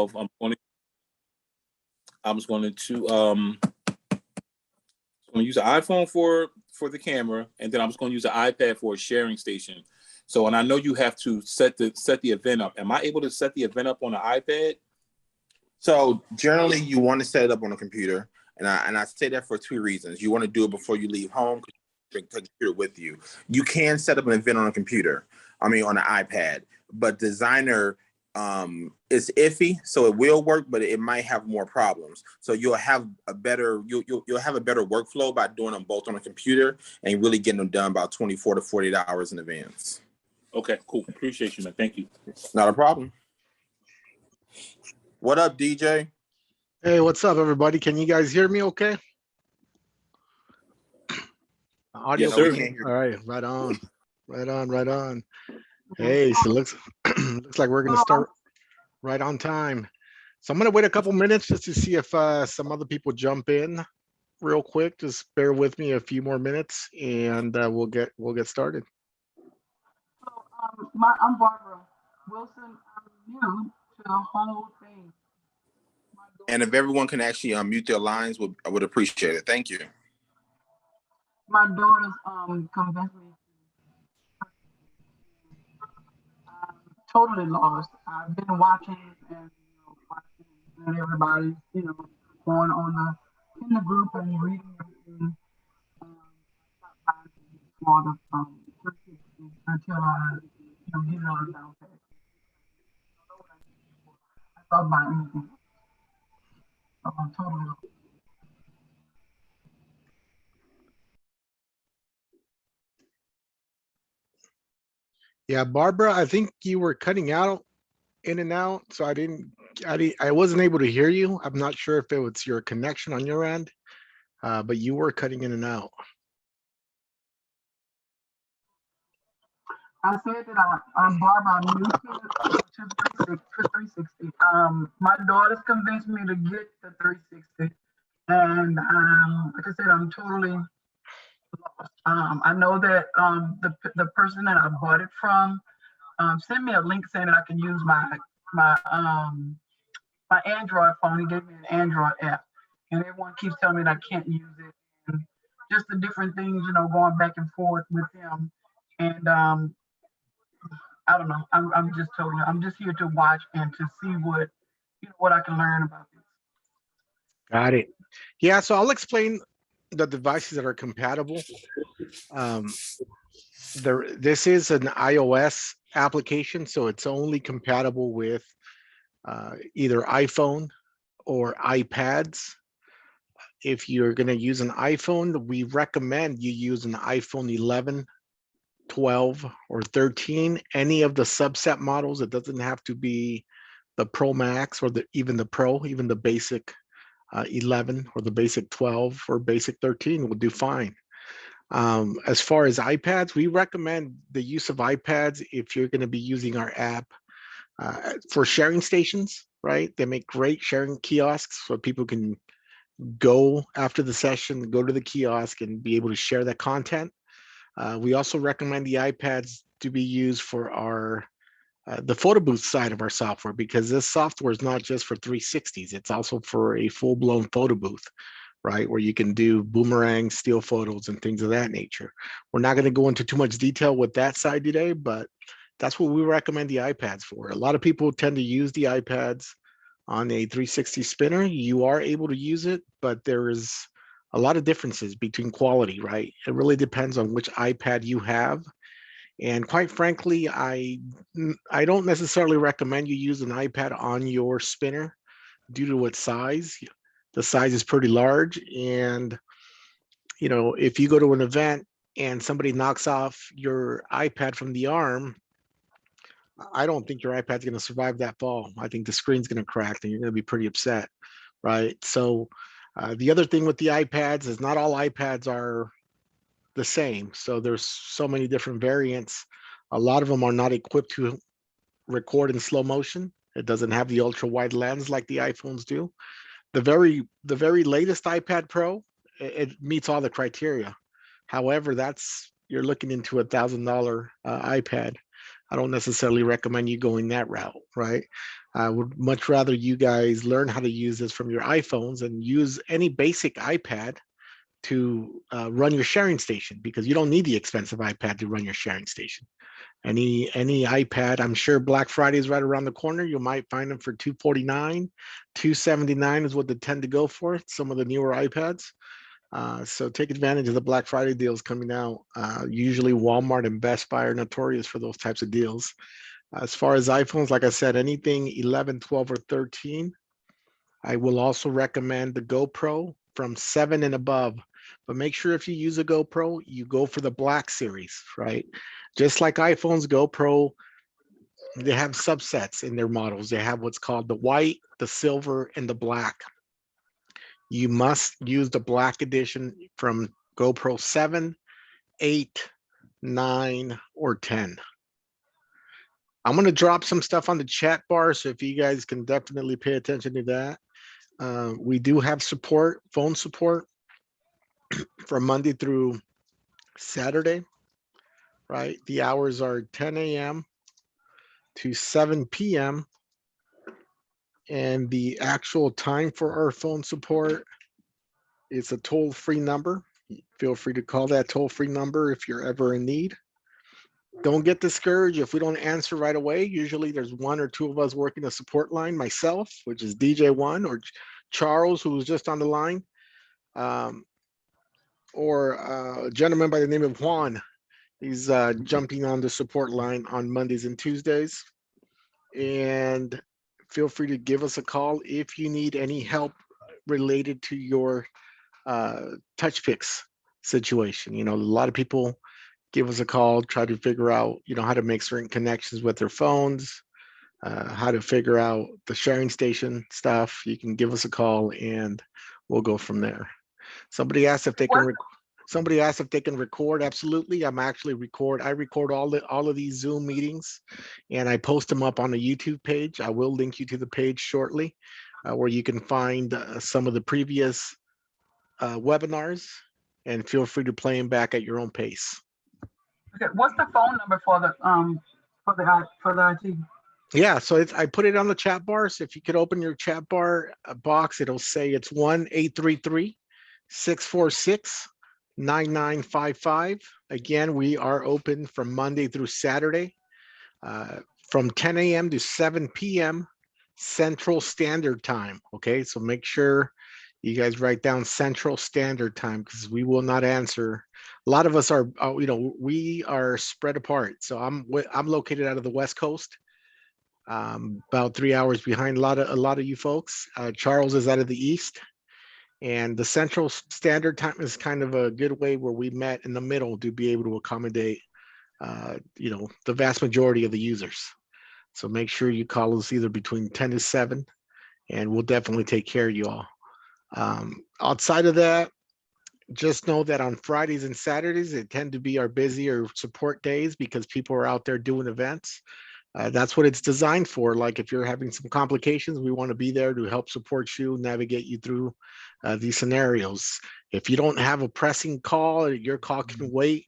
12. I'm just going to use an iPhone for the camera, and then I'm just going to use an iPad for a sharing station. So, and I know you have to set the event up. Am I able to set the event up on an iPad? So generally, you want to set it up on a computer, and I say that for two reasons. You want to do it before you leave home, because you take the computer with you. You can set up an event on a computer, on an iPad, but Designer is iffy, so it will work, but it might have more problems. So you'll have a better workflow by doing them both on a computer and really getting them done about 24 to 48 hours in advance. Okay, cool. Appreciate you, man. Thank you. Not a problem. What up, DJ? Hey, what's up, everybody? Can you guys hear me okay? Audio. Yes, sir. All right, right on. Hey, so looks like we're gonna start right on time. So I'm gonna wait a couple minutes just to see if some other people jump in real quick. Just bear with me a few more minutes, and we'll get started. So I'm Barbara Wilson. I'm new to the whole thing. And if everyone can actually mute their lines, I would appreciate it. Thank you. My daughter's convinced me. I'm totally lost. I've been watching and everybody, going on in the group and reading everything. For the 360 until I get it on down pat. I thought about anything. So I'm totally lost. Yeah, Barbara, I think you were cutting out in and out, so I wasn't able to hear you. I'm not sure if it was your connection on your end, but you were cutting in and out. I said that I'm Barbara. I'm new to 360. My daughter's convinced me to get the 360, and like I said, I'm totally lost. I know that the person that I bought it from sent me a link saying that I can use my Android phone. He gave me an Android app, and everyone keeps telling me that I can't use it. And just the different things, going back and forth with them, and I don't know. I'm just here to watch and to see what I can learn about this. Got it. Yeah, so I'll explain the devices that are compatible. This is an iOS application, so it's only compatible with either iPhone or iPads. If you're going to use an iPhone, we recommend you use an iPhone 11, 12, or 13, any of the subset models. It doesn't have to be the Pro Max or even the Pro, even the basic 11 or the basic 12 or basic 13 will do fine. As far as iPads, we recommend the use of iPads if you're going to be using our app for sharing stations, right? They make great sharing kiosks so people can go after the session, go to the kiosk and be able to share that content. We also recommend the iPads to be used for the photo booth side of our software, because this software is not just for 360s, it's also for a full-blown photo booth, right? Where you can do boomerang, still photos and things of that nature. We're not going to go into too much detail with that side today, but that's what we recommend the iPads for. A lot of people tend to use the iPads on a 360 spinner. You are able to use it, but there is a lot of differences between quality, right? It really depends on which iPad you have. And quite frankly, I don't necessarily recommend you use an iPad on your spinner due to its size. The size is pretty large, and if you go to an event and somebody knocks off your iPad from the arm, I don't think your iPad's going to survive that fall. I think the screen's going to crack and you're going to be pretty upset, right? So the other thing with the iPads is not all iPads are the same. So there's so many different variants. A lot of them are not equipped to record in slow motion. It doesn't have the ultra wide lens like the iPhones do. The very latest iPad Pro, it meets all the criteria. However, you're looking into $1,000 iPad. I don't necessarily recommend you going that route, right? I would much rather you guys learn how to use this from your iPhones and use any basic iPad to run your sharing station, because you don't need the expensive iPad to run your sharing station. Any iPad, I'm sure Black Friday is right around the corner. You might find them for $249, $279 is what they tend to go for, some of the newer iPads. So take advantage of the Black Friday deals coming out. Usually Walmart and Best Buy are notorious for those types of deals. As far as iPhones, like I said, anything 11, 12, or 13. I will also recommend the GoPro from 7 and above. But make sure if you use a GoPro, you go for the Black series, right? Just like iPhones, GoPro, they have subsets in their models. They have what's called the white, the silver, and the black. You must use the Black edition from GoPro 7, 8, 9, or 10. I'm going to drop some stuff on the chat bar, so if you guys can definitely pay attention to that. We do have support, phone support from Monday through Saturday, right? The hours are 10 a.m. to 7 p.m. And the actual time for our phone support is a toll-free number. Feel free to call that toll-free number if you're ever in need. Don't get discouraged if we don't answer right away. Usually there's one or two of us working the support line, myself, which is DJ1, or Charles, who was just on the line, or a gentleman by the name of Juan. He's jumping on the support line on Mondays and Tuesdays. And feel free to give us a call if you need any help related to your Touchpix situation. You know, a lot of people give us a call, try to figure out, you know, how to make certain connections with their phones, how to figure out the sharing station stuff. You can give us a call and we'll go from there. Somebody asked if they can somebody asked if they can record. Absolutely. I record all of these Zoom meetings and I post them up on the YouTube page. I will link you to the page shortly, where you can find some of the previous webinars, and feel free to play them back at your own pace. Okay, what's the phone number for the IT? Yeah, so I put it on the chat bar. So if you could open your chat bar box, it'll say it's 1-833-646-9955. Again, we are open from Monday through Saturday, from 10 a.m. to 7 p.m. Central Standard Time. Okay, so make sure you guys write down Central Standard Time, because we will not answer. A lot of us are, you know, we are spread apart. So I'm located out of the West Coast, about 3 hours behind a lot of you folks. Charles is out of the East, and the Central Standard Time is kind of a good way where we met in the middle to be able to accommodate, you know, the vast majority of the users. So make sure you call us either between 10 to 7, and we'll definitely take care of you all. Outside of that, just know that on Fridays and Saturdays, it tend to be our busier support days because people are out there doing events. That's what it's designed for. Like if you're having some complications, we want to be there to help support you, navigate you through these scenarios. If you don't have a pressing call, your call can wait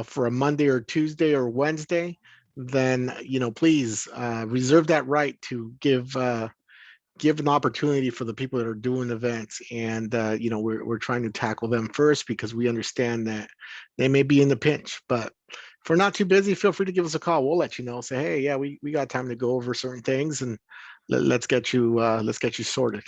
for a Monday or Tuesday or Wednesday, then, you know, please reserve that right to give an opportunity for the people that are doing events. And, you know, we're trying to tackle them first because we understand that they may be in the pinch. But if we're not too busy, feel free to give us a call. We'll let you know. Say, hey, yeah, we got time to go over certain things, and let's get you sorted.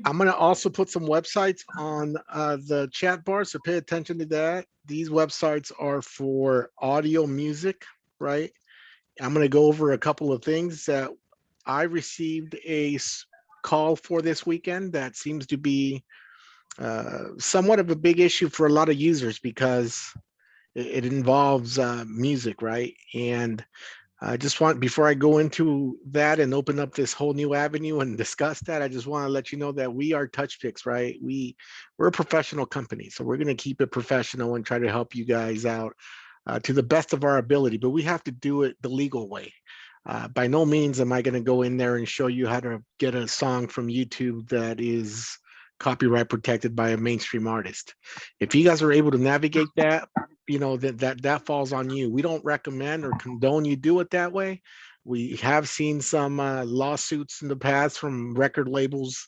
I'm going to also put some websites on the chat bar, so pay attention to that. These websites are for audio music, right? I'm going to go over a couple of things that I received a call for this weekend that seems to be somewhat of a big issue for a lot of users because it involves music, right? And I just want, before I go into that and open up this whole new avenue and discuss that, I just want to let you know that we are Touchpix, right? We're a professional company, so we're going to keep it professional and try to help you guys out to the best of our ability, but we have to do it the legal way. By no means am I going to go in there and show you how to get a song from YouTube that is copyright protected by a mainstream artist. If you guys are able to navigate that, you know, that falls on you. We don't recommend or condone you do it that way. We have seen some lawsuits in the past from record labels,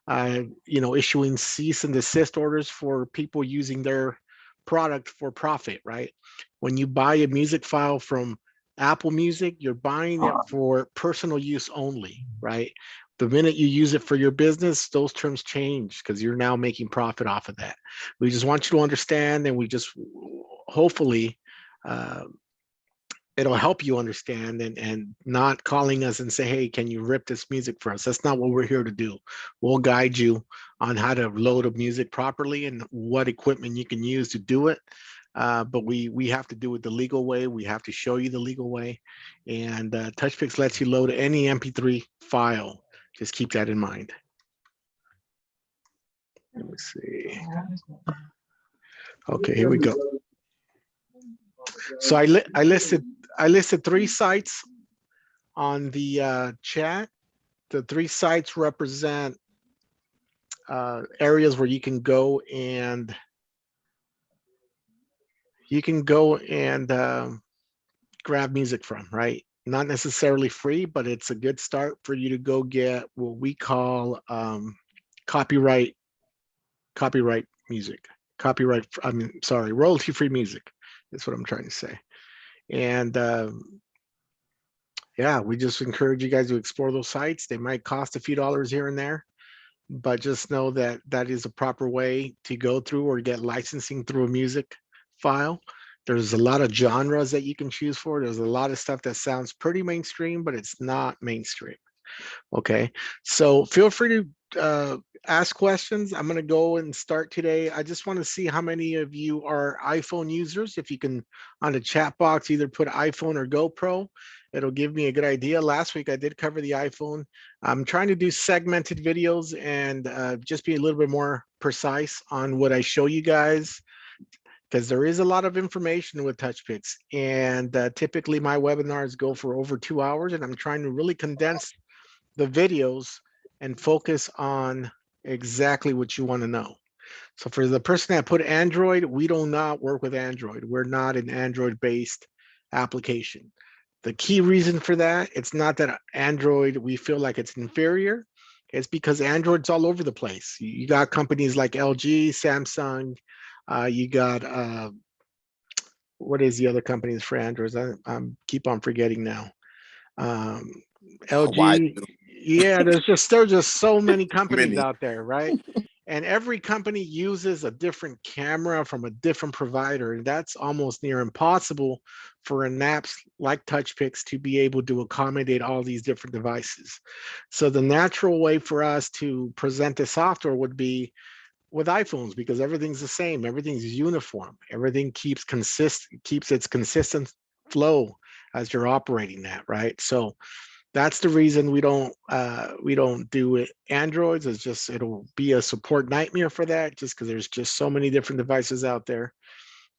you know, issuing cease and desist orders for people using their product for profit, right? When you buy a music file from Apple Music, you're buying it for personal use only, right? The minute you use it for your business, those terms change because you're now making profit off of that. We just want you to understand, and we just hopefully it'll help you understand, and not calling us and say, hey, can you rip this music for us? That's not what we're here to do. We'll guide you on how to load up music properly and what equipment you can use to do it. But we have to do it the legal way. We have to show you the legal way. And Touchpix lets you load any MP3 file. Just keep that in mind. Let me see. Okay, here we go. So I listed 3 sites on the chat. The 3 sites represent areas where you can go and grab music from, right? Not necessarily free, but it's a good start for you to go get what we call copyright music. Royalty-free music. That's what I'm trying to say. And yeah, we just encourage you guys to explore those sites. They might cost a few dollars here and there, but just know that that is a proper way to go through or get licensing through a music file. There's a lot of genres that you can choose for. There's a lot of stuff that sounds pretty mainstream, but it's not mainstream. Okay, so feel free to ask questions. I'm going to go and start today. I just want to see how many of you are iPhone users. If you can, on the chat box, either put iPhone or GoPro. It'll give me a good idea. Last week, I did cover the iPhone. I'm trying to do segmented videos and just be a little bit more precise on what I show you guys, because there is a lot of information with Touchpix. And typically, my webinars go for over 2 hours, and I'm trying to really condense the videos and focus on exactly what you want to know. So for the person that put Android, we do not work with Android. We're not an Android-based application. The key reason for that, it's not that Android, we feel like it's inferior. It's because Android's all over the place. You got companies like LG, Samsung, you got, what is the other companies for Androids? I keep on forgetting now. LG, yeah, there's just so many companies out there, right? And every company uses a different camera from a different provider, and that's almost near impossible for an app like Touchpix to be able to accommodate all these different devices. So the natural way for us to present the software would be with iPhones, because everything's the same, everything's uniform, everything keeps its consistent flow as you're operating that, right? So that's the reason we don't do it Androids. It's just, it'll be a support nightmare for that, just because there's just so many different devices out there.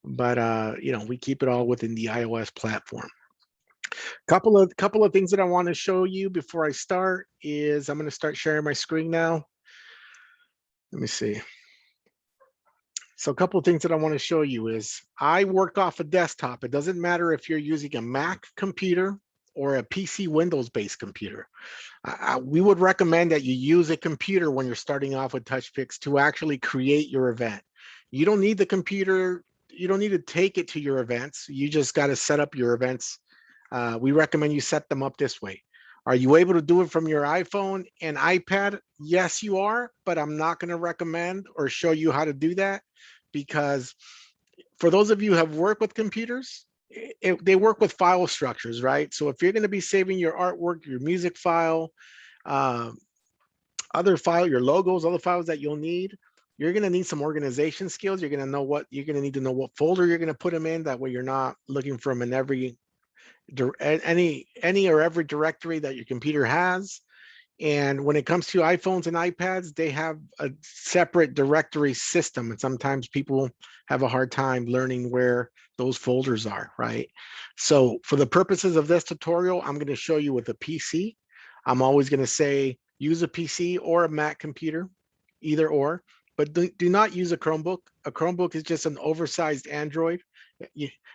But you know, we keep it all within the iOS platform. Couple of things that I want to show you before I start is I'm going to start sharing my screen now. Let me see. So a couple of things that I want to show you is I work off a desktop. It doesn't matter if you're using a Mac computer or a PC Windows-based computer. We would recommend that you use a computer when you're starting off with Touchpix to actually create your event. You don't need the computer. You don't need to take it to your events. You just got to set up your events. We recommend you set them up this way. Are you able to do it from your iPhone and iPad? Yes, you are, but I'm not going to recommend or show you how to do that, because for those of you who have worked with computers, they work with file structures, right? So if you're going to be saving your artwork, your music file, other file, your logos, other files that you'll need, you're going to need some organization skills. You're going to need to know what folder you're going to put them in. That way you're not looking for them in any or every directory that your computer has. And when it comes to iPhones and iPads, they have a separate directory system. And sometimes people have a hard time learning where those folders are, right? So for the purposes of this tutorial, I'm going to show you with a PC. I'm always going to say use a PC or a Mac computer. either or, but do not use a Chromebook. A Chromebook is just an oversized Android.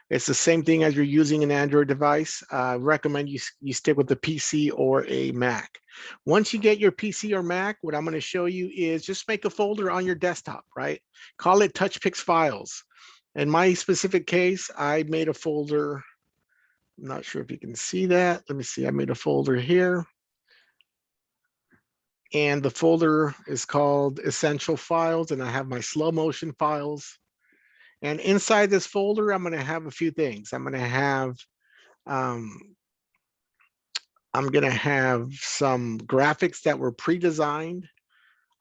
It's the same thing as you're using an Android device. Recommend you stick with the PC or a Mac. Once you get your PC or Mac, what I'm going to show you is just make a folder on your desktop, right? Call it Touchpix Files. In my specific case, I made a folder. I'm not sure if you can see that. Let me see. I made a folder here. And the folder is called Essential Files, and I have my slow motion files. And inside this folder, I'm going to have a few things. I'm going to have some graphics that were pre-designed.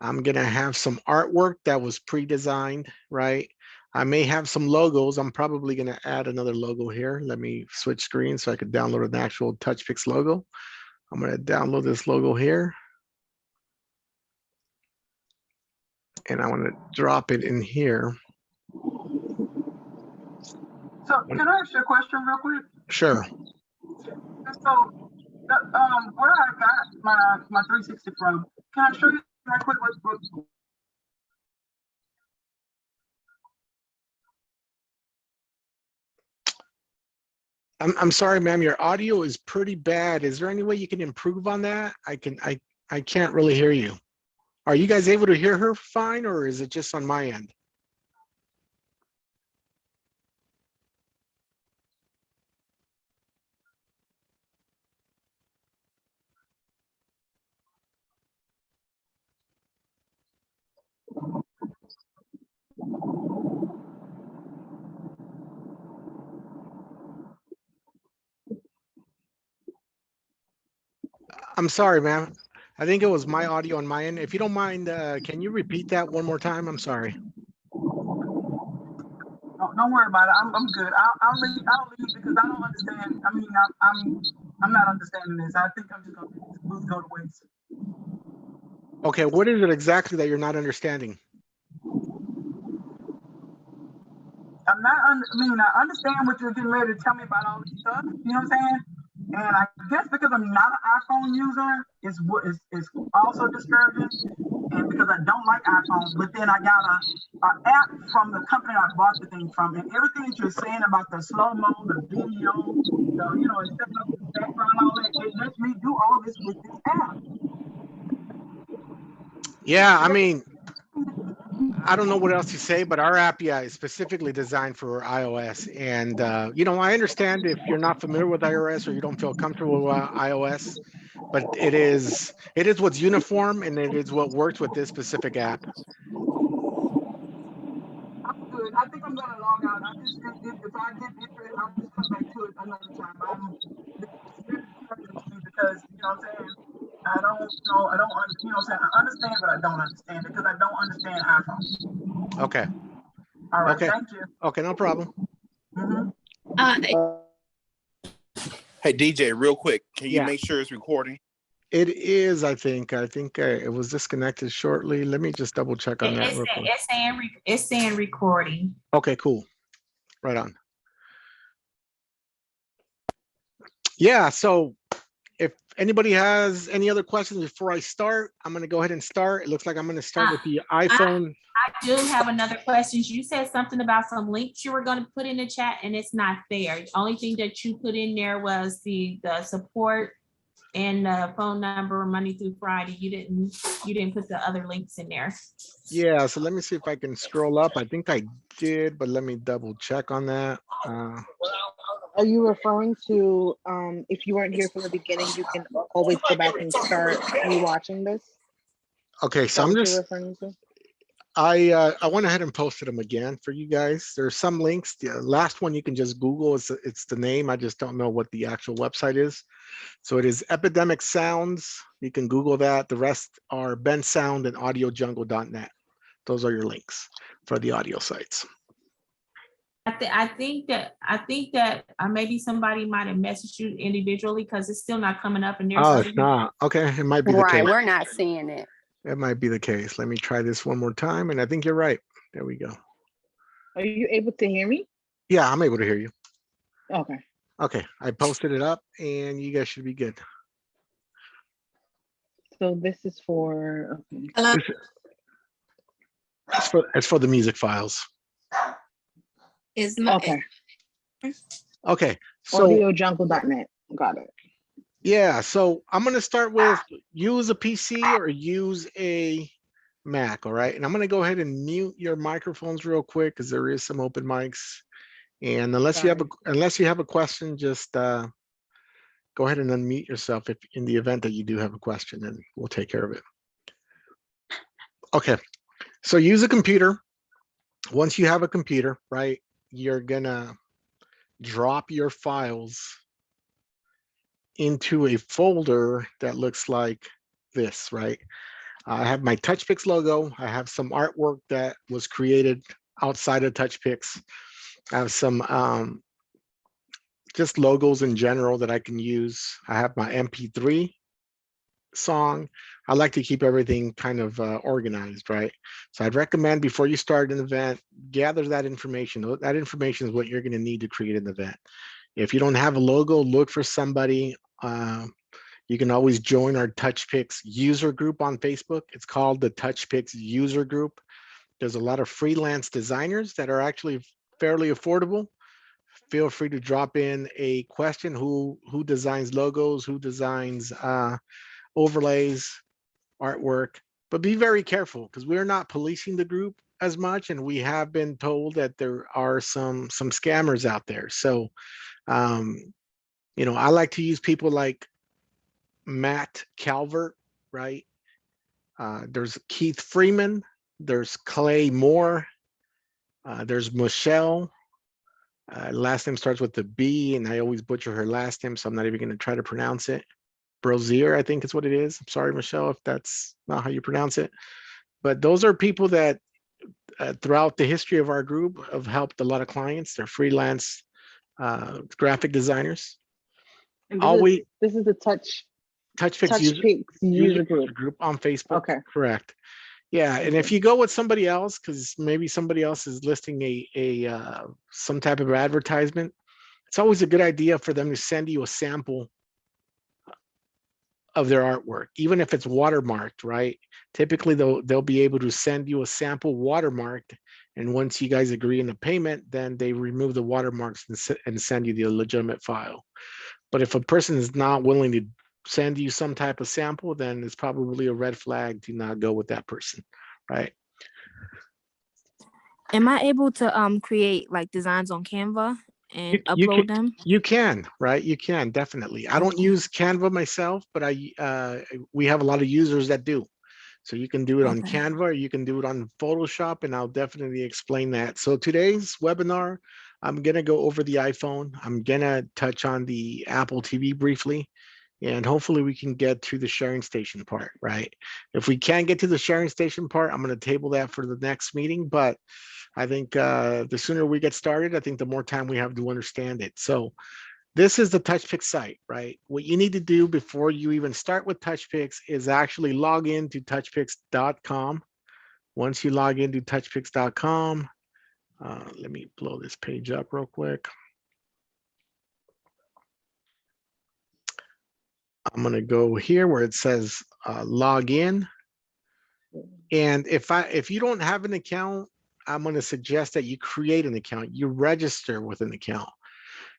I'm going to have some artwork that was pre-designed, right? I may have some logos. I'm probably going to add another logo here. Let me switch screens so I could download an actual Touchpix logo. I'm going to download this logo here. And I want to drop it in here. So can I ask you a question real quick? Sure. So where I got my 360 from, can I show you real quick what I'm sorry, ma'am, your audio is pretty bad. Is there any way you can improve on that? I can't really hear you. Are you guys able to hear her fine, or is it just on my end? I'm sorry, ma'am. I think it was my audio on my end. If you don't mind, can you repeat that one more time? I'm sorry. Don't worry about it. I'm good. I'll leave because I don't understand. I mean, I'm not understanding this. I think I'm just gonna go to waste. Okay, what is it exactly that you're not understanding? I understand what you're getting ready to tell me about all this stuff. You know what I'm saying? And I guess because I'm not an iPhone user, is also discouraging. And because I don't like iPhones, but then I got a app from the company I bought the thing from, and everything that you're saying about the slow-mo, the video, and setting up the background, all that, it lets me do all this with this app. Yeah, I mean, I don't know what else to say, but our app, yeah, is specifically designed for iOS. And, I understand if you're not familiar with iOS or you don't feel comfortable with iOS, but it is what's uniform, and it is what works with this specific app. I'm good. I think I'm going to log out. If I get interested, I'll just come back to it another time. Because, you know what I'm saying? I understand, but I don't understand it because I don't understand iPhone. Okay. All right. Okay. Thank you. Okay, no problem. Hey, DJ, real quick, can you Yeah. make sure it's recording? It is, I think it was disconnected shortly. Let me just double check on that real quick. It's saying recording. Okay, cool. Right on. Yeah, so if anybody has any other questions before I start, I'm going to go ahead and start. It looks like I'm going to start with the iPhone. I do have another question. You said something about some links you were going to put in the chat, and it's not there. The only thing that you put in there was the support and the phone number Monday through Friday. You didn't put the other links in there. Yeah, so let me see if I can scroll up. I think I did, but let me double check on that. Are you referring to if you weren't here from the beginning, you can always go back and start rewatching this? Okay, so I'm just referring to? I went ahead and posted them again for you guys. There's some links. The last one you can just Google. It's the name. I just don't know what the actual website is. So it is Epidemic Sounds. You can Google that. The rest are bensound and audiojungle.net. Those are your links for the audio sites. I think that maybe somebody might have messaged you individually because it's still not coming up. And there's it's not. Okay, it might be the Right, case. we're not seeing it. It might be the case. Let me try this one more time, and I think you're right. There we go. Are you able to hear me? Yeah, I'm able to hear you. Okay. Okay, I posted it up, and you guys should be good. So this is for. Okay. Hello. It's for the music files. It's not. Okay. Okay. So Audiojungle.net. Got it. yeah, so I'm going to start with use a PC or use a Mac. All right. And I'm going to go ahead and mute your microphones real quick because there is some open mics. And unless you have a question, just go ahead and unmute yourself if in the event that you do have a question, and we'll take care of it. Okay. So use a computer. Once you have a computer, right, you're gonna drop your files into a folder that looks like this, right? I have my Touchpix logo. I have some artwork that was created outside of Touchpix. I have some just logos in general that I can use. I have my MP3 song. I like to keep everything kind of organized, right? So I'd recommend before you start an event, gather that information. That information is what you're going to need to create an event. If you don't have a logo, look for somebody. You can always join our Touchpix user group on Facebook. It's called the Touchpix user group. There's a lot of freelance designers that are actually fairly affordable. Feel free to drop in a question. Who designs logos? Who designs overlays, artwork? But be very careful because we're not policing the group as much, and we have been told that there are some scammers out there. So, you know, I like to use people like Matt Calvert, right? There's Keith Freeman. There's Clay Moore. There's Michelle. Last name starts with the B, and I always butcher her last name, so I'm not even going to try to pronounce it. Brozier, I think is what it is. I'm sorry, Michelle, if that's not how you pronounce it. But those are people that throughout the history of our group have helped a lot of clients. They're freelance graphic designers. This is the Touchpix user group on Facebook. Okay. Correct. Yeah, and if you go with somebody else, because maybe somebody else is listing a some type of advertisement, it's always a good idea for them to send you a sample of their artwork, even if it's watermarked, right? Typically, they'll be able to send you a sample watermarked, and once you guys agree on the payment, then they remove the watermarks and send you the legitimate file. But if a person is not willing to send you some type of sample, then it's probably a red flag to not go with that person, right? Am I able to create like designs on Canva and upload them? You can, right? You can definitely. I don't use Canva myself, but we have a lot of users that do. So you can do it on Canva, or you can do it on Photoshop, and I'll definitely explain that. So today's webinar, I'm gonna go over the iPhone. I'm gonna touch on the Apple TV briefly, and hopefully we can get to the sharing station part, right? If we can't get to the sharing station part, I'm gonna table that for the next meeting, but I think the sooner we get started, I think the more time we have to understand it. So this is the Touchpix site, right? What you need to do before you even start with Touchpix is actually log into touchpix.com. Once you log into touchpix.com, let me blow this page up real quick. I'm gonna go here where it says log in. And if you don't have an account, I'm gonna suggest that you create an account, you register with an account.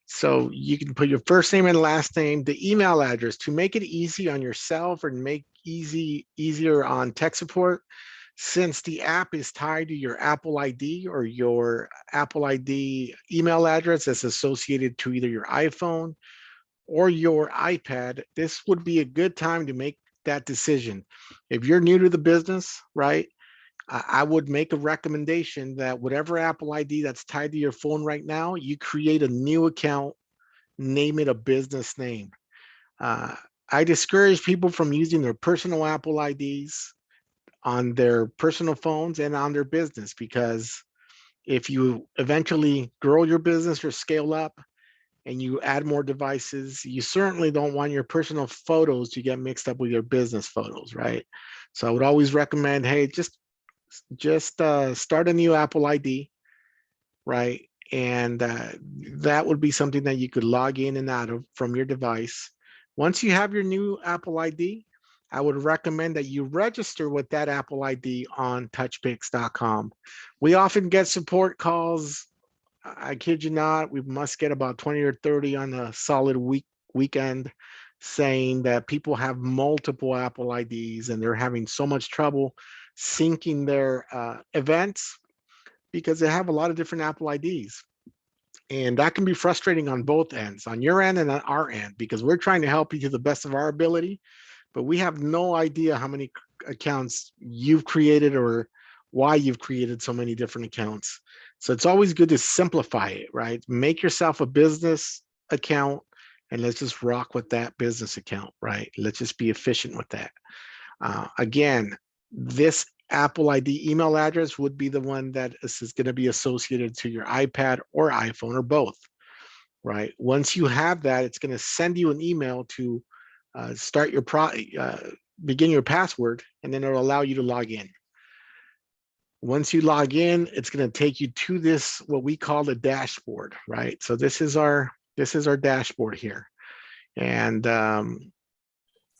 So you can put your first name and last name, the email address to make it easy on yourself or make easier on tech support. Since the app is tied to your Apple ID or your Apple ID email address that's associated to either your iPhone or your iPad, this would be a good time to make that decision. If you're new to the business, right, I would make a recommendation that whatever Apple ID that's tied to your phone right now, you create a new account, name it a business name. I discourage people from using their personal Apple IDs on their personal phones and on their business, because if you eventually grow your business or scale up and you add more devices, you certainly don't want your personal photos to get mixed up with your business photos, right? So I would always recommend, hey, just start a new Apple ID, right? And that would be something that you could log in and out of from your device. Once you have your new Apple ID, I would recommend that you register with that Apple ID on touchpix.com. We often get support calls. I kid you not, we must get about 20 or 30 on a solid weekend saying that people have multiple Apple IDs and they're having so much trouble syncing their events because they have a lot of different Apple IDs. And that can be frustrating on both ends, on your end and on our end, because we're trying to help you to the best of our ability, but we have no idea how many accounts you've created or why you've created so many different accounts. So it's always good to simplify it, right? Make yourself a business account and let's just rock with that business account, right? Let's just be efficient with that. Again, this Apple ID email address would be the one that is going to be associated to your iPad or iPhone or both, right? Once you have that, it's going to send you an email to start your begin your password, and then it'll allow you to log in. Once you log in, it's going to take you to this, what we call the dashboard, right? So this is our dashboard here. And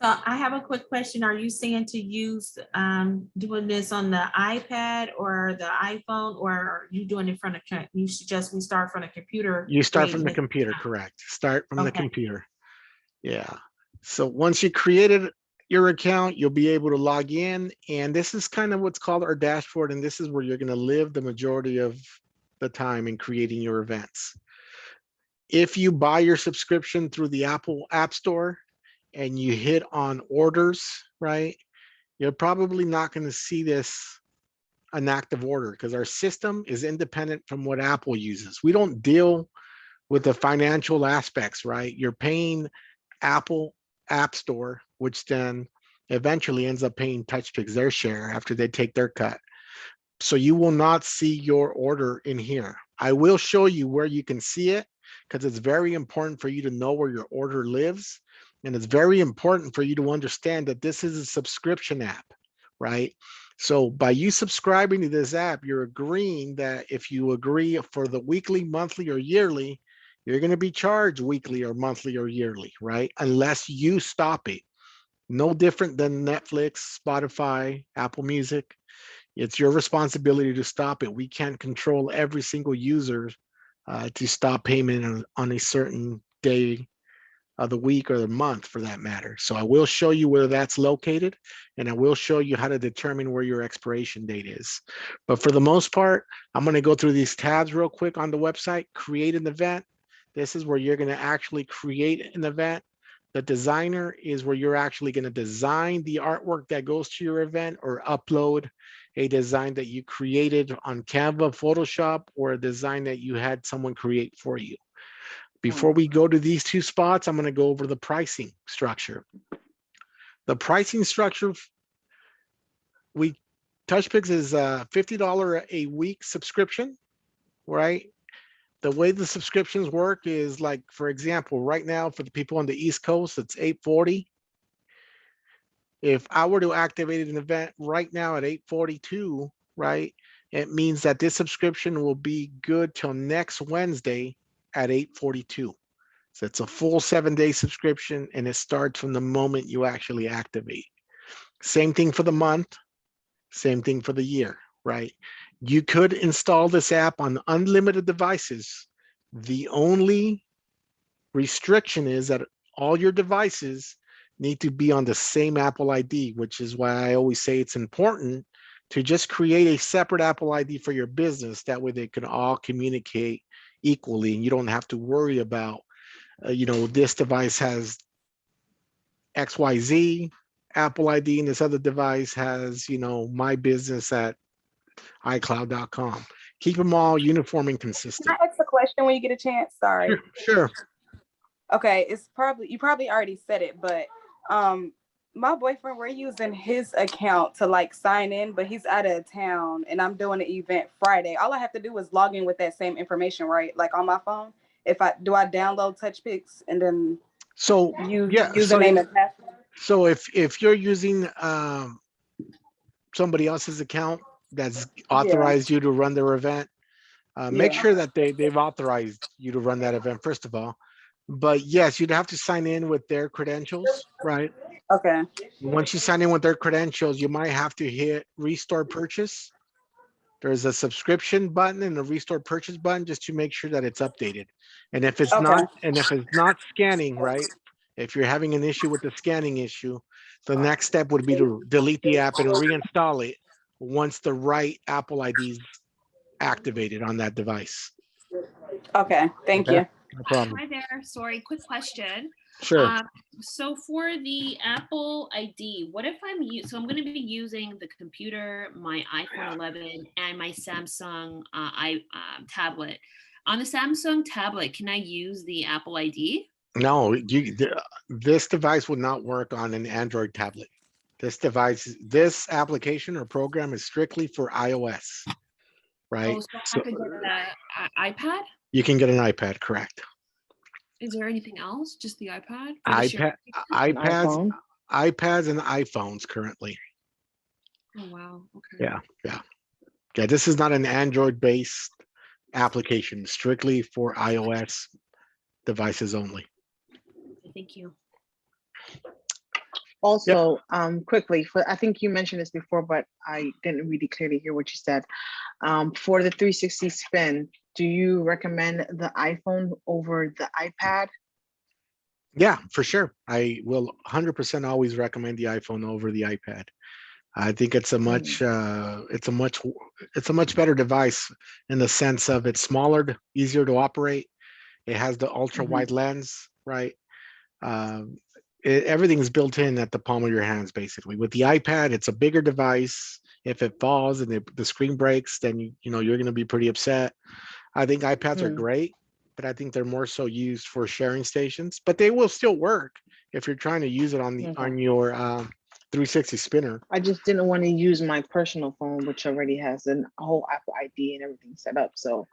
So I have a quick question. Are you saying to use doing this on the iPad or the iPhone, or are you doing it from the, you suggest we start from the computer? you start from the computer, correct? Start from the computer. Yeah. So once you created your account, you'll be able to log in. And this is kind of what's called our dashboard. And this is where you're going to live the majority of the time in creating your events. If you buy your subscription through the Apple App Store and you hit on orders, right, you're probably not going to see this an active order because our system is independent from what Apple uses. We don't deal with the financial aspects, right? You're paying Apple App Store, which then eventually ends up paying Touchpix their share after they take their cut. So you will not see your order in here. I will show you where you can see it because it's very important for you to know where your order lives. And it's very important for you to understand that this is a subscription app, right? So by you subscribing to this app, you're agreeing that if you agree for the weekly, monthly, or yearly, you're going to be charged weekly or monthly or yearly, right? Unless you stop it. No different than Netflix, Spotify, Apple Music. It's your responsibility to stop it. We can't control every single user to stop payment on a certain day of the week or the month for that matter. So I will show you where that's located, and I will show you how to determine where your expiration date is. But for the most part, I'm going to go through these tabs real quick on the website. Create an event. This is where you're going to actually create an event. The designer is where you're actually going to design the artwork that goes to your event or upload a design that you created on Canva, Photoshop, or a design that you had someone create for you. Before we go to these two spots, I'm going to go over the pricing structure. The pricing structure, Touchpix is a $50 a week subscription, right? The way the subscriptions work is like, for example, right now for the people on the East Coast, it's $8.40. If I were to activate an event right now at $8.42, right, it means that this subscription will be good till next Wednesday at $8.42. So it's a full 7-day subscription and it starts from the moment you actually activate. Same thing for the month, same thing for the year, right? You could install this app on unlimited devices. The only restriction is that all your devices need to be on the same Apple ID, which is why I always say it's important to just create a separate Apple ID for your business. That way they can all communicate equally and you don't have to worry about, this device has XYZ Apple ID and this other device has, my business at iCloud.com. Keep them all uniform and consistent. Can I ask a question when you get a chance? Sorry. Sure. Okay, you probably already said it, but my boyfriend, we're using his account to like sign in, but he's out of town and I'm doing an event Friday. All I have to do is log in with that same information, right? Like on my phone. I download Touchpix and then use username and password. So if you're using somebody else's account that's authorized you to run their event, make sure that they've authorized you to run that event, first of all. But yes, you'd have to sign in with their credentials, right? Okay. Once you sign in with their credentials, you might have to hit restore purchase. There's a subscription button and a restore purchase button just to make sure that it's updated. And if it's Okay. not scanning, right? If you're having an issue with the scanning issue, the next step would be to delete the app and reinstall it once the right Apple ID is activated on that device. Okay. Thank Okay? you. No problem. Hi there. Sorry, quick question. Sure. So for the Apple ID, what if so I'm going to be using the computer, my iPhone 11, and my Samsung tablet. On the Samsung tablet, can I use the Apple ID? No, this device would not work on an Android tablet. This application or program is strictly for iOS, right? Oh, so I could get an iPad? You can get an iPad, correct? Is there anything else? Just the iPad? iPads, iPhone. iPads and iPhones currently. Oh, wow. Okay. Yeah. This is not an Android-based application, strictly for iOS devices only. Thank you. Also, quickly, I think you mentioned this before, but I didn't really clearly hear what you said. For the 360 spin, do you recommend the iPhone over the iPad? Yeah, for sure. I will 100% always recommend the iPhone over the iPad. I think it's a much better device in the sense of it's smaller, easier to operate. It has the ultra wide lens, right? Everything is built in at the palm of your hands, basically. With the iPad, it's a bigger device. If it falls and the screen breaks, then you're going to be pretty upset. I think iPads are great, but I think they're more so used for sharing stations. But they will still work if you're trying to use it on your 360 spinner. I just didn't want to use my personal phone, which already has a whole Apple ID and everything set up. So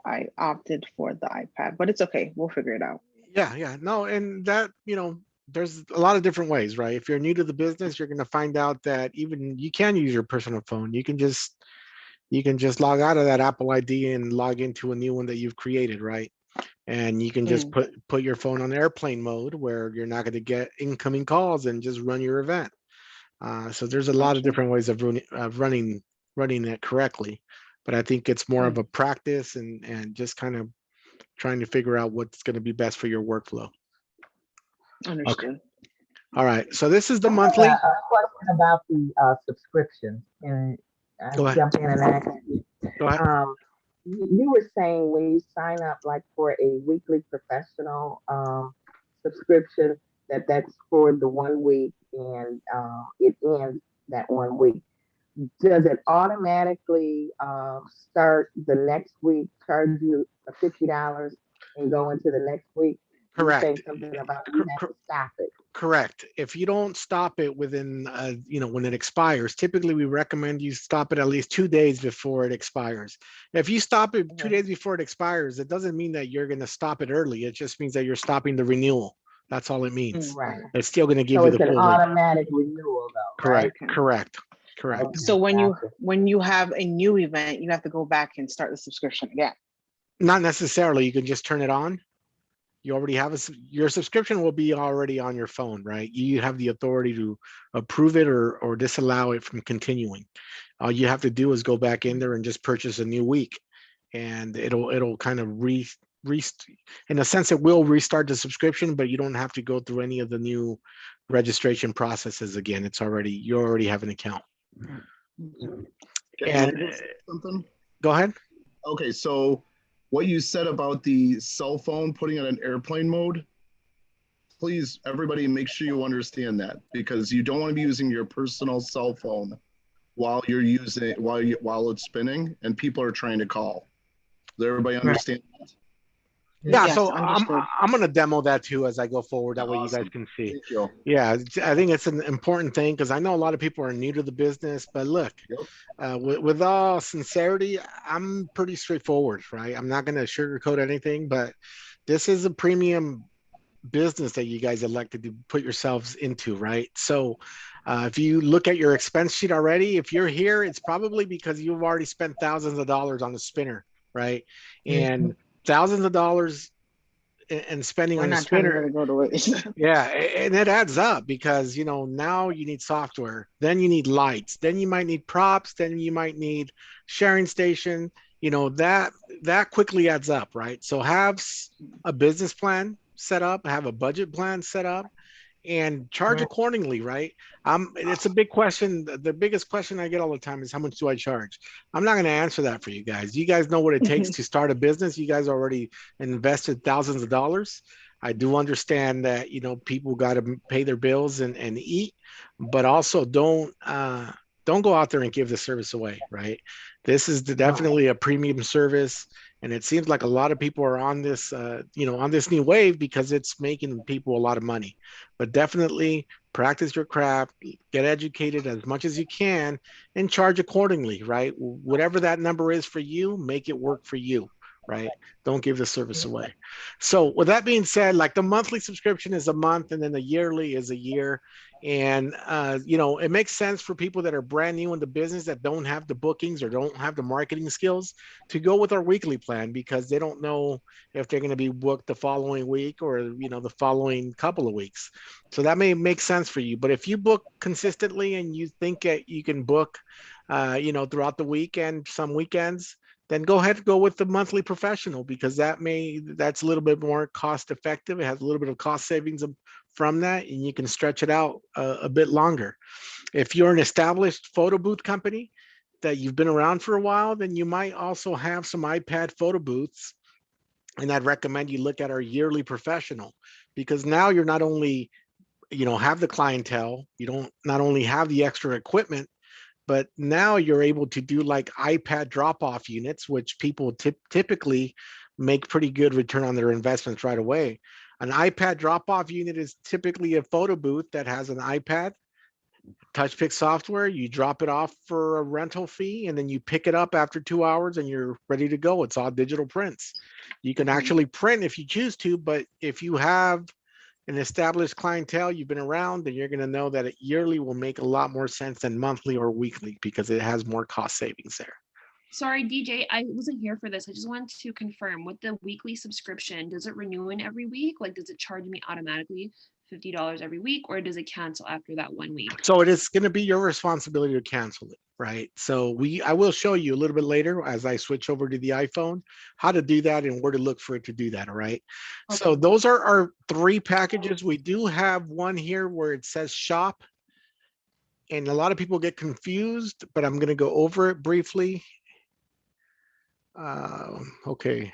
I opted for the iPad, but it's okay. We'll figure it out. Yeah. No, and that, there's a lot of different ways, right? If you're new to the business, you're going to find out that even you can use your personal phone. You can just log out of that Apple ID and log into a new one that you've created, right? And you can just put your phone on airplane mode where you're not going to get incoming calls and just run your event. So there's a lot of different ways of running it correctly. But I think it's more of a practice and just kind of trying to figure out what's going to be best for your workflow. Understood. Okay. All right. So this is the monthly. A question about the subscription. And Go ahead. jump in and ask you. Go ahead. You were saying when you sign up like for a weekly professional subscription, that's for the 1 week and it ends that 1 week. Does it automatically start the next week, charge you $50 and go into the next week? Correct. You say something about you have to stop it. Correct. If you don't stop it within, when it expires, typically we recommend you stop it at least 2 days before it expires. If you stop it 2 days before it expires, it doesn't mean that you're going to stop it early. It just means that you're stopping the renewal. That's all it means. Right. It's still going to give So you the it's an full automatic renewal, though. Correct. Right? Correct. Okay. So when you have a new event, you have to go back and start the subscription again. Not necessarily. You can just turn it on. You already have your subscription will be already on your phone, right? You have the authority to approve it or disallow it from continuing. All you have to do is go back in there and just purchase a new week, and it'll kind of in a sense it will restart the subscription, but you don't have to go through any of the new registration processes again. You already have an account. And something. Go ahead. Okay, so what you said about the cell phone, putting it in airplane mode, please, everybody, make sure you understand that, because you don't want to be using your personal cell phone while it's spinning and people are trying to call. Does everybody understand that? Yeah, Yes, so understood. I'm going to demo that too as I go forward. That way you guys can see. Yeah, I think it's an important thing because I know a lot of people are new to the business. But look, with all sincerity, I'm pretty straightforward, right? I'm not going to sugarcoat anything, but this is a premium business that you guys elected to put yourselves into, right? So if you look at your expense sheet already, if you're here, it's probably because you've already spent thousands of dollars on the spinner, right? And thousands of dollars and spending We're on a not trying to spinner. let it go to waste. Yeah, and it adds up because now you need software, then you need lights, then you might need props, then you might need sharing station. That quickly adds up, right? So have a business plan set up, have a budget plan set up, and charge accordingly, right? It's a big question. The biggest question I get all the time is how much do I charge? I'm not going to answer that for you guys. You guys know what it takes to start a business. You guys already invested thousands of dollars. I do understand that people got to pay their bills and eat, but also don't go out there and give the service away, right? This is definitely a premium service, and it seems like a lot of people are on this on this new wave because it's making people a lot of money. But definitely practice your craft, get educated as much as you can, and charge accordingly, right? Whatever that number is for you, make it work for you, right? Don't give the service away. So with that being said, like the monthly subscription is a month, and then the yearly is a year. And it makes sense for people that are brand new in the business that don't have the bookings or don't have the marketing skills to go with our weekly plan, because they don't know if they're going to be booked the following week or the following couple of weeks. So that may make sense for you. But if you book consistently and you think that you can book throughout the week and some weekends, then go ahead and go with the monthly professional, because that's a little bit more cost effective. It has a little bit of cost savings from that, and you can stretch it out a bit longer. If you're an established photo booth company that you've been around for a while, then you might also have some iPad photo booths. And I'd recommend you look at our yearly professional, because now you're not only, have the clientele, you don't not only have the extra equipment, but now you're able to do like iPad drop-off units, which people typically make pretty good return on their investments right away. An iPad drop-off unit is typically a photo booth that has an iPad, Touchpix software. You drop it off for a rental fee, and then you pick it up after 2 hours and you're ready to go. It's all digital prints. You can actually print if you choose to, but if you have an established clientele, you've been around, then you're going to know that yearly will make a lot more sense than monthly or weekly, because it has more cost savings there. Sorry, DJ, I wasn't here for this. I just wanted to confirm, with the weekly subscription, does it renew in every week? Like, does it charge me automatically $50 every week, or does it cancel after that 1 week? So it is going to be your responsibility to cancel it, right? So I will show you a little bit later as I switch over to the iPhone how to do that and where to look for it to do that. All right. Okay. So those are our 3 packages. We do have one here where it says shop, and a lot of people get confused, but I'm going to go over it briefly. Okay.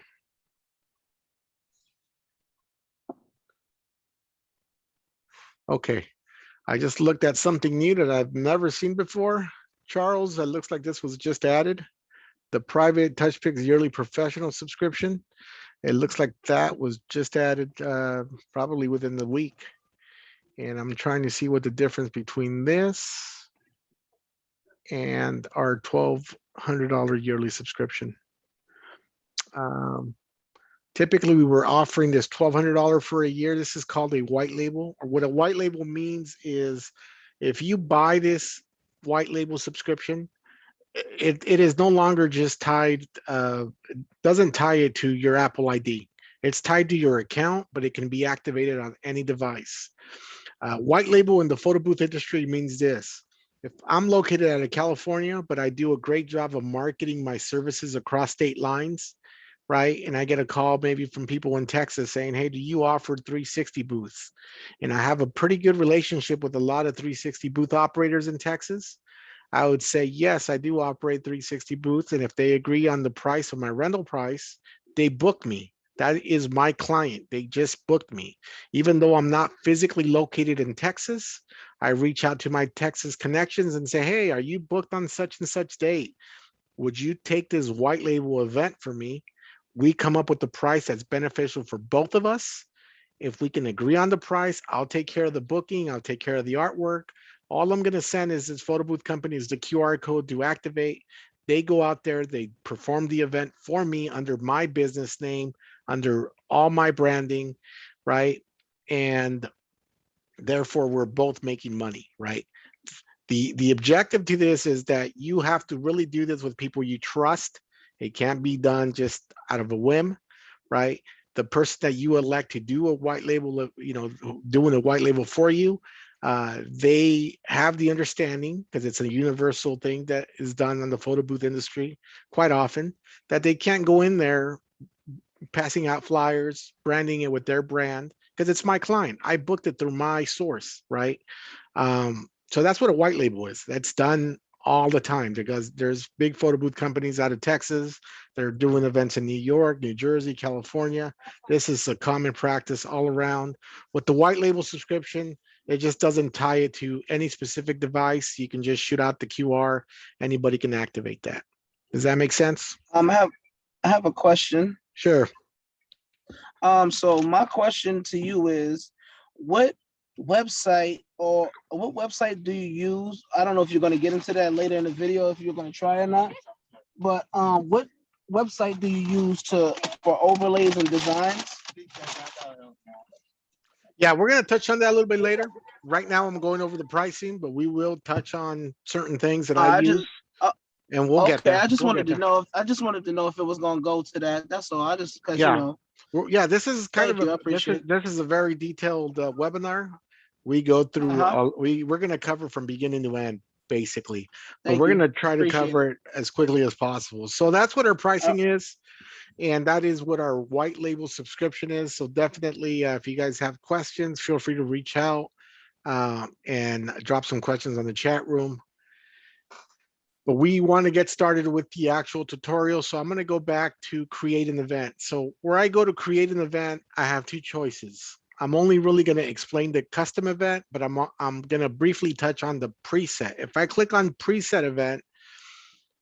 Okay. I just looked at something new that I've never seen before. Charles, it looks like this was just added. The private Touchpix yearly professional subscription. It looks like that was just added probably within the week. And I'm trying to see what the difference between this and our $1,200 yearly subscription. Typically, we were offering this $1,200 for a year. This is called a white label. Or what a white label means is if you buy this white label subscription, it is no longer just tied, doesn't tie it to your Apple ID. It's tied to your account, but it can be activated on any device. White label in the photo booth industry means this. If I'm located out of California, but I do a great job of marketing my services across state lines, right? And I get a call maybe from people in Texas saying, hey, do you offer 360 booths? And I have a pretty good relationship with a lot of 360 booth operators in Texas. I would say, yes, I do operate 360 booths. And if they agree on the price of my rental price, they book me. That is my client. They just booked me. Even though I'm not physically located in Texas, I reach out to my Texas connections and say, hey, are you booked on such and such date? Would you take this white label event for me? We come up with the price that's beneficial for both of us. If we can agree on the price, I'll take care of the booking. I'll take care of the artwork. All I'm going to send is this photo booth company is the QR code to activate. They go out there, they perform the event for me under my business name, under all my branding, right? And therefore, we're both making money, right? The objective to this is that you have to really do this with people you trust. It can't be done just out of a whim, right? the person that you elect to do a white label, doing a white label for you, they have the understanding, because it's a universal thing that is done in the photo booth industry quite often, that they can't go in there passing out flyers, branding it with their brand, because it's my client. I booked it through my source, right? So that's what a white label is. That's done all the time, because there's big photo booth companies out of Texas. They're doing events in New York, New Jersey, California. This is a common practice all around. With the white label subscription, it just doesn't tie it to any specific device. You can just shoot out the QR. Anybody can activate that. Does that make sense? I have a question. Sure. So my question to you is, what website do you use? I don't know if you're going to get into that later in the video, if you're going to try or not, but what website do you use for overlays and designs? Yeah, we're going to touch on that a little bit later. Right now, I'm going over the pricing, but we will touch on certain things that I use, and we'll get there. I just wanted to know if it was going to go to that. That's all. Yeah, this is kind of this is a very detailed webinar. We go through we're going to cover from beginning to end, basically, but we're going to try to cover it as quickly as possible. So that's what our pricing is, and that is what our white label subscription is. So definitely, if you guys have questions, feel free to reach out and drop some questions on the chat room. But we want to get started with the actual tutorial. So I'm going to go back to create an event. So where I go to create an event, I have two choices. I'm only really going to explain the custom event, but I'm going to briefly touch on the preset. If I click on preset event,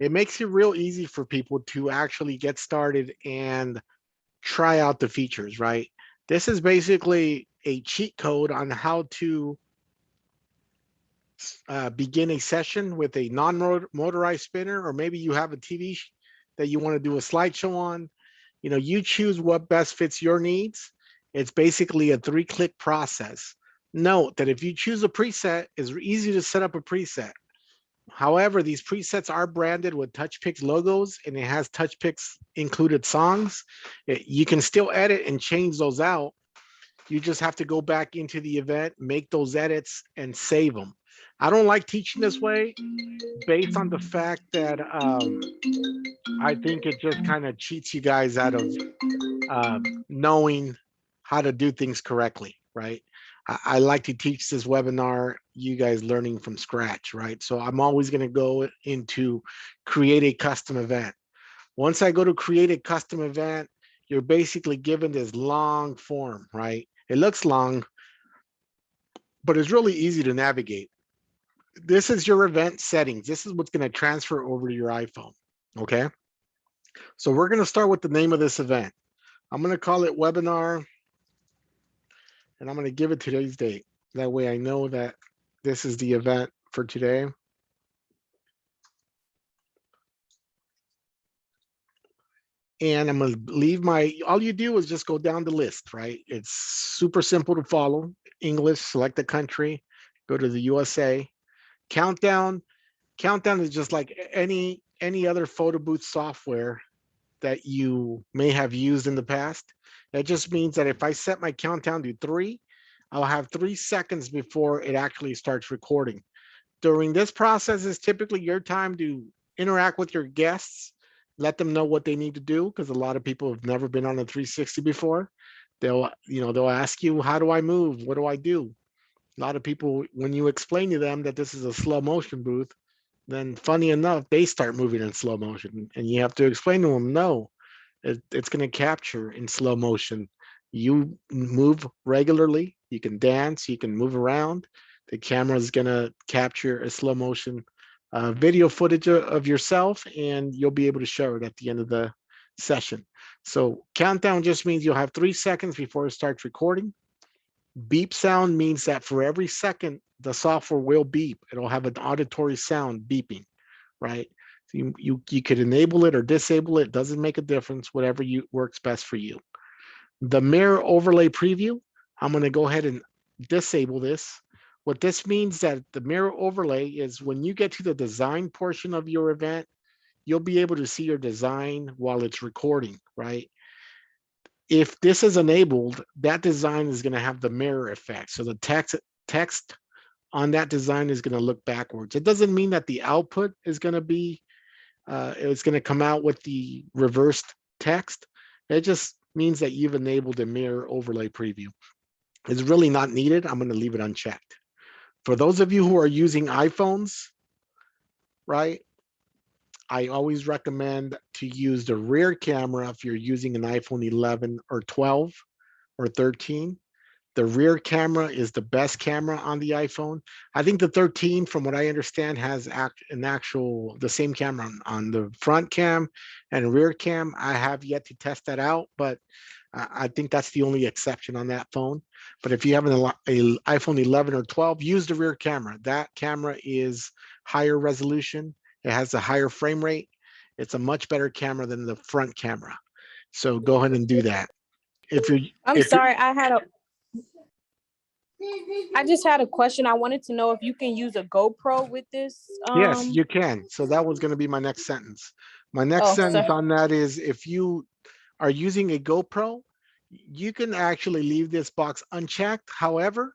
it makes it real easy for people to actually get started and try out the features, right? This is basically a cheat code on how to begin a session with a non-motorized spinner, or maybe you have a TV that you want to do a slideshow on. You choose what best fits your needs. It's basically a 3-click process. Note that if you choose a preset, it's easy to set up a preset. However, these presets are branded with Touchpix logos, and it has Touchpix included songs. You can still edit and change those out. You just have to go back into the event, make those edits, and save them. I don't like teaching this way based on the fact that I think it just kind of cheats you guys out of knowing how to do things correctly, right? I like to teach this webinar, you guys learning from scratch, right? So I'm always going to go into create a custom event. Once I go to create a custom event, you're basically given this long form, right? It looks long, but it's really easy to navigate. This is your event settings. This is what's going to transfer over to your iPhone, okay? So we're going to start with the name of this event. I'm going to call it webinar, and I'm going to give it today's date. That way I know that this is the event for today. And I'm going to leave all you do is just go down the list, right? It's super simple to follow. English, select the country, go to the USA. Countdown is just like any other photo booth software that you may have used in the past. That just means that if I set my countdown to 3, I'll have 3 seconds before it actually starts recording. During this process is typically your time to interact with your guests, let them know what they need to do, because a lot of people have never been on a 360 before. They'll ask you, how do I move? What do I do? A lot of people, when you explain to them that this is a slow motion booth, then funny enough, they start moving in slow motion. And you have to explain to them, no, it's going to capture in slow motion. You move regularly, you can dance, you can move around. The camera is going to capture a slow motion video footage of yourself, and you'll be able to show it at the end of the session. So countdown just means you'll have 3 seconds before it starts recording. Beep sound means that for every second, the software will beep. It'll have an auditory sound beeping, right? So you could enable it or disable it. Doesn't make a difference, whatever works best for you. The mirror overlay preview, I'm going to go ahead and disable this. What this means that the mirror overlay is when you get to the design portion of your event, you'll be able to see your design while it's recording, right? if this is enabled, that design is going to have the mirror effect. So the text on that design is going to look backwards. It doesn't mean that the output is going to be, it's going to come out with the reversed text. It just means that you've enabled a mirror overlay preview. It's really not needed. I'm going to leave it unchecked. For those of you who are using iPhones, right, I always recommend to use the rear camera if you're using an iPhone 11 or 12 or 13. The rear camera is the best camera on the iPhone. I think the 13, from what I understand, has the same camera on the front cam and rear cam. I have yet to test that out, but I think that's the only exception on that phone. But if you have an iPhone 11 or 12, use the rear camera. That camera is higher resolution. It has a higher frame rate. It's a much better camera than the front camera. So go ahead and do that. I'm sorry, I just had a question. I wanted to know if you can use a GoPro with this. Yes, you can. So that was going to be my next sentence. My next sentence on that is, if you are using a GoPro, you can actually leave this box unchecked. However,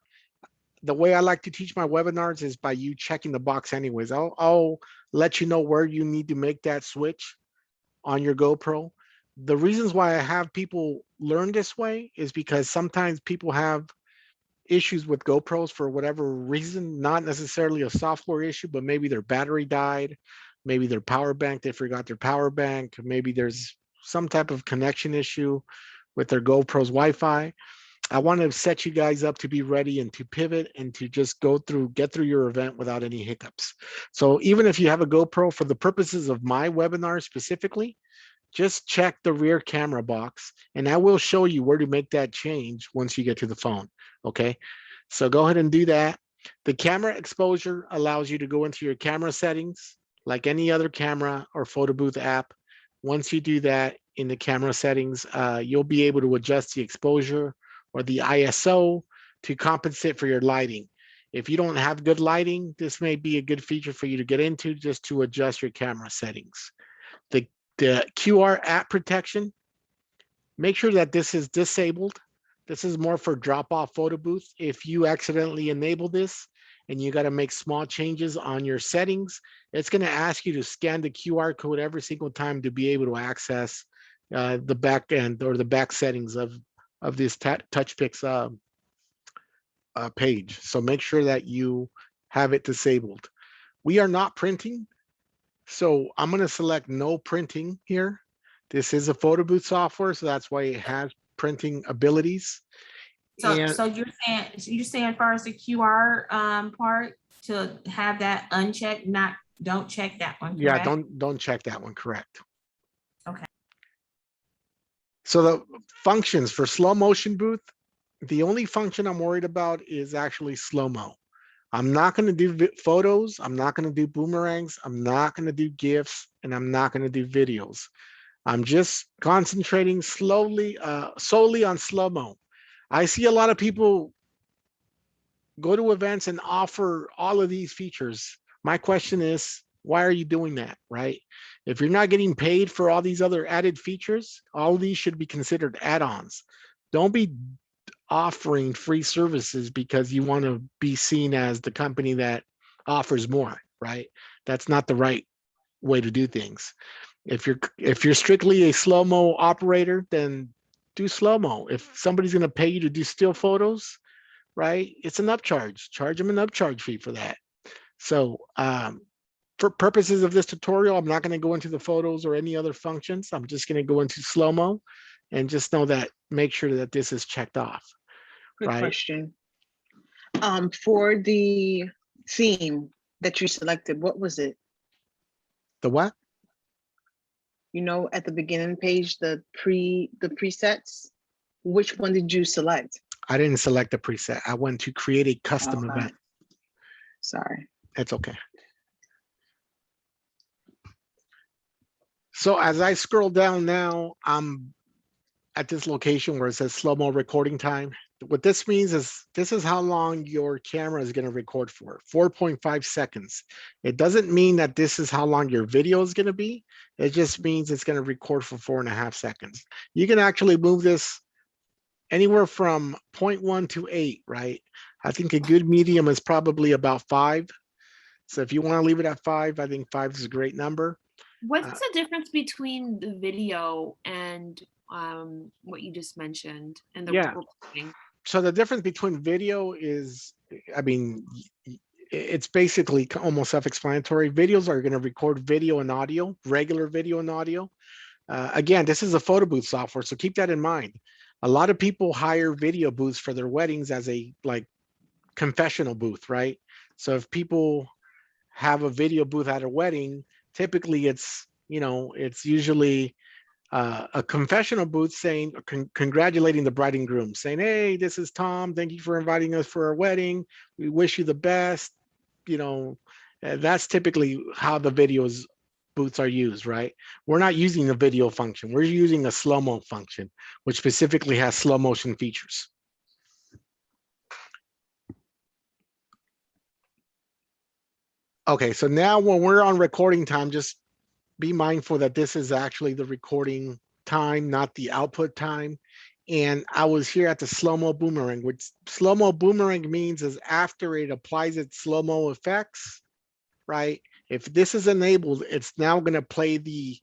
the way I like to teach my webinars is by you checking the box anyways. I'll let you know where you need to make that switch on your GoPro. The reasons why I have people learn this way is because sometimes people have issues with GoPros for whatever reason, not necessarily a software issue, but maybe their battery died, maybe their power bank, they forgot their power bank, maybe there's some type of connection issue with their GoPro's Wi-Fi. I want to set you guys up to be ready and to pivot and to just get through your event without any hiccups. So even if you have a GoPro, for the purposes of my webinar specifically, just check the rear camera box and I will show you where to make that change once you get to the phone. Okay, so go ahead and do that. The camera exposure allows you to go into your camera settings like any other camera or photo booth app. Once you do that in the camera settings, you'll be able to adjust the exposure or the ISO to compensate for your lighting. If you don't have good lighting, this may be a good feature for you to get into, just to adjust your camera settings. The QR app protection, make sure that this is disabled. This is more for drop-off photo booth. If you accidentally enable this and you got to make small changes on your settings, it's going to ask you to scan the QR code every single time to be able to access the back end or the back settings of this Touchpix page. So make sure that you have it disabled. We are not printing, so I'm going to select no printing here. This is a photo booth software, so that's why it has printing abilities. So you're saying as far as the QR part, to have that unchecked, don't check that one, correct? Yeah, don't check that one, correct. Okay. So the functions for slow motion booth, the only function I'm worried about is actually slow-mo. I'm not going to do photos. I'm not going to do boomerangs. I'm not going to do GIFs, and I'm not going to do videos. I'm just concentrating solely on slow-mo. I see a lot of people go to events and offer all of these features. My question is, why are you doing that, right? If you're not getting paid for all these other added features, all of these should be considered add-ons. Don't be offering free services because you want to be seen as the company that offers more, right? That's not the right way to do things. If you're strictly a slow-mo operator, then do slow-mo. If somebody's going to pay you to do still photos, right, it's an upcharge. Charge them an upcharge fee for that. So for purposes of this tutorial, I'm not going to go into the photos or any other functions. I'm just going to go into slow-mo, and just know that, make sure that this is checked off. Quick Right. question. For the theme that you selected, what was it? The what? You know, at the beginning page, the presets, which one did you select? I didn't select a preset. I went to create a custom event. Sorry. It's okay. So as I scroll down now, I'm at this location where it says slow-mo recording time. what this means is this is how long your camera is going to record for, 4.5 seconds. It doesn't mean that this is how long your video is going to be. It just means it's going to record for 4.5 seconds. You can actually move this anywhere from 0.1 to 8, right? I think a good medium is probably about 5. So if you want to leave it at 5, I think 5 is a great number. What's the difference between the video and what you just mentioned and the Yeah. recording? So the difference between video is, I mean, it's basically almost self-explanatory. Videos are going to record video and audio, regular video and audio. Again, this is a photo booth software, so keep that in mind. A lot of people hire video booths for their weddings as a like confessional booth, right? So if people have a video booth at a wedding, typically it's, you know, it's usually a confessional booth saying, congratulating the bride and groom, saying, hey, this is Tom. Thank you for inviting us for our wedding. We wish you the best. You know, that's typically how the videos booths are used, right? We're not using the video function. We're using a slow-mo function, which specifically has slow motion features. Okay, so now when we're on recording time, just be mindful that this is actually the recording time, not the output time. And I was here at the Slo-Mo Boomerang, which Slo-Mo Boomerang means is after it applies its slow-mo effects, right? If this is enabled, it's now going to play the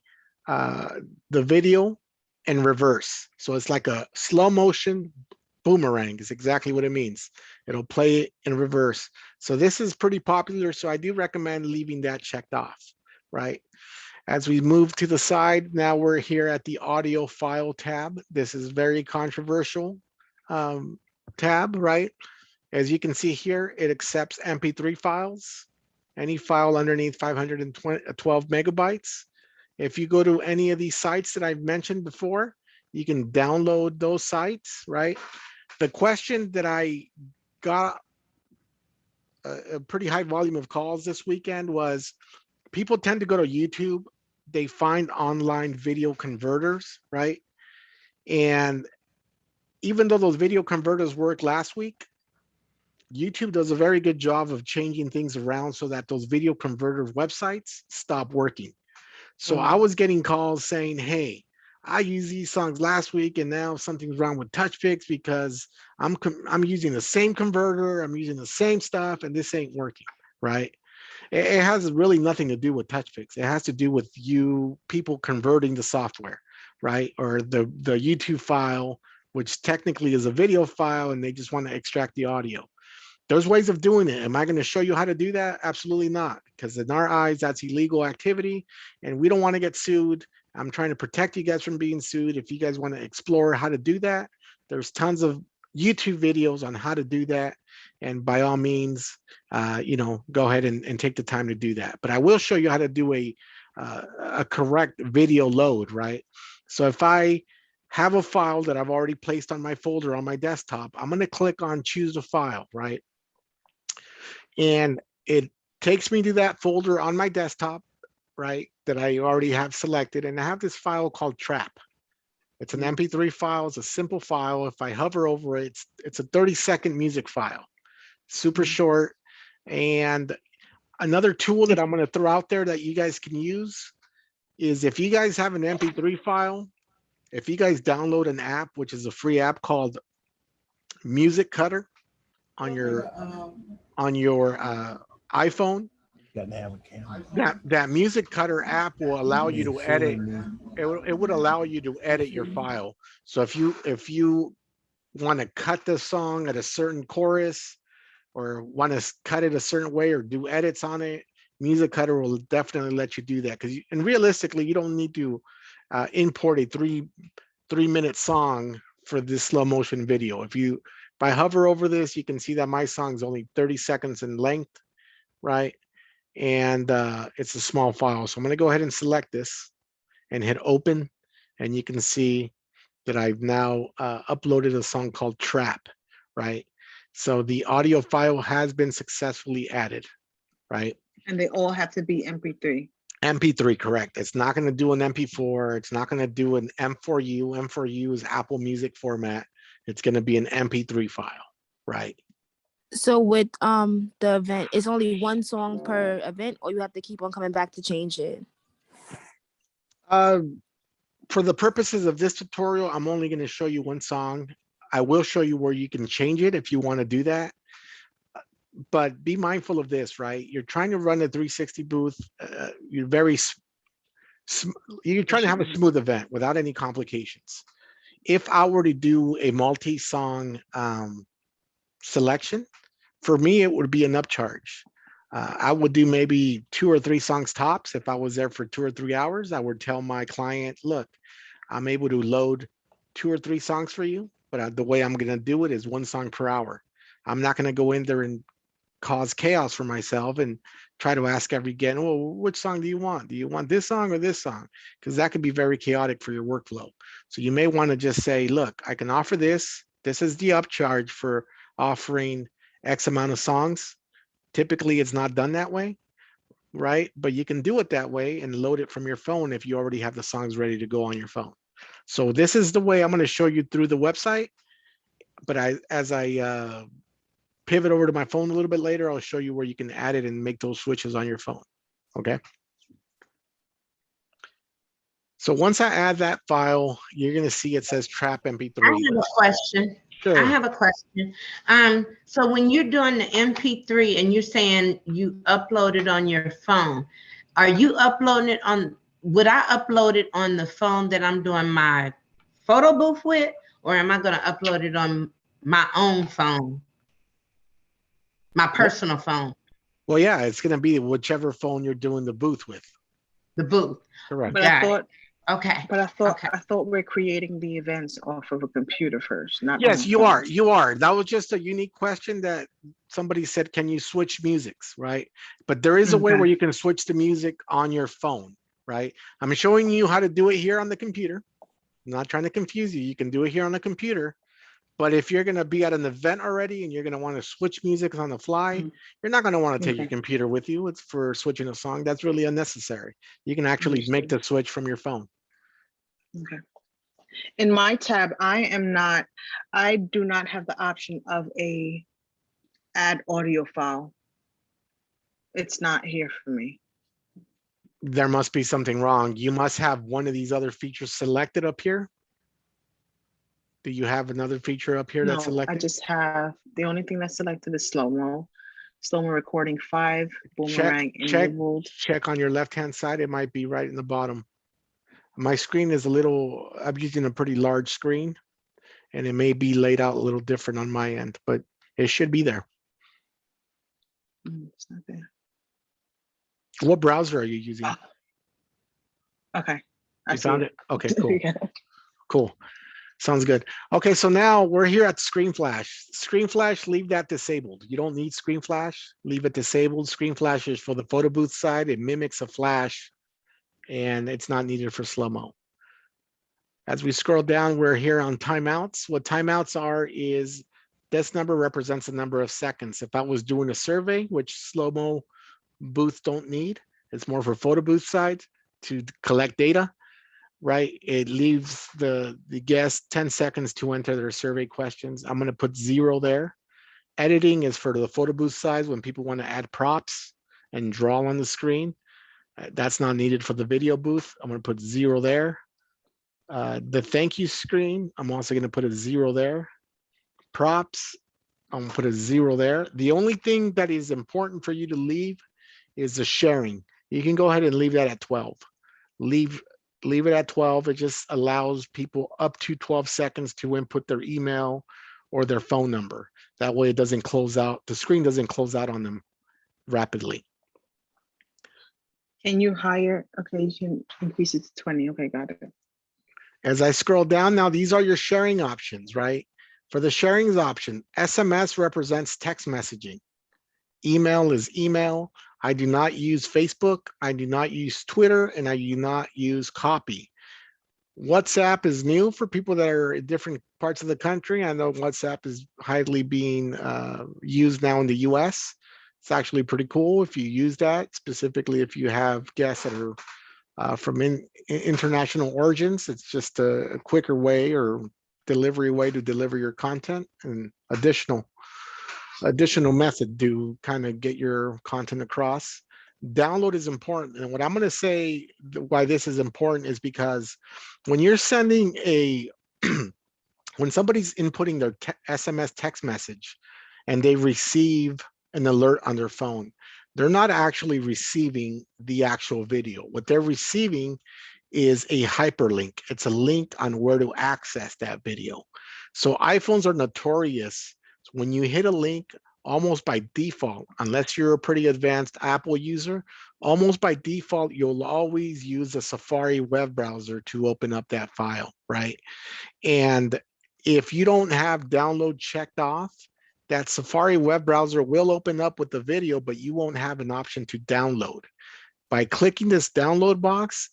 video in reverse. So it's like a slow motion boomerang is exactly what it means. It'll play it in reverse. So this is pretty popular. So I do recommend leaving that checked off, right? As we move to the side, now we're here at the audio file tab. This is very controversial tab, right? As you can see here, it accepts MP3 files, any file underneath 512 megabytes. If you go to any of these sites that I've mentioned before, you can download those sites, right? The question that I got a pretty high volume of calls this weekend was, people tend to go to YouTube, they find online video converters, right? And even though those video converters worked last week, YouTube does a very good job of changing things around so that those video converter websites stop working. So I was getting calls saying, hey, I used these songs last week and now something's wrong with Touchpix because I'm using the same converter, I'm using the same stuff and this ain't working, right? It has really nothing to do with Touchpix. It has to do with people converting the software, right? Or the YouTube file, which technically is a video file, and they just want to extract the audio. There's ways of doing it. Am I going to show you how to do that? Absolutely not, because in our eyes, that's illegal activity, and we don't want to get sued. I'm trying to protect you guys from being sued. If you guys want to explore how to do that, there's tons of YouTube videos on how to do that. And by all means, you know, go ahead and take the time to do that. But I will show you how to do a correct video load, right? So if I have a file that I've already placed on my folder on my desktop, I'm going to click on choose a file, right? And it takes me to that folder on my desktop, right, that I already have selected. And I have this file called Trap. It's an MP3 file. It's a simple file. If I hover over it, it's a 30-second music file, super short. And another tool that I'm going to throw out there that you guys can use is, if you guys have an MP3 file, if you guys download an app, which is a free app called Music Cutter on your iPhone, that Music Cutter app will allow you to edit. It would allow you to edit your file. So if you want to cut the song at a certain chorus, or want to cut it a certain way, or do edits on it, Music Cutter will definitely let you do that. And realistically, you don't need to import a three-minute song for this slow motion video. If I hover over this, you can see that my song is only 30 seconds in length, right? And it's a small file. So I'm going to go ahead and select this and hit open. And you can see that I've now uploaded a song called Trap, right? So the audio file has been successfully added, right? And they all have to be MP3. MP3, correct. It's not going to do an MP4. It's not going to do an M4U. M4U is Apple Music format. It's going to be an MP3 file, right? So with the event, it's only one song per event, or you have to keep on coming back to change it? For the purposes of this tutorial, I'm only going to show you one song. I will show you where you can change it if you want to do that. But be mindful of this, right? You're trying to run a 360 booth. You're trying to have a smooth event without any complications. If I were to do a multi-song selection, for me, it would be an upcharge. I would do maybe 2 or 3 songs tops. If I was there for 2 or 3 hours, I would tell my client, look, I'm able to load 2 or 3 songs for you, but the way I'm going to do it is 1 song per hour. I'm not going to go in there and cause chaos for myself and try to ask every guest, well, which song do you want? Do you want this song or this song? Because that could be very chaotic for your workflow. So you may want to just say, look, I can offer this. This is the upcharge for offering X amount of songs. Typically, it's not done that way, right? But you can do it that way and load it from your phone if you already have the songs ready to go on your phone. So this is the way I'm going to show you through the website. But as I pivot over to my phone a little bit later, I'll show you where you can add it and make those switches on your phone. Okay. So once I add that file, you're going to see it says trap MP3. I have a question. Sure. I have a question. So when you're doing the MP3 and you're saying you upload it on your phone, are you uploading it on, would I upload it on the phone that I'm doing my photo booth with, or am I going to upload it on my own phone, my personal phone? Well, yeah, it's going to be whichever phone you're doing the booth with. The booth. Correct. But I thought, okay. But I thought we're creating the events off of a computer first, not. Yes, on you phone. are. You are. That was just a unique question that somebody said, can you switch musics, right? But there is a way Okay. where you can switch the music on your phone, right? I'm showing you how to do it here on the computer. I'm not trying to confuse you. You can do it here on the computer. But if you're going to be at an event already and you're going to want to switch music on the fly, you're not going to want to take your Okay. computer with you. It's for switching a song. That's really unnecessary. You can actually make the switch from your phone. Okay. In my tab, I do not have the option of a add audio file. It's not here for me. There must be something wrong. You must have one of these other features selected up here. Do you have another feature up here that's No, selected? I just have, the only thing that's selected is Slo-Mo recording 5, Boomerang enabled. Check on your left-hand side. It might be right in the bottom. My screen is I'm using a pretty large screen, and it may be laid out a little different on my end, but it should be there. It's not there. What browser are you using? Okay. You found it? Okay, cool. Yeah. Cool. Sounds good. Okay, so now we're here at Screen Flash. Screen Flash, leave that disabled. You don't need Screen Flash. Leave it disabled. Screen Flash is for the photo booth side. It mimics a flash, and it's not needed for slow-mo. As we scroll down, we're here on timeouts. What timeouts are is this number represents the number of seconds. If I was doing a survey, which slow-mo booths don't need, it's more for photo booth side to collect data, right? It leaves the guest 10 seconds to enter their survey questions. I'm going to put 0 there. Editing is for the photo booth size when people want to add props and draw on the screen. That's not needed for the video booth. I'm going to put 0 there. The thank you screen, I'm also going to put a 0 there. Props, I'm going to put a 0 there. The only thing that is important for you to leave is the sharing. You can go ahead and leave that at 12. Leave it at 12. It just allows people up to 12 seconds to input their email or their phone number. That way it doesn't close out. The screen doesn't close out on them rapidly. Can you hire? Okay, you can increase it to 20. Okay, got it. As I scroll down now, these are your sharing options, right? For the sharings option, SMS represents text messaging. Email is email. I do not use Facebook. I do not use Twitter, and I do not use copy. WhatsApp is new for people that are in different parts of the country. I know WhatsApp is highly being used now in the US. It's actually pretty cool if you use that, specifically if you have guests that are from international origins. It's just a quicker way or delivery way to deliver your content, and additional method to kind of get your content across. Download is important. And what I'm going to say why this is important is because when you're sending when somebody's inputting their SMS text message and they receive an alert on their phone, they're not actually receiving the actual video. What they're receiving is a hyperlink. It's a link on where to access that video. So iPhones are notorious. When you hit a link, almost by default, unless you're a pretty advanced Apple user, almost by default, you'll always use a Safari web browser to open up that file, right? And if you don't have download checked off, that Safari web browser will open up with the video, but you won't have an option to download. By clicking this download box,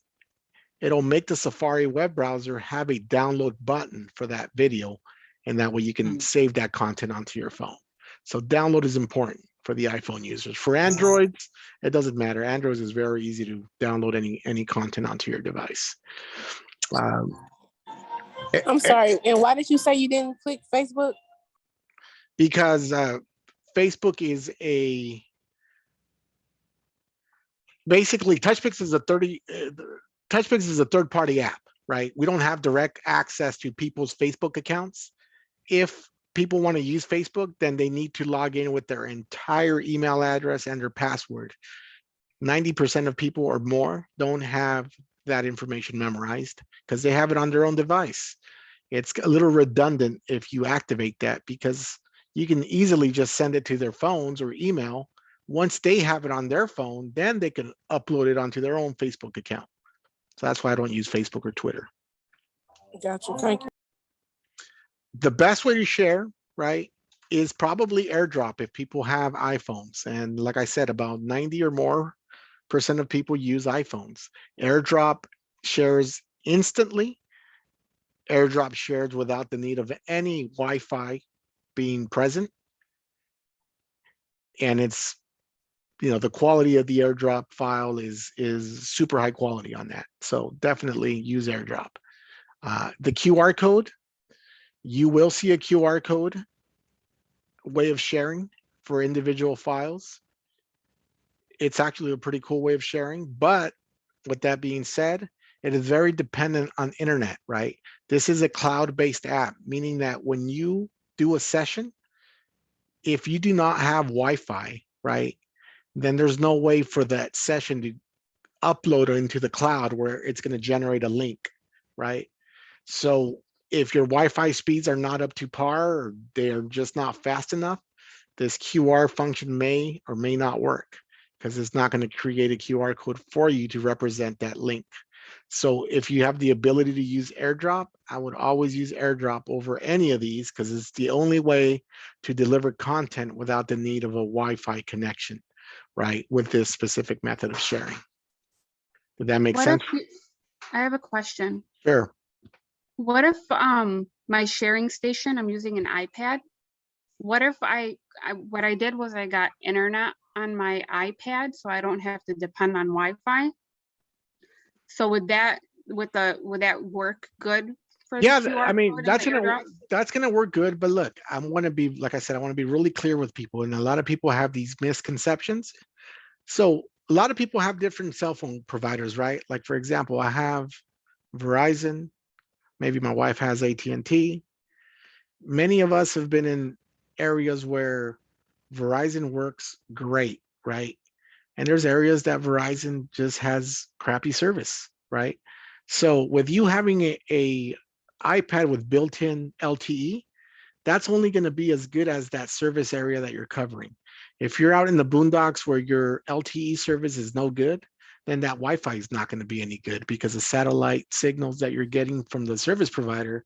it'll make the Safari web browser have a download button for that video, and that way you can save that content onto your phone. So download is important for the iPhone users. For Androids, it doesn't matter. Androids is very easy to download any content onto your device. I'm sorry. And why did you say you didn't click Facebook? Because Facebook is basically Touchpix is a third-party app, right? We don't have direct access to people's Facebook accounts. If people want to use Facebook, then they need to log in with their entire email address and their password. 90% of people or more don't have that information memorized because they have it on their own device. It's a little redundant if you activate that, because you can easily just send it to their phones or email. Once they have it on their phone, then they can upload it onto their own Facebook account. So that's why I don't use Facebook or Twitter. Gotcha. Thank you. The best way to share, right, is probably Airdrop if people have iPhones. And like I said, about 90 or more % of people use iPhones. Airdrop shares instantly. Airdrop shares without the need of any Wi-Fi being present. And it's, the quality of the Airdrop file is super high quality on that. So definitely use Airdrop. The QR code, you will see a QR code way of sharing for individual files. It's actually a pretty cool way of sharing, but with that being said, it is very dependent on internet, right? This is a cloud-based app, meaning that when you do a session, if you do not have Wi-Fi, right, then there's no way for that session to upload into the cloud where it's going to generate a link, right? So if your Wi-Fi speeds are not up to par, or they're just not fast enough, this QR function may or may not work, because it's not going to create a QR code for you to represent that link. So if you have the ability to use Airdrop, I would always use Airdrop over any of these, because it's the only way to deliver content without the need of a Wi-Fi connection, right, with this specific method of sharing. Did that make sense? I have a question. Sure. What if my sharing station, I'm using an iPad. What if what I did was I got internet on my iPad, so I don't have to depend on Wi-Fi? So would that work good for Yeah, the QR I mean, code and that's the gonna airdrop? that's gonna work good. But look, I want to be, like I said, I want to be really clear with people, and a lot of people have these misconceptions. So a lot of people have different cell phone providers, right? Like, for example, I have Verizon. Maybe my wife has AT&T. Many of us have been in areas where Verizon works great, right? And there's areas that Verizon just has crappy service, right? So with you having a iPad with built-in LTE, that's only going to be as good as that service area that you're covering. If you're out in the boondocks where your LTE service is no good, then that Wi-Fi is not going to be any good, because the satellite signals that you're getting from the service provider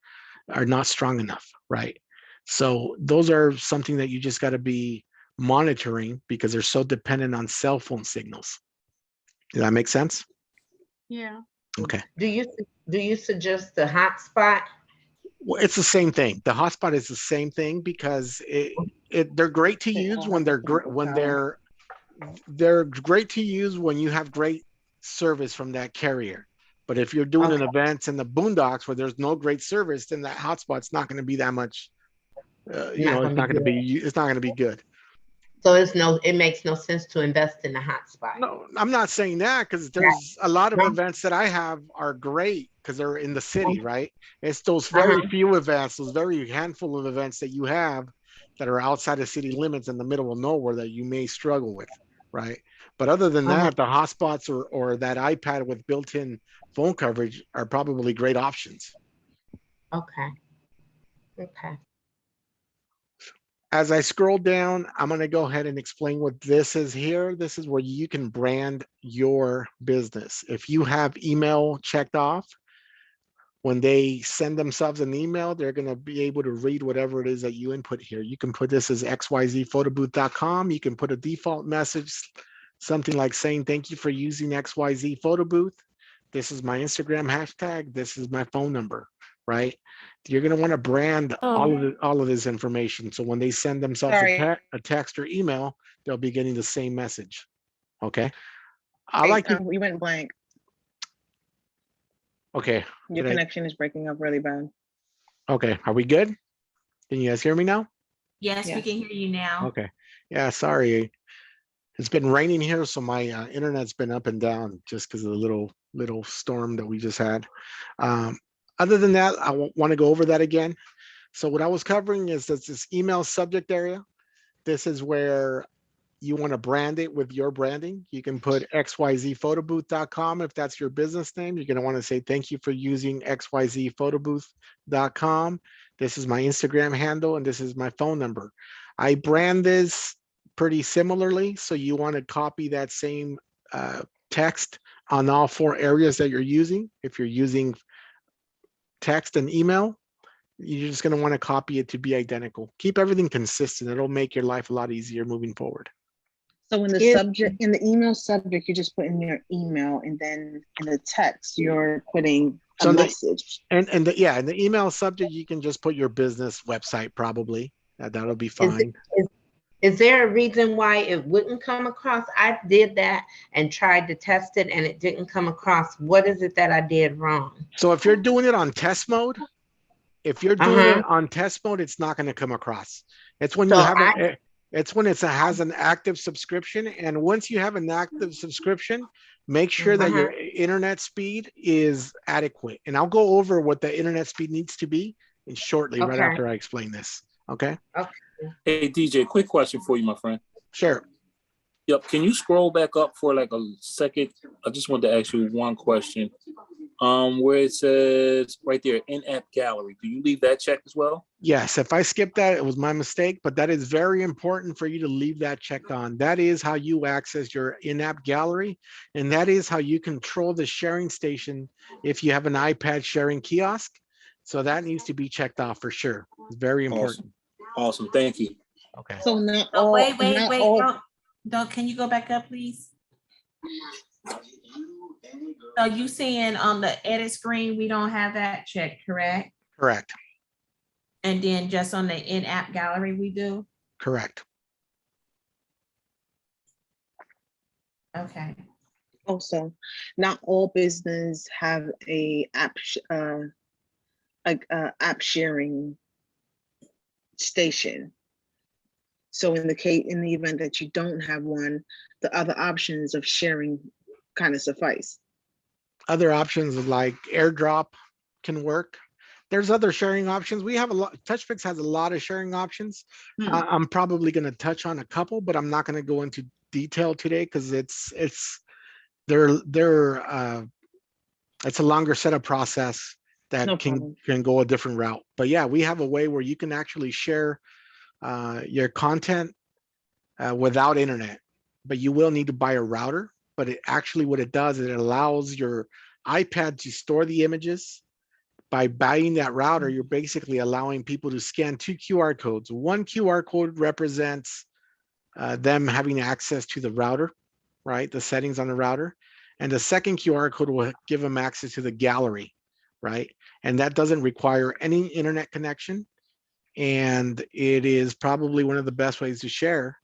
are not strong enough, right? So those are something that you just got to be monitoring, because they're so dependent on cell phone signals. Does that make sense? Yeah. Okay. Do you suggest the hotspot? Well, it's the same thing. The hotspot is the same thing, because they're great to use when they're great to use when you have great service from that carrier. But if you're doing an Okay. event in the boondocks where there's no great service, then that hotspot's not going to be that much. Not It's gonna be not going to good. be. It's not going to be good. So it makes no sense to invest in a hotspot. No, I'm not saying that, because there's a lot of events that I have are great because they're in the city, right? It's those very few events, those very handful of events that you have that are outside of city limits in the middle of nowhere that you may struggle with, right? But other than that, the hotspots or that iPad with built-in phone coverage are probably great options. Okay. Okay. As I scroll down, I'm going to go ahead and explain what this is here. This is where you can brand your business. If you have email checked off, when they send themselves an email, they're going to be able to read whatever it is that you input here. You can put this as xyzphotobooth.com. You can put a default message, something like saying, thank you for using XYZ Photo Booth. This is my Instagram hashtag. This is my phone number, right? You're going to want to brand all of this information. So when they send themselves a text or email, they'll be getting the same message. Okay. We went blank. Okay. Your connection is breaking up really bad. Okay. Are we good? Can you guys hear me now? Yes, we can hear you now. Okay. Yeah, sorry. It's been raining here, so my internet's been up and down just because of the little storm that we just had. Other than that, I want to go over that again. So what I was covering is this email subject area. This is where you want to brand it with your branding. You can put xyzphotobooth.com if that's your business name. You're going to want to say, thank you for using xyzphotobooth.com. This is my Instagram handle, and this is my phone number. I brand this pretty similarly, so you want to copy that same text on all 4 areas that you're using. If you're using text and email, you're just going to want to copy it to be identical. Keep everything consistent. It'll make your life a lot easier moving forward. So in the subject, in the email subject, you just put in your email, and then in the text, you're putting a message. In the email subject, you can just put your business website probably. That'll be fine. Is there a reason why it wouldn't come across? I did that and tried to test it and it didn't come across. What is it that I did wrong? So if you're doing it on test mode, it's not going to come across. It's when you have it's when it has an active subscription. And once you have an active subscription, make sure that your internet speed is adequate. And I'll go over what the internet speed needs to be shortly, right after I explain this. Okay. Hey, DJ, quick question for you, my friend. Sure. Yep. Can you scroll back up for like a second? I just wanted to ask you one question. Where it says right there, in-app gallery, do you leave that checked as well? Yes, if I skipped that, it was my mistake, but that is very important for you to leave that checked on. That is how you access your in-app gallery, and that is how you control the sharing station if you have an iPad sharing kiosk. So that needs to be checked off for sure. It's very important. Awesome. Thank you. Okay. So not Oh, all. wait. Don't. Can you go back up, please? So you saying on the edit screen, we don't have that checked, correct? Correct. And then just on the in-app gallery, we do? Correct. Okay. Also, not all business have a app sharing station. So in the event that you don't have one, the other options of sharing kind of suffice. Other options like Airdrop can work. There's other sharing options. We have a lot. Touchpix has a lot of sharing options. I'm probably going to touch on a couple, but I'm not going to go into detail today because it's a longer setup process that can go a different route. But yeah, we have a way where you can actually share your content without internet, but you will need to buy a router. But it actually, what it does is it allows your iPad to store the images. By buying that router, you're basically allowing people to scan 2 QR codes. One QR code represents them having access to the router, right? The settings on the router. And the second QR code will give them access to the gallery, right? And that doesn't require any internet connection. And it is probably one of the best ways to share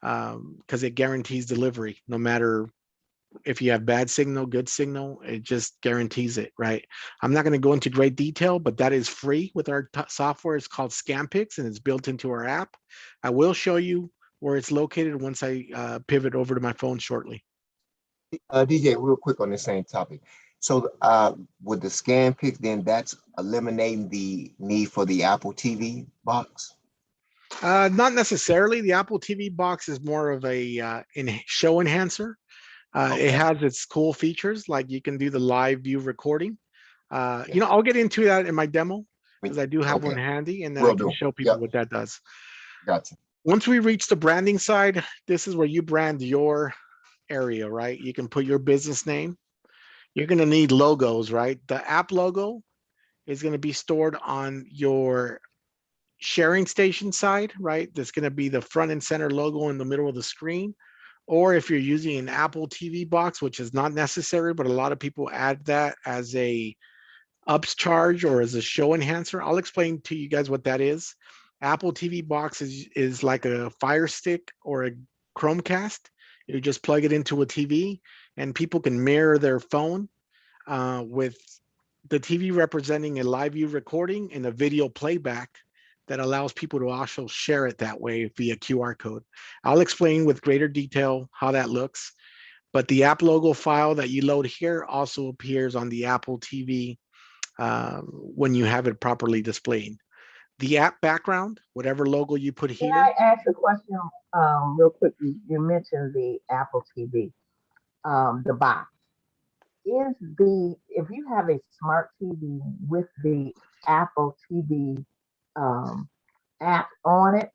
because it guarantees delivery no matter if you have bad signal, good signal, it just guarantees it, right? I'm not going to go into great detail, but that is free with our software. It's called Scampix and it's built into our app. I will show you where it's located once I pivot over to my phone shortly. DJ, real quick on the same topic. So with the Scampix, then that's eliminating the need for the Apple TV box? Not necessarily. The Apple TV box is more of a show enhancer. It has its cool features, like you can do the live view recording. You know, I'll get into that in my demo because I do have one handy, and then I can show people what that does. Gotcha. Once we reach the branding side, this is where you brand your area, right? You can put your business name. You're going to need logos, right? The app logo is going to be stored on your sharing station side, right? That's going to be the front and center logo in the middle of the screen. Or if you're using an Apple TV box, which is not necessary, but a lot of people add that as a upcharge or as a show enhancer. I'll explain to you guys what that is. Apple TV box is like a Fire Stick or a Chromecast. You just plug it into a TV and people can mirror their phone with the TV representing a live view recording and a video playback that allows people to also share it that way via QR code. I'll explain with greater detail how that looks, but the app logo file that you load here also appears on the Apple TV when you have it properly displayed. The app background, whatever logo you put here. Can I ask a question real quick? You mentioned the Apple TV, the box. If you have a smart TV with the Apple TV app on it,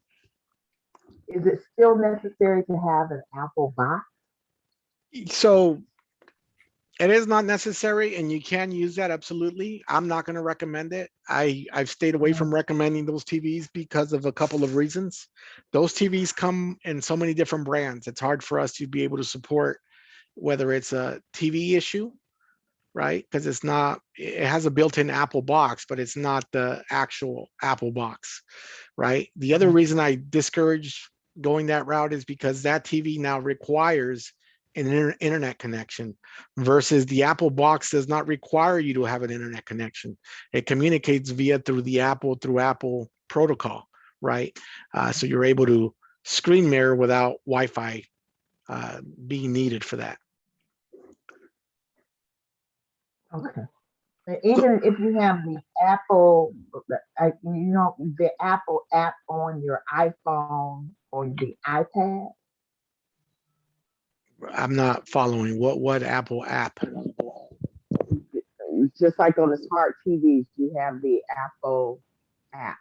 is it still necessary to have an Apple box? So it is not necessary, and you can use that absolutely. I'm not going to recommend it. I've stayed away from recommending those TVs because of a couple of reasons. Those TVs come in so many different brands. It's hard for us to be able to support whether it's a TV issue, right? Because it has a built-in Apple box, but it's not the actual Apple box, right? The other reason I discourage going that route is because that TV now requires an internet connection versus the Apple box does not require you to have an internet connection. It communicates through Apple protocol, right? So you're able to screen mirror without Wi-Fi being needed for that. Okay. And even if you have the Apple, the Apple app on your iPhone or the iPad. I'm not following what Apple app. Just like on the smart TVs, you have the Apple app,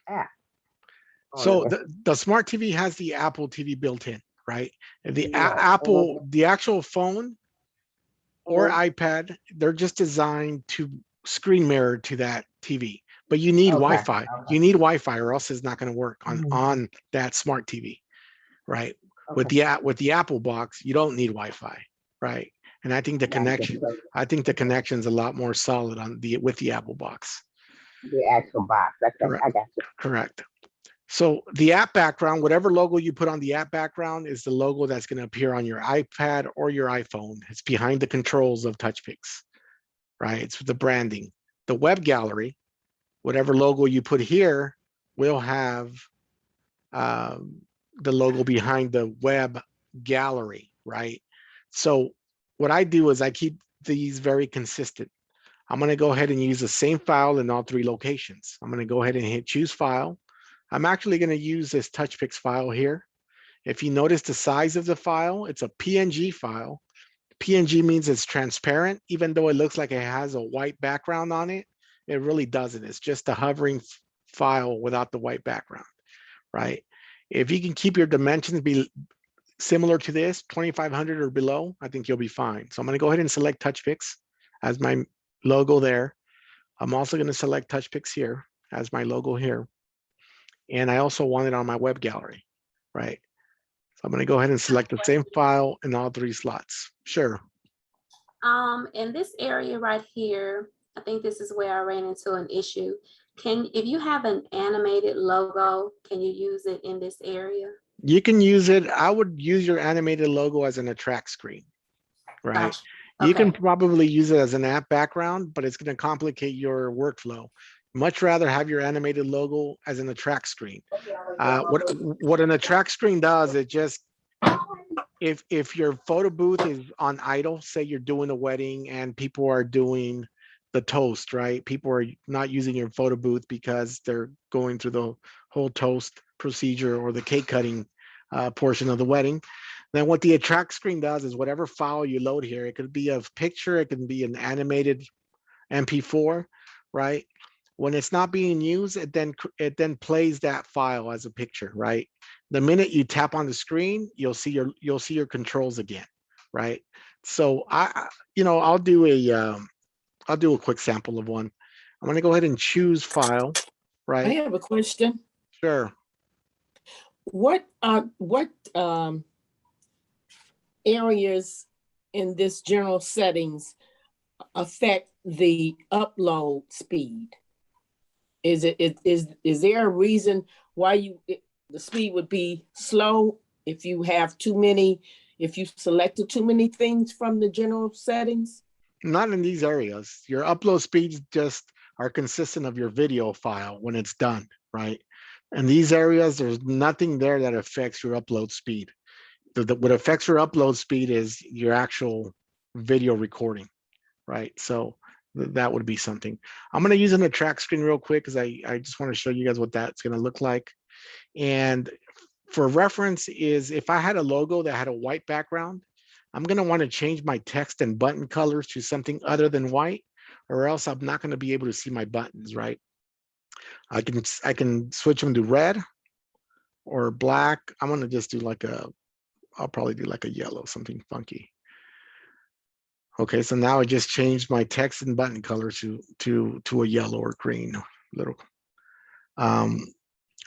app. So the smart TV has the Apple TV built in, right? The actual phone or iPad, they're just designed to screen mirror to that TV. But you need Wi-Fi. You need Wi-Fi, or else it's not going to work on that smart TV, right? With the Apple box, you don't need Wi-Fi, right? And I think the connection's a lot more solid with the Apple box. The actual box. Correct. I got you. Correct. So the app background, whatever logo you put on the app background is the logo that's going to appear on your iPad or your iPhone. It's behind the controls of Touchpix, right? It's the branding. The web gallery, whatever logo you put here will have the logo behind the web gallery, right? So what I do is I keep these very consistent. I'm going to go ahead and use the same file in all three locations. I'm going to go ahead and hit choose file. I'm actually going to use this Touchpix file here. If you notice the size of the file, it's a PNG file. PNG means it's transparent, even though it looks like it has a white background on it. It really doesn't. It's just a hovering file without the white background, right? If you can keep your dimensions be similar to this, 2500 or below, I think you'll be fine. So I'm going to go ahead and select Touchpix as my logo there. I'm also going to select Touchpix here as my logo here. And I also want it on my web gallery, right? So I'm going to go ahead and select the same file in all three slots. Sure. In this area right here, I think this is where I ran into an issue. if you have an animated logo, can you use it in this area? You can use it. I would use your animated logo as an attract screen, right? Gotcha. You can Okay. probably use it as an app background, but it's going to complicate your workflow. Much rather have your animated logo as an attract screen. What an attract screen does, it just, if your photo booth is on idle, say you're doing a wedding and people are doing the toast, right? People are not using your photo booth because they're going through the whole toast procedure or the cake cutting portion of the wedding. Then what the attract screen does is whatever file you load here, it could be a picture, it can be an animated MP4, right? When it's not being used, it then plays that file as a picture, right? The minute you tap on the screen, you'll see your controls again, right? So I'll do a quick sample of one. I'm going to go ahead and choose file, right? I have a question. Sure. What areas in this general settings affect the upload speed? Is there a reason why the speed would be slow if you have if you selected too many things from the general settings? Not in these areas. Your upload speeds just are consistent of your video file when it's done, right? In these areas, there's nothing there that affects your upload speed. What affects your upload speed is your actual video recording, right? So that would be something. I'm going to use an attract screen real quick because I just want to show you guys what that's going to look like. And for reference is if I had a logo that had a white background, I'm going to want to change my text and button colors to something other than white, or else I'm not going to be able to see my buttons, right? I can switch them to red or black. I'm going to just do I'll probably do like a yellow, something funky. Okay, so now I just changed my text and button color to a yellow or green little.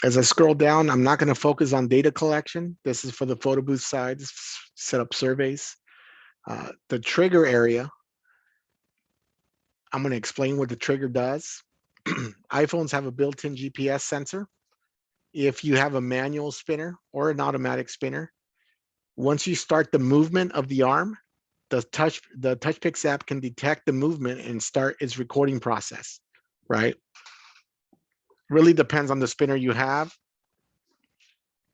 As I scroll down, I'm not going to focus on data collection. This is for the photo booth side, set up surveys. The trigger area, I'm going to explain what the trigger does. iPhones have a built-in GPS sensor. If you have a manual spinner or an automatic spinner, once you start the movement of the arm, the Touchpix app can detect the movement and start its recording process, right? Really depends on the spinner you have.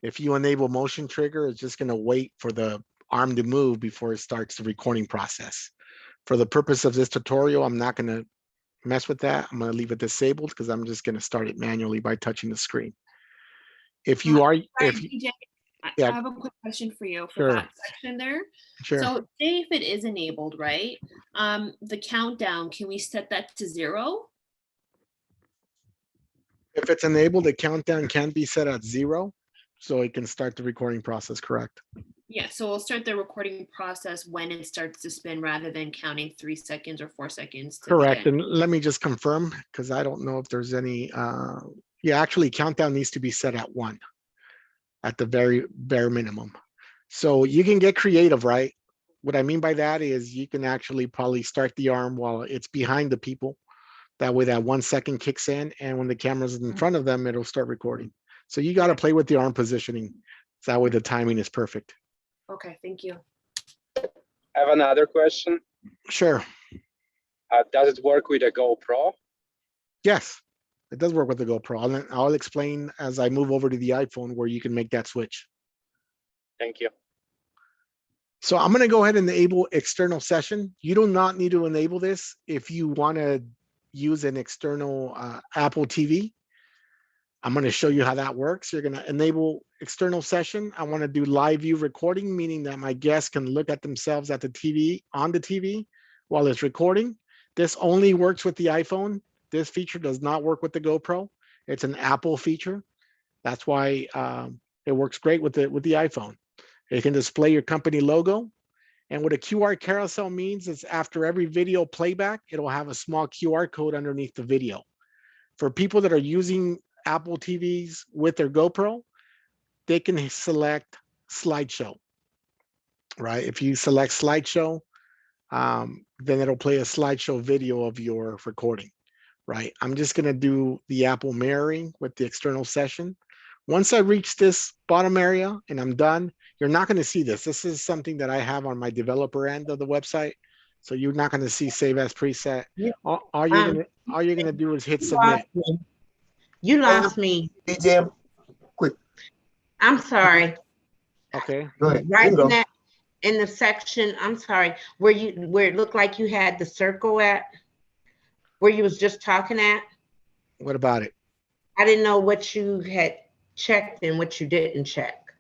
If you enable motion trigger, it's just going to wait for the arm to move before it starts the recording process. For the purpose of this tutorial, I'm not going to mess with that. I'm going to leave it disabled because I'm just going to start it manually by touching the screen. If you are, DJ, yeah. I have a quick question for you for Sure. that section there. Sure. So say if it is enabled, right? The countdown, can we set that to 0? If it's enabled, the countdown can be set at 0, so it can start the recording process, correct? Yeah, so we'll start the recording process when it starts to spin rather than counting 3 seconds or 4 seconds. Correct. And let me just confirm, because I don't know if there's any, yeah, actually countdown needs to be set at 1 at the very bare minimum. So you can get creative, right? What I mean by that is you can actually probably start the arm while it's behind the people. That way that 1 second kicks in, and when the camera's in front of them, it'll start recording. So you got to play with the arm positioning. So that way the timing is perfect. Okay, thank you. I have another question. Sure. Does it work with a GoPro? Yes, it does work with the GoPro. I'll explain as I move over to the iPhone where you can make that switch. Thank you. So I'm going to go ahead and enable external session. You do not need to enable this if you want to use an external Apple TV. I'm going to show you how that works. You're going to enable external session. I want to do live view recording, meaning that my guests can look at themselves at the TV, on the TV while it's recording. This only works with the iPhone. This feature does not work with the GoPro. It's an Apple feature. That's why it works great with the iPhone. It can display your company logo. And what a QR carousel means is after every video playback, it'll have a small QR code underneath the video. For people that are using Apple TVs with their GoPro, they can select slideshow, right? If you select slideshow, then it'll play a slideshow video of your recording. right? I'm just gonna do the Apple mirroring with the external session. Once I reach this bottom area and I'm done, you're not gonna see this. This is something that I have on my developer end of the website. So you're not gonna see save as preset. Yeah. All you're gonna do is hit You submit. lost me. You lost me. DJ, quick. I'm sorry. Okay. Go ahead. Right You can in go. that, in the section, I'm sorry, where it looked like you had the circle at, where you was just talking at. What about it? I didn't know what you had checked and what you didn't check.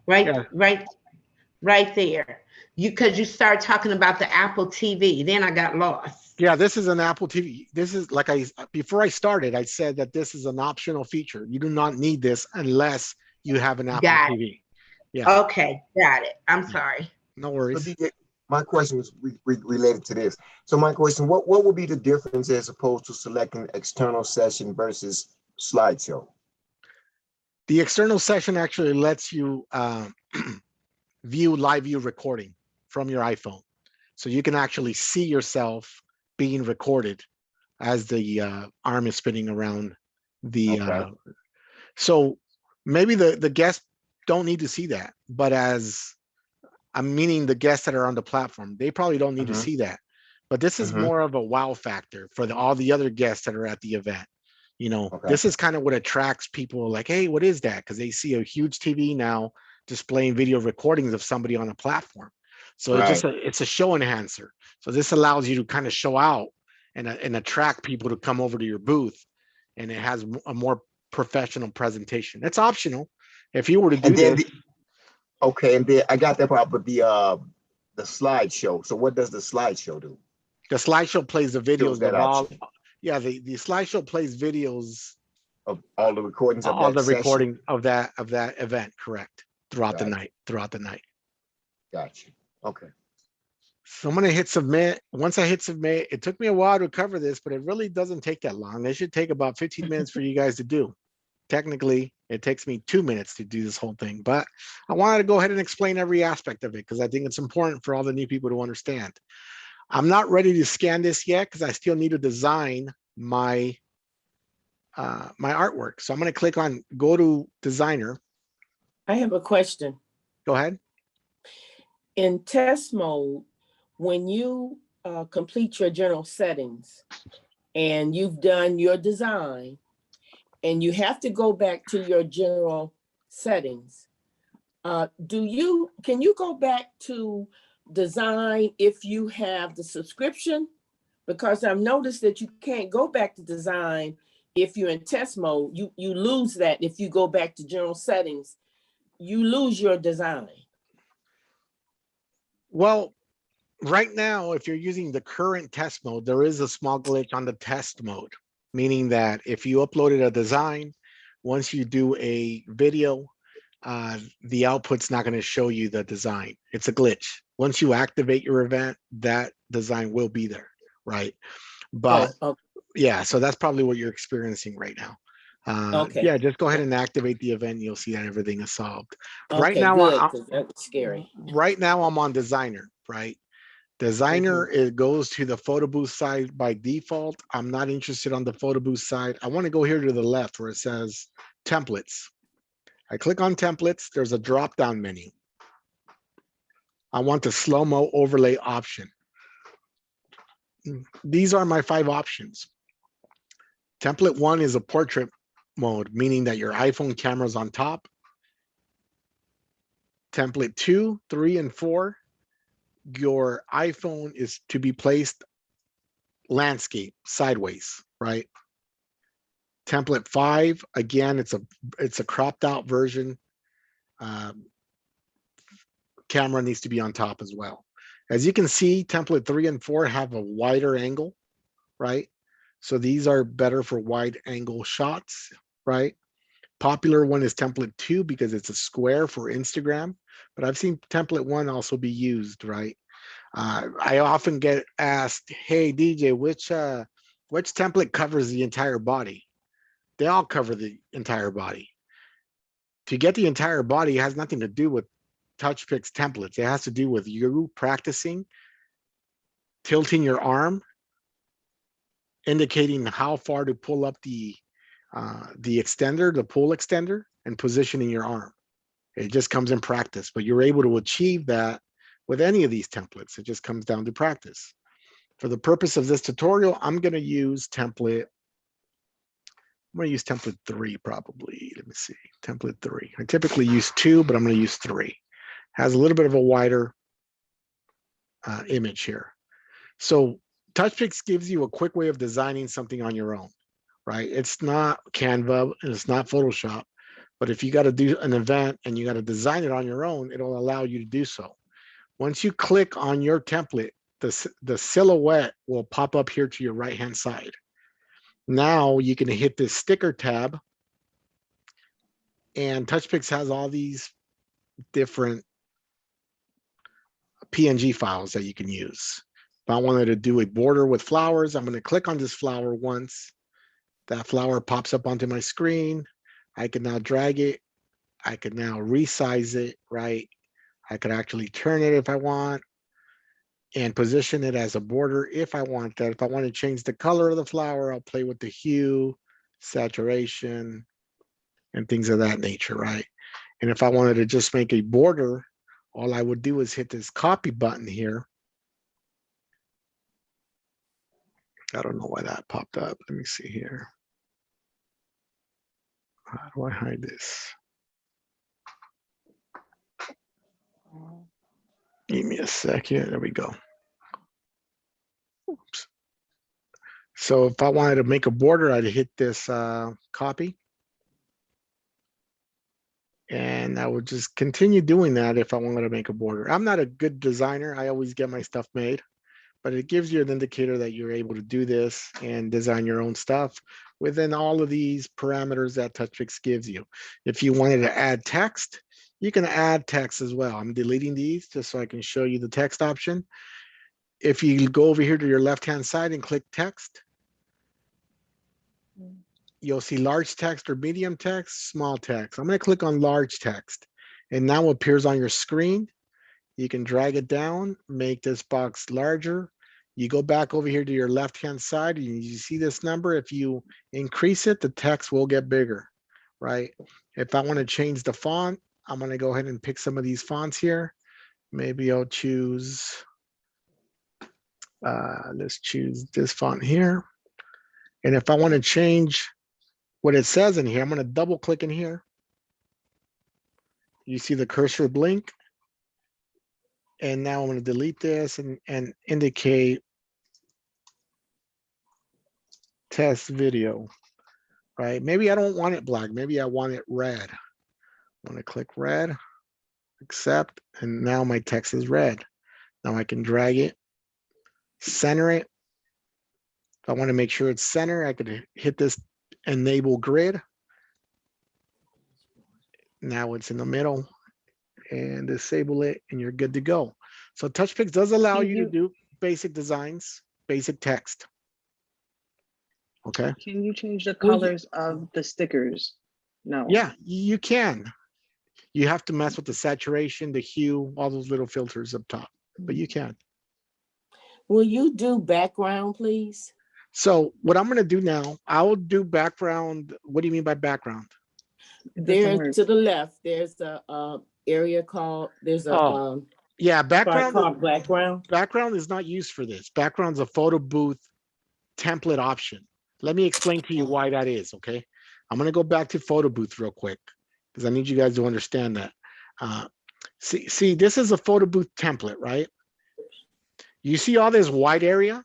Right, Yeah. right there. Because you start talking about the Apple TV, then I got lost. Yeah, this is an Apple TV. This is like before I started, I said that this is an optional feature. You do not need this unless you have an Apple Got it. TV. Yeah. Okay, got it. I'm sorry. No So worries. DJ, my question is related to this. So my question, what would be the difference as opposed to selecting external session versus slideshow? The external session actually lets you view live view recording from your iPhone. So you can actually see yourself being recorded as the arm is spinning around the so maybe the guests don't need to see that, but as I'm meaning the guests that are on the platform, they probably don't need to see that. But this is more of a wow factor for all the other guests that are at the event. You know, this is kind of what attracts people like, hey, what is that? Because they see a huge TV now displaying video recordings of somebody on a platform. So it's a show enhancer. So this allows you to kind of show out and attract people to come over to your booth, and it has a more professional presentation. It's optional. If you were to do this. And then I got that part, but the slideshow. So what does the slideshow do? The slideshow plays the videos that of all. option. Yeah, the slideshow plays videos of all the recordings of all that the recording session? of that event. Correct. Throughout the night. Gotcha. Okay. So I'm gonna hit submit. Once I hit submit, it took me a while to cover this, but it really doesn't take that long. It should take about 15 minutes for you guys to do. Technically, it takes me 2 minutes to do this whole thing, but I wanted to go ahead and explain every aspect of it because I think it's important for all the new people to understand. I'm not ready to scan this yet because I still need to design my my artwork. So I'm going to click on go to designer. I have a question. Go ahead. In test mode, when you complete your general settings and you've done your design and you have to go back to your general settings, can you go back to design if you have the subscription? Because I've noticed that you can't go back to design if you're in test mode. You lose that if you go back to general settings. You lose your design. Well, right now, if you're using the current test mode, there is a small glitch on the test mode, meaning that if you uploaded a design, once you do a video, the output's not going to show you the design. It's a glitch. Once you activate your event, that design will be there, right? But yeah, so that's probably what you're experiencing right now. Yeah, just go ahead and activate the event. You'll see that everything is solved. Right now, good, 'cause that's scary. Right now, I'm on designer, right? Designer, it goes to the photo booth side by default. I'm not interested on the photo booth side. I want to go here to the left where it says templates. I click on templates. There's a drop-down menu. I want the slow-mo overlay option. These are my 5 options. Template 1 is a portrait mode, meaning that your iPhone camera is on top. Template 2, 3, and 4, your iPhone is to be placed landscape sideways, right? Template 5, again, it's a cropped out version. Camera needs to be on top as well. As you can see, template 3 and 4 have a wider angle, right? So these are better for wide angle shots, right? Popular one is template 2 because it's a square for Instagram, but I've seen template 1 also be used, right? I often get asked, hey, DJ, which template covers the entire body? They all cover the entire body. To get the entire body has nothing to do with Touchpix templates. It has to do with you practicing tilting your arm, indicating how far to pull up the extender, the pull extender, and positioning your arm. It just comes in practice, but you're able to achieve that with any of these templates. It just comes down to practice. For the purpose of this tutorial, I'm going to use template. I'm going to use template 3 probably. Let me see, template 3. I typically use 2, but I'm going to use 3. Has a little bit of a wider image here. So Touchpix gives you a quick way of designing something on your own, right? It's not Canva and it's not Photoshop, but if you got to do an event and you got to design it on your own, it'll allow you to do so. Once you click on your template, the silhouette will pop up here to your right-hand side. Now you can hit this sticker tab, and Touchpix has all these different PNG files that you can use. If I wanted to do a border with flowers, I'm going to click on this flower once. That flower pops up onto my screen. I can now drag it. I could now resize it, right? I could actually turn it if I want and position it as a border if I want that. If I want to change the color of the flower, I'll play with the hue, saturation, and things of that nature, right? And if I wanted to just make a border, all I would do is hit this copy button here. I don't know why that popped up. Let me see here. How do I hide this? Give me a second. There we go. Oops. So if I wanted to make a border, I'd hit this copy. And I would just continue doing that if I wanted to make a border. I'm not a good designer. I always get my stuff made, but it gives you an indicator that you're able to do this and design your own stuff within all of these parameters that Touchpix gives you. If you wanted to add text, you can add text as well. I'm deleting these just so I can show you the text option. If you go over here to your left-hand side and click text, you'll see large text or medium text, small text. I'm going to click on large text, and now it appears on your screen. You can drag it down, make this box larger. You go back over here to your left-hand side, and you see this number. If you increase it, the text will get bigger, right? If I want to change the font, I'm going to go ahead and pick some of these fonts here. Maybe I'll choose, let's choose this font here. And if I want to change what it says in here, I'm going to double click in here. You see the cursor blink. And now I'm going to delete this and indicate test video, right? Maybe I don't want it black. Maybe I want it red. I'm going to click red, accept, and now my text is red. Now I can drag it, center it. If I want to make sure it's center, I could hit this enable grid. Now it's in the middle, and disable it, and you're good to go. So Touchpix does allow you to do basic designs, basic text. Okay. Can you change the colors of the stickers? No. Yeah, you can. You have to mess with the saturation, the hue, all those little filters up top, but you can. Will you do background, please? So what I'm going to do now, I will do background. What do you mean by background? There to the left, there's a area called, there's a yeah, background. called background. Background is not used for this. Background's a photo booth template option. Let me explain to you why that is, okay? I'm going to go back to photo booth real quick because I need you guys to understand that. See, this is a photo booth template, right? You see all this white area?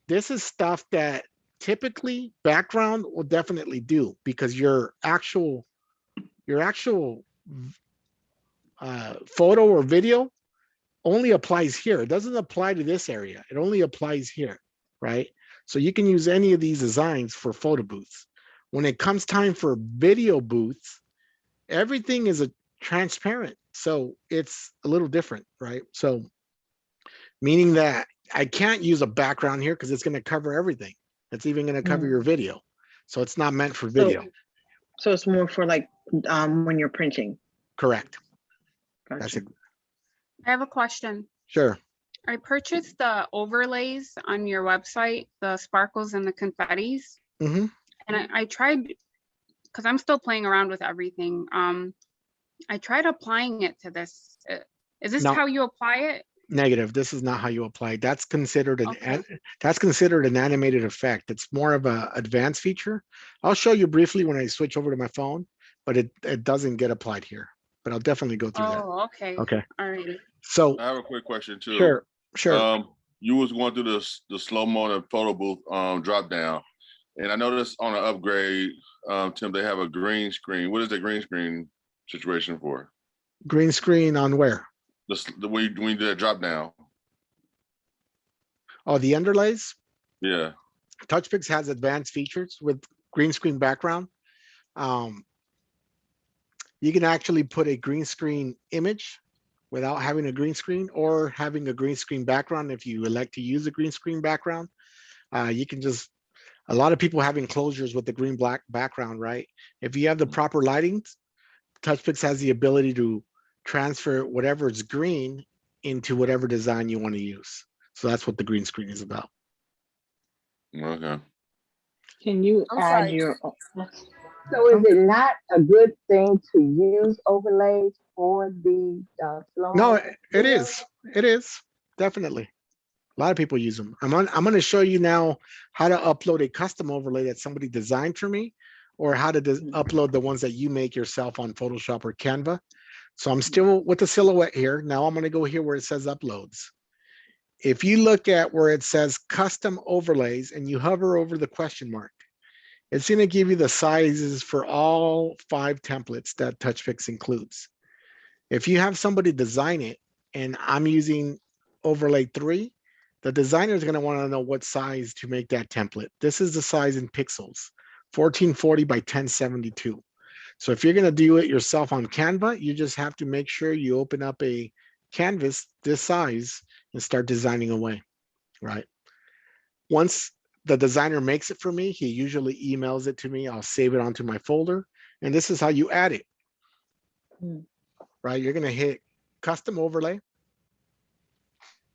This is stuff that typically background will definitely do because your actual photo or video only applies here. It doesn't apply to this area. It only applies here, right? So you can use any of these designs for photo booths. When it comes time for video booths, everything is transparent. So it's a little different, right? So meaning that I can't use a background here because it's going to cover everything. It's even going to cover your video. So it's not meant for video. So it's more for like when you're printing. Correct. That's a, I have a question. sure. I purchased the overlays on your website, the sparkles and the confettis. Mm-hmm. And I tried, because I'm still playing around with everything. I tried applying it to this. Is this No. how you apply it? Negative. This is not how you apply. That's considered Okay. that's considered an animated effect. It's more of a advanced feature. I'll show you briefly when I switch over to my phone, but it doesn't get applied here. But I'll definitely go through that. Oh, okay. Okay. All right. So I have a quick question too. Sure. You was going through the slow-mo and photo booth drop down, and I noticed on an upgrade, Tim, they have a green screen. What is the green screen situation for? Green screen on where? The when you do that drop down. Oh, the underlays. Yeah. Touchpix has advanced features with green screen background. You can actually put a green screen image without having a green screen, or having a green screen background. If you elect to use a green screen background, you can just, a lot of people have enclosures with the green black background, right? If you have the proper lighting, Touchpix has the ability to transfer whatever is green into whatever design you want to use. So that's what the green screen is about. Okay. Can you I'm add sorry. your? So is it not a good thing to use overlays for the slow-mo? No, it is. It is definitely. A lot of people use them. I'm going to show you now how to upload a custom overlay that somebody designed for me, or how to upload the ones that you make yourself on Photoshop or Canva. So I'm still with the silhouette here. Now I'm going to go here where it says uploads. If you look at where it says custom overlays and you hover over the question mark, it's going to give you the sizes for all 5 templates that Touchpix includes. If you have somebody design it and I'm using overlay 3, the designer is going to want to know what size to make that template. This is the size in pixels, 1440 by 1072. So if you're going to do it yourself on Canva, you just have to make sure you open up a canvas this size and start designing away, right? Once the designer makes it for me, he usually emails it to me. I'll save it onto my folder. And this is how you add it, right? You're going to hit custom overlay.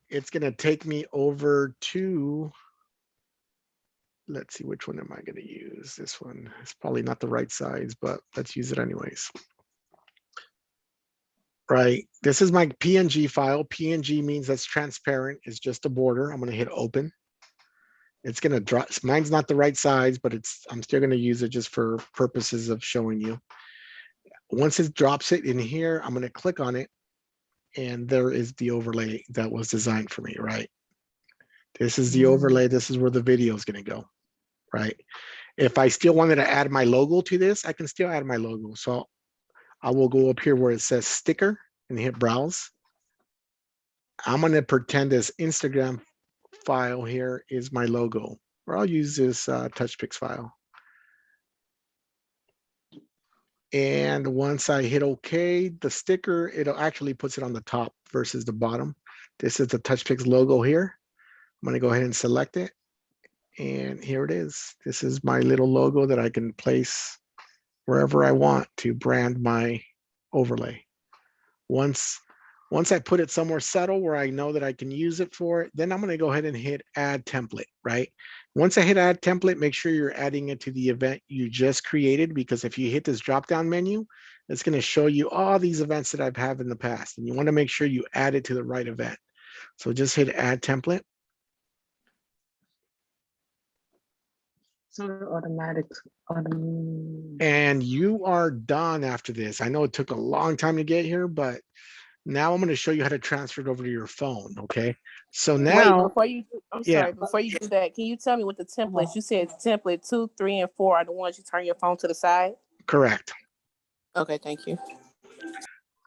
It's going to take me over to, let's see, which one am I going to use? This one. It's probably not the right size, but let's use it anyways. Right. This is my PNG file. PNG means that's transparent. It's just a border. I'm going to hit open. It's going to drop. Mine's not the right size, but I'm still going to use it just for purposes of showing you. Once it drops it in here, I'm going to click on it. And there is the overlay that was designed for me, right? This is the overlay. This is where the video is going to go, right? If I still wanted to add my logo to this, I can still add my logo. So I will go up here where it says sticker and hit browse. I'm going to pretend this Instagram file here is my logo, or I'll use this Touchpix file. And once I hit OK, the sticker, it'll actually puts it on the top versus the bottom. This is the Touchpix logo here. I'm going to go ahead and select it. And here it is. This is my little logo that I can place wherever I want to brand my overlay. Once I put it somewhere subtle where I know that I can use it for it, then I'm going to go ahead and hit add template, right? Once I hit add template, make sure you're adding it to the event you just created, because if you hit this drop-down menu, it's going to show you all these events that I've had in the past, and you want to make sure you add it to the right event. So just hit add template. So automatic. And you are done after this. I know it took a long time to get here, but now I'm going to show you how to transfer it over to your phone. Okay. So now, wait, before you do, I'm yeah. sorry, before you do that, can you tell me what the templates? You said template 2, 3, and 4 are the ones you turn your phone to the side? Correct. Okay, thank you.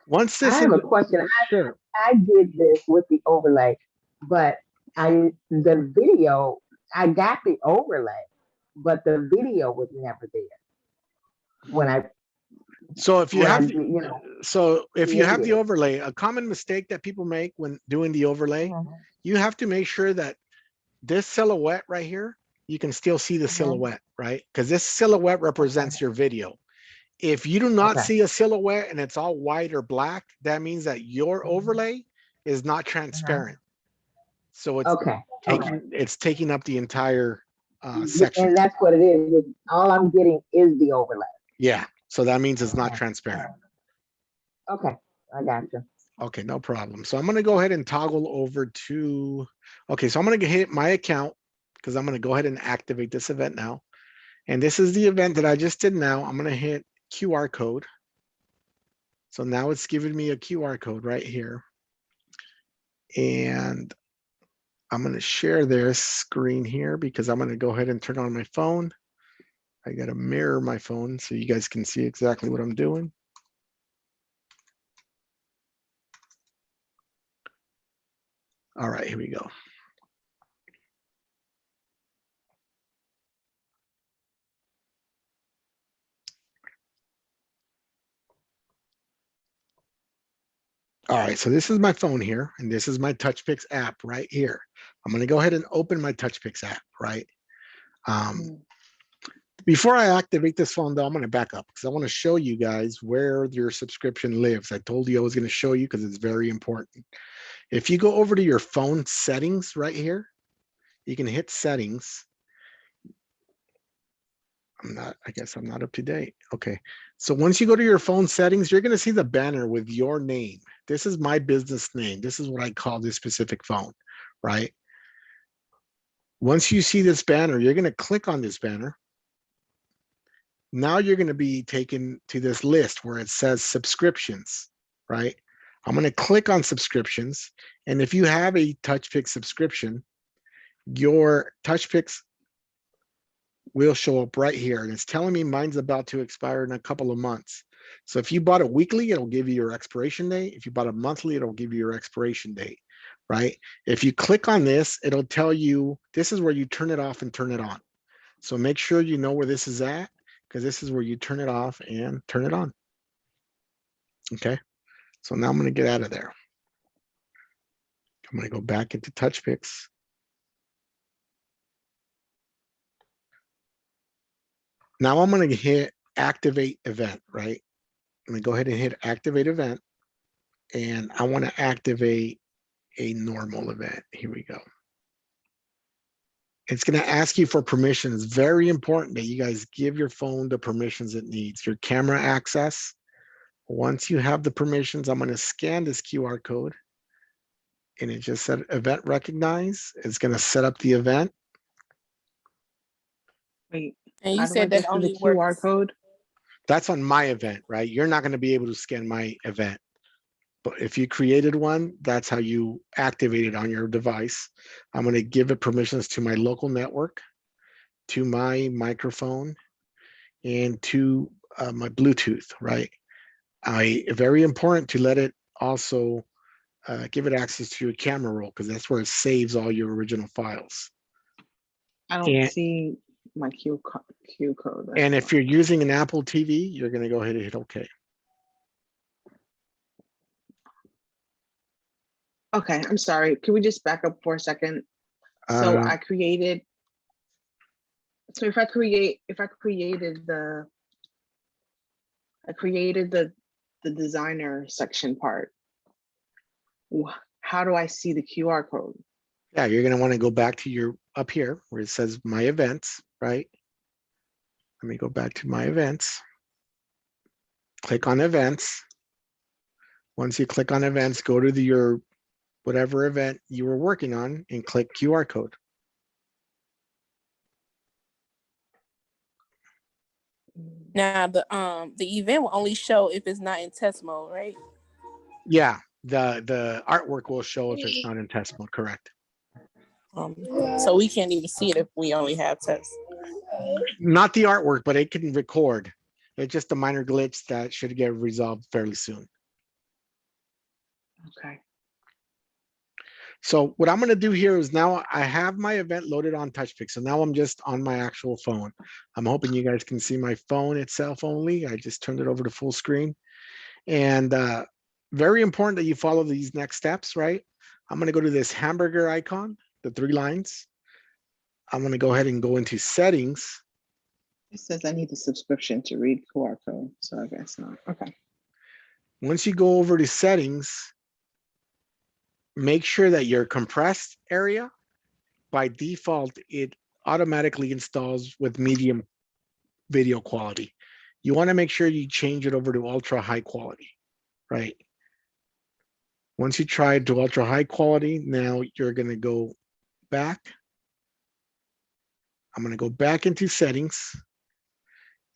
Once I this have is a question. sure. I did this with the overlay, but the video, I got the overlay, but the video was never there when I. So if you have, you know, so if you have the created. overlay, a common mistake that people make when doing the overlay, you have to make sure that this silhouette right here, you can still see the silhouette, right? Because this silhouette represents your video. If you do not Okay. see a silhouette and it's all white or black, that means that your overlay is not transparent. So it's Okay. Okay. taking up the entire section. And that's what it is. All I'm getting is the overlay. Yeah. So that means it's not transparent. Okay. I got you. Okay, no problem. So I'm going to go ahead and toggle over to, okay, so I'm going to hit my account because I'm going to go ahead and activate this event now. And this is the event that I just did now. I'm going to hit QR code. So now it's giving me a QR code right here. And I'm going to share this screen here because I'm going to go ahead and turn on my phone. I got to mirror my phone so you guys can see exactly what I'm doing. All right, here we go. All right, so this is my phone here, and this is my Touchpix app right here. I'm going to go ahead and open my Touchpix app, right? Before I activate this phone, though, I'm going to back up because I want to show you guys where your subscription lives. I told you I was going to show you because it's very important. If you go over to your phone settings right here, you can hit settings. I guess I'm not up to date. Okay. So once you go to your phone settings, you're going to see the banner with your name. This is my business name. This is what I call this specific phone, right? Once you see this banner, you're going to click on this banner. Now you're going to be taken to this list where it says subscriptions, right? I'm going to click on subscriptions. And if you have a Touchpix subscription, your Touchpix will show up right here. And it's telling me mine's about to expire in a couple of months. So if you bought it weekly, it'll give you your expiration date. If you bought it monthly, it'll give you your expiration date, right? If you click on this, it'll tell you, this is where you turn it off and turn it on. So make sure you know where this is at, because this is where you turn it off and turn it on. Okay, so now I'm going to get out of there. I'm going to go back into Touchpix. Now I'm going to hit activate event, right? I'm going to go ahead and hit activate event. And I want to activate a normal event. Here we go. It's going to ask you for permissions. Very important that you guys give your phone the permissions it needs. Your camera access. Once you have the permissions, I'm going to scan this QR code. And it just said event recognize. It's going to set up the event. Wait, And you how do I said get that to the only QR works. code? That's on my event, right? You're not going to be able to scan my event. But if you created one, that's how you activate it on your device. I'm going to give it permissions to my local network, to my microphone, and to my Bluetooth, right? Very important to let it also give it access to your camera roll, because that's where it saves all your original files. I don't see my Q code. And if you're using an Apple TV, you're going to go ahead and hit OK. Okay, I'm sorry. Can we just back up for a second? So I created. So if I created the designer section part, how do I see the QR code? Yeah, you're going to want to go back to your up here where it says my events, right? Let me go back to my events. Click on events. Once you click on events, go to your whatever event you were working on and click QR code. Now the event will only show if it's not in test mode, right? Yeah, the artwork will show if it's not in test mode, correct. So we can't even see it if we only have test. Not the artwork, but it can record. It's just a minor glitch that should get resolved fairly soon. Okay. So what I'm going to do here is now I have my event loaded on Touchpix. So now I'm just on my actual phone. I'm hoping you guys can see my phone itself only. I just turned it over to full screen. And very important that you follow these next steps, right? I'm going to go to this hamburger icon, the 3 lines. I'm going to go ahead and go into settings. It says I need the subscription to read QR code, so I guess not. Okay. Once you go over to settings, make sure that your compressed area, by default, it automatically installs with medium video quality. You want to make sure you change it over to ultra high quality, right? Once you try it to ultra high quality, now you're going to go back. I'm going to go back into settings.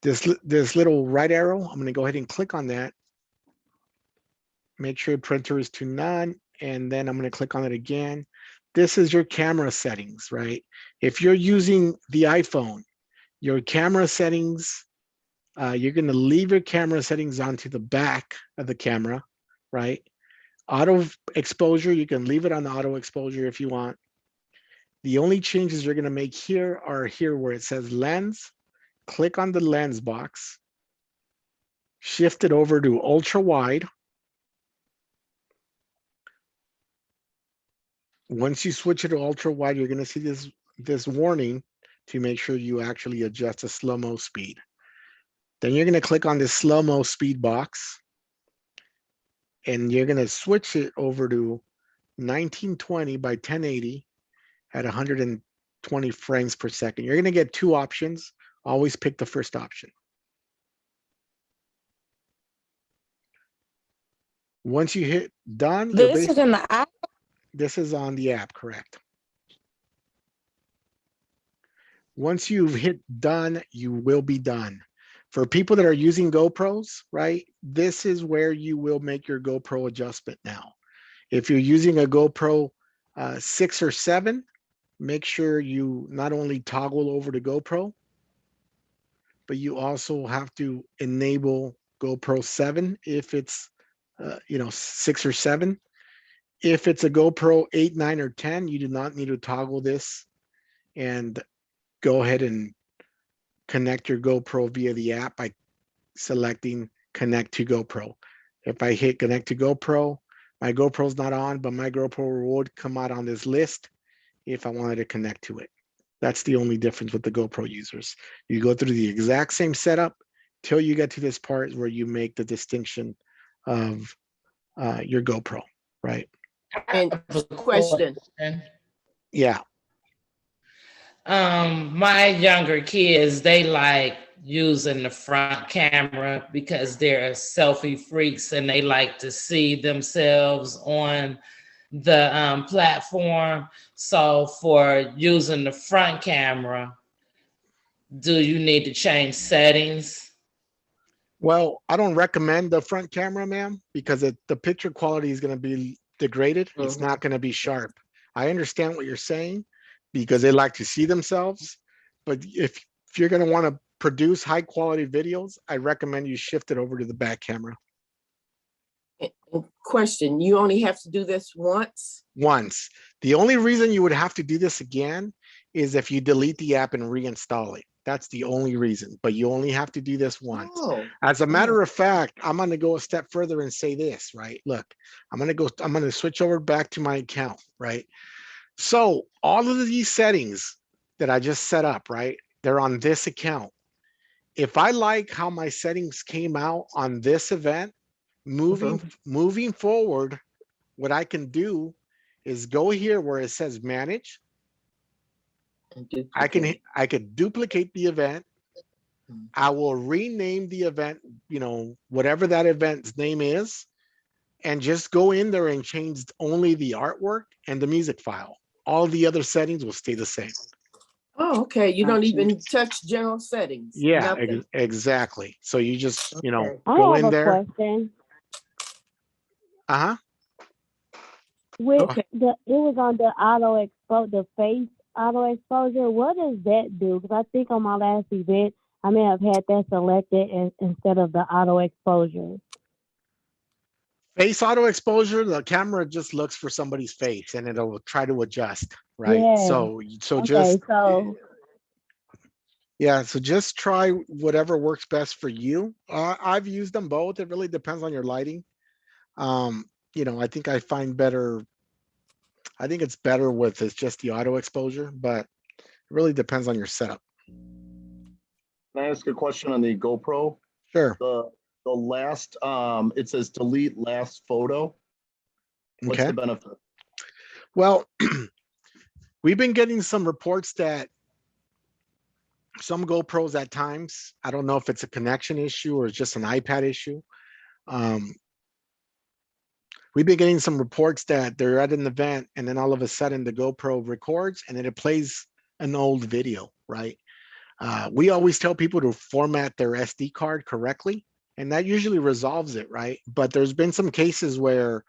This little right arrow, I'm going to go ahead and click on that. Make sure printer is to none, and then I'm going to click on it again. This is your camera settings, right? If you're using the iPhone, your camera settings, you're going to leave your camera settings onto the back of the camera, right? Auto exposure, you can leave it on the auto exposure if you want. The only changes you're going to make here are here where it says lens. Click on the lens box, shift it over to ultra wide. Once you switch it to ultra wide, you're going to see this warning to make sure you actually adjust the slow-mo speed. Then you're going to click on this slow-mo speed box, and you're going to switch it over to 1920 by 1080 at 120 frames per second. You're going to get two options. Always pick the first option. Once you hit done, This is in the app. This is on the app, correct? Once you've hit done, you will be done. For people that are using GoPros, right? This is where you will make your GoPro adjustment now. If you're using a GoPro 6 or 7, make sure you not only toggle over to GoPro, but you also have to enable GoPro 7 if it's 6 or 7. If it's a GoPro 8, 9, or 10, you do not need to toggle this, and go ahead and connect your GoPro via the app by selecting connect to GoPro. If I hit connect to GoPro, my GoPro's not on, but my GoPro would come out on this list if I wanted to connect to it. That's the only difference with the GoPro users. You go through the exact same setup till you get to this part where you make the distinction of your GoPro, right? And question. Yeah. My younger kids, they like using the front camera because they're selfie freaks and they like to see themselves on the platform. So for using the front camera, do you need to change settings? Well, I don't recommend the front camera, ma'am, because the picture quality is going to be degraded. It's not going to be sharp. I understand what you're saying because they like to see themselves. But if you're going to want to produce high quality videos, I recommend you shift it over to the back camera. Question, you only have to do this once? Once. The only reason you would have to do this again is if you delete the app and reinstall it. That's the only reason, but you only have to do this once. As a matter of fact, I'm going to go a step further and say this, right? Look, I'm going to switch over back to my account, right? So all of these settings that I just set up, right? They're on this account. If I like how my settings came out on this event, moving forward, what I can do is go here where it says manage. I could duplicate the event. I will rename the event, whatever that event's name is, and just go in there and change only the artwork and the music file. All the other settings will stay the same. Oh, okay. You don't even touch general settings. Yeah, Nothing. exactly. So you just, I go have in a there. question. With it was on the face auto exposure. What does that do? Because I think on my last event, I may have had that selected instead of the auto exposure. Face auto exposure, the camera just looks for somebody's face and it'll try to adjust, right? Yeah. So just try whatever works best for you. I've used them both. It really depends on your lighting. I think I think it's better with it's just the auto exposure, but it really depends on your setup. My ask a question on the GoPro? Sure. The last, it says delete last photo. What's Okay. the benefit? Well, we've been getting some reports that some GoPros at times, I don't know if it's a connection issue or just an iPad issue. We've been getting some reports that they're at an event and then all of a sudden the GoPro records and then it plays an old video, right? We always tell people to format their SD card correctly, and that usually resolves it, right? But there's been some cases where,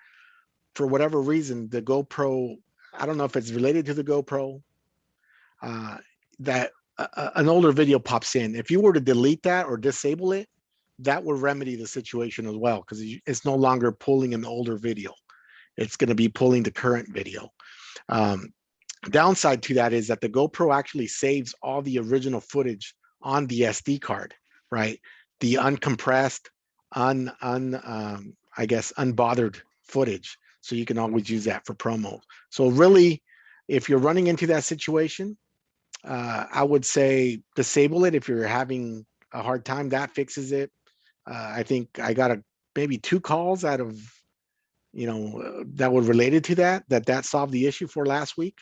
for whatever reason, the GoPro, I don't know if it's related to the GoPro, that an older video pops in. If you were to delete that or disable it, that will remedy the situation as well, because it's no longer pulling an older video. It's going to be pulling the current video. Downside to that is that the GoPro actually saves all the original footage on the SD card, right? The uncompressed, I guess, unbothered footage. So you can always use that for promo. So really, if you're running into that situation, I would say disable it if you're having a hard time. That fixes it. I think I got maybe 2 calls out of, that were related to that solved the issue for last week.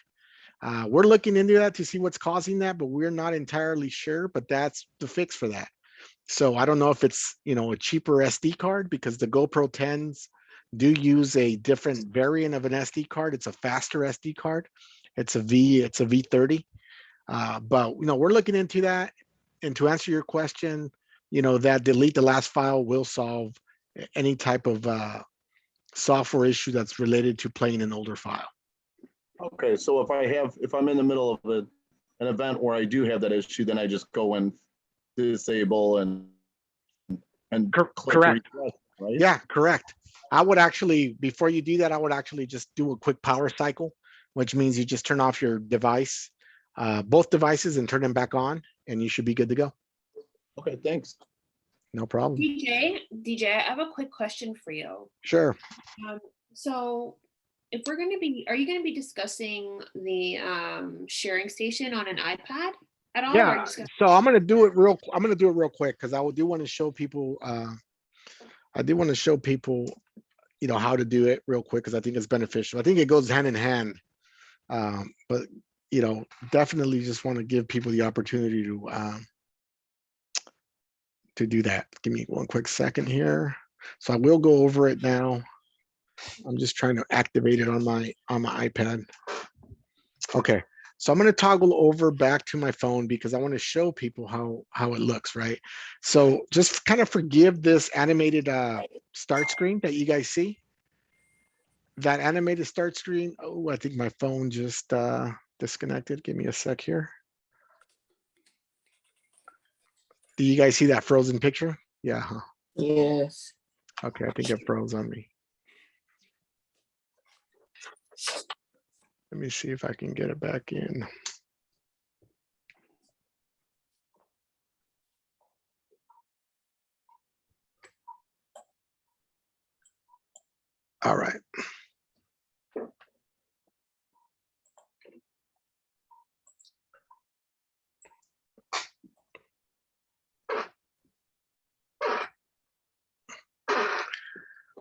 We're looking into that to see what's causing that, but we're not entirely sure, but that's the fix for that. So I don't know if it's, a cheaper SD card, because the GoPro 10s do use a different variant of an SD card. It's a faster SD card. It's a V30. But, we're looking into that. And to answer your question, that delete the last file will solve any type of software issue that's related to playing an older file. Okay, so if I'm in the middle of an event where I do have that issue, then I just go and disable and click correct. refresh, right? Yeah, correct. I would actually, before you do that, I would actually just do a quick power cycle, which means you just turn off your device, both devices, and turn them back on, and you should be good to go. Okay, thanks. No problem. DJ, I have a quick question for you. Sure. So if are you going to be discussing the sharing station on an iPad at all? Yeah. So I'm going to do it real quick, because I do want to show people. I do want to show people, how to do it real quick, because I think it's beneficial. I think it goes hand in hand. But definitely just want to give people the opportunity to do that. Give me one quick second here. So I will go over it now. I'm just trying to activate it on my iPad. Okay, so I'm going to toggle over back to my phone, because I want to show people how it looks, right? So just kind of forgive this animated start screen that you guys see. That animated start screen. Oh, I think my phone just disconnected. Give me a sec here. Do you guys see that frozen picture? Yeah. Huh? Yes. Okay, I think it froze on me. Let me see if I can get it back in. All right.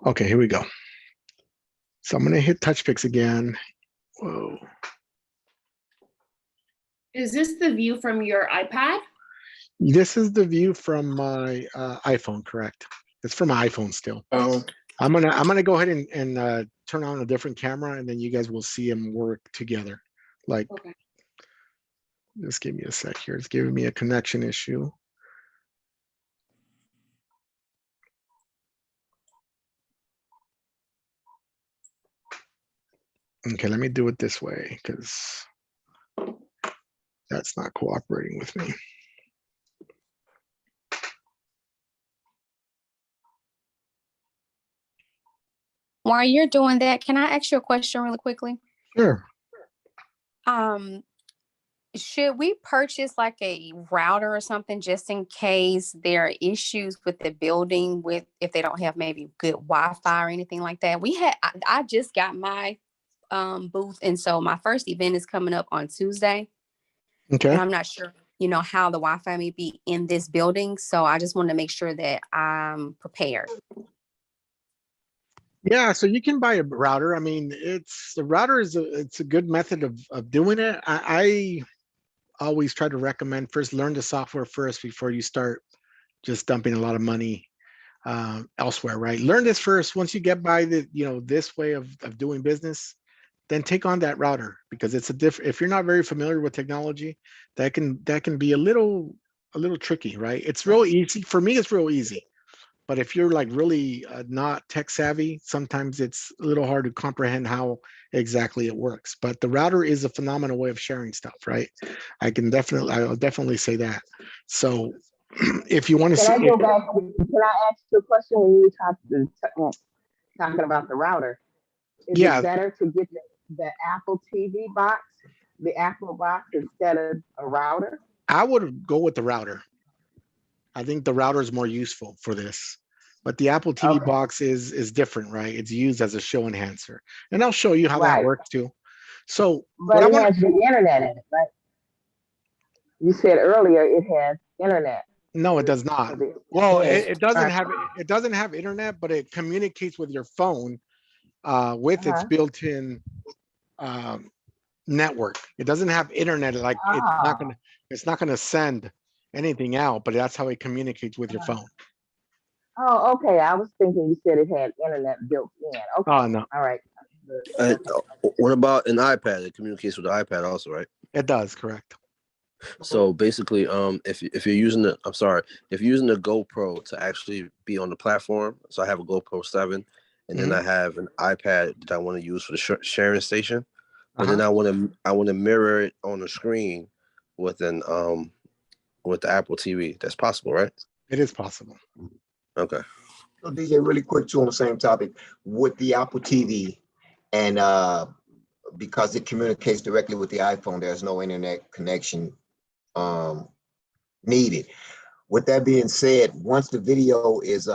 Okay, here we go. So I'm going to hit Touchpix again. Whoa. Is this the view from your iPad? This is the view from my iPhone, correct? It's from my iPhone still. Oh. I'm gonna go ahead and turn on a different camera, and then you guys will see them work together. Like, okay. Just give me a sec here. It's giving me a connection issue. Okay, let me do it this way, because that's not cooperating with me. While you're doing that, can I ask you a question really quickly? Sure. Should we purchase like a router or something just in case there are issues with the building if they don't have maybe good Wi-Fi or anything like that? I just got my booth, and so my first event is coming up on Tuesday. Okay. And I'm not sure you know, how the Wi-Fi may be in this building. So I just wanted to make sure that I'm prepared. Yeah, so you can buy a router. I mean, the router it's a good method of doing it. I always try to recommend first learn the software first before you start just dumping a lot of money elsewhere, right? Learn this first. Once you get by this way of doing business, then take on that router, because it's if you're not very familiar with technology, that can be a little tricky, right? It's real easy. For me, it's real easy. But if you're like really not tech savvy, sometimes it's a little hard to comprehend how exactly it works. But the router is a phenomenal way of sharing stuff, right? I'll definitely say that. So if you want to Can see, I go back? Can I ask you a question when you were talking about the router? Is yeah, it better to get the Apple TV box, the Apple box, instead of a router? I would go with the router. I think the router is more useful for this. But the Apple TV box is different, right? It's used as a show enhancer. And I'll show you how that Right. works too. So But it has the internet in it, right? You said earlier it has internet. no, it does not. Well, it doesn't have internet, but it communicates with your phone with its built-in network. It doesn't have internet, like it's not gonna send anything out, but that's how it communicates with your phone. Oh, okay. I was thinking you said it had internet built in. Okay. Oh no. All right. What about an iPad? It communicates with the iPad also, right? It does, correct. So basically, if you're using if you're using the GoPro to actually be on the platform, so I have a GoPro 7, and then I have an iPad that I want to use for the sharing station, but then I want to mirror it on the screen with the Apple TV. That's possible, right? It is possible. Okay. So DJ, really quick too on the same topic with the Apple TV, and because it communicates directly with the iPhone, there's no internet connection needed. With that being said, once the video is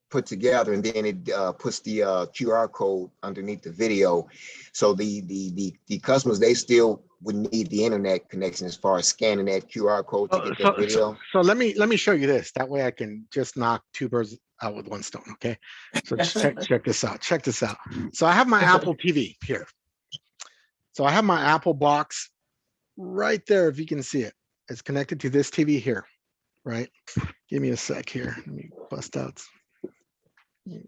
put together and then it puts the QR code underneath the video, so the customers, they still would need the internet connection as far as scanning that QR code to get that video. So let me show you this. That way I can just knock two birds out with one stone. Okay. So check this out. Check this out. So I have my Apple TV here. So I have my Apple box right there, if you can see it. It's connected to this TV here, right? Give me a sec here. Let me bust out.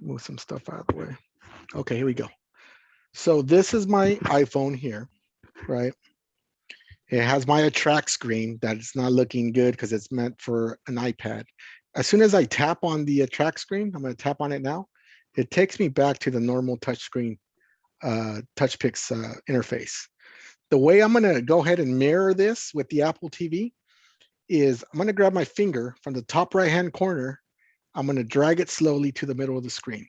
Move some stuff out of the way. Okay, here we go. So this is my iPhone here, right? It has my attract screen that is not looking good because it's meant for an iPad. As soon as I tap on the attract screen, I'm going to tap on it now. It takes me back to the normal touch screen, Touchpix interface. The way I'm going to go ahead and mirror this with the Apple TV is I'm going to grab my finger from the top right-hand corner. I'm going to drag it slowly to the middle of the screen.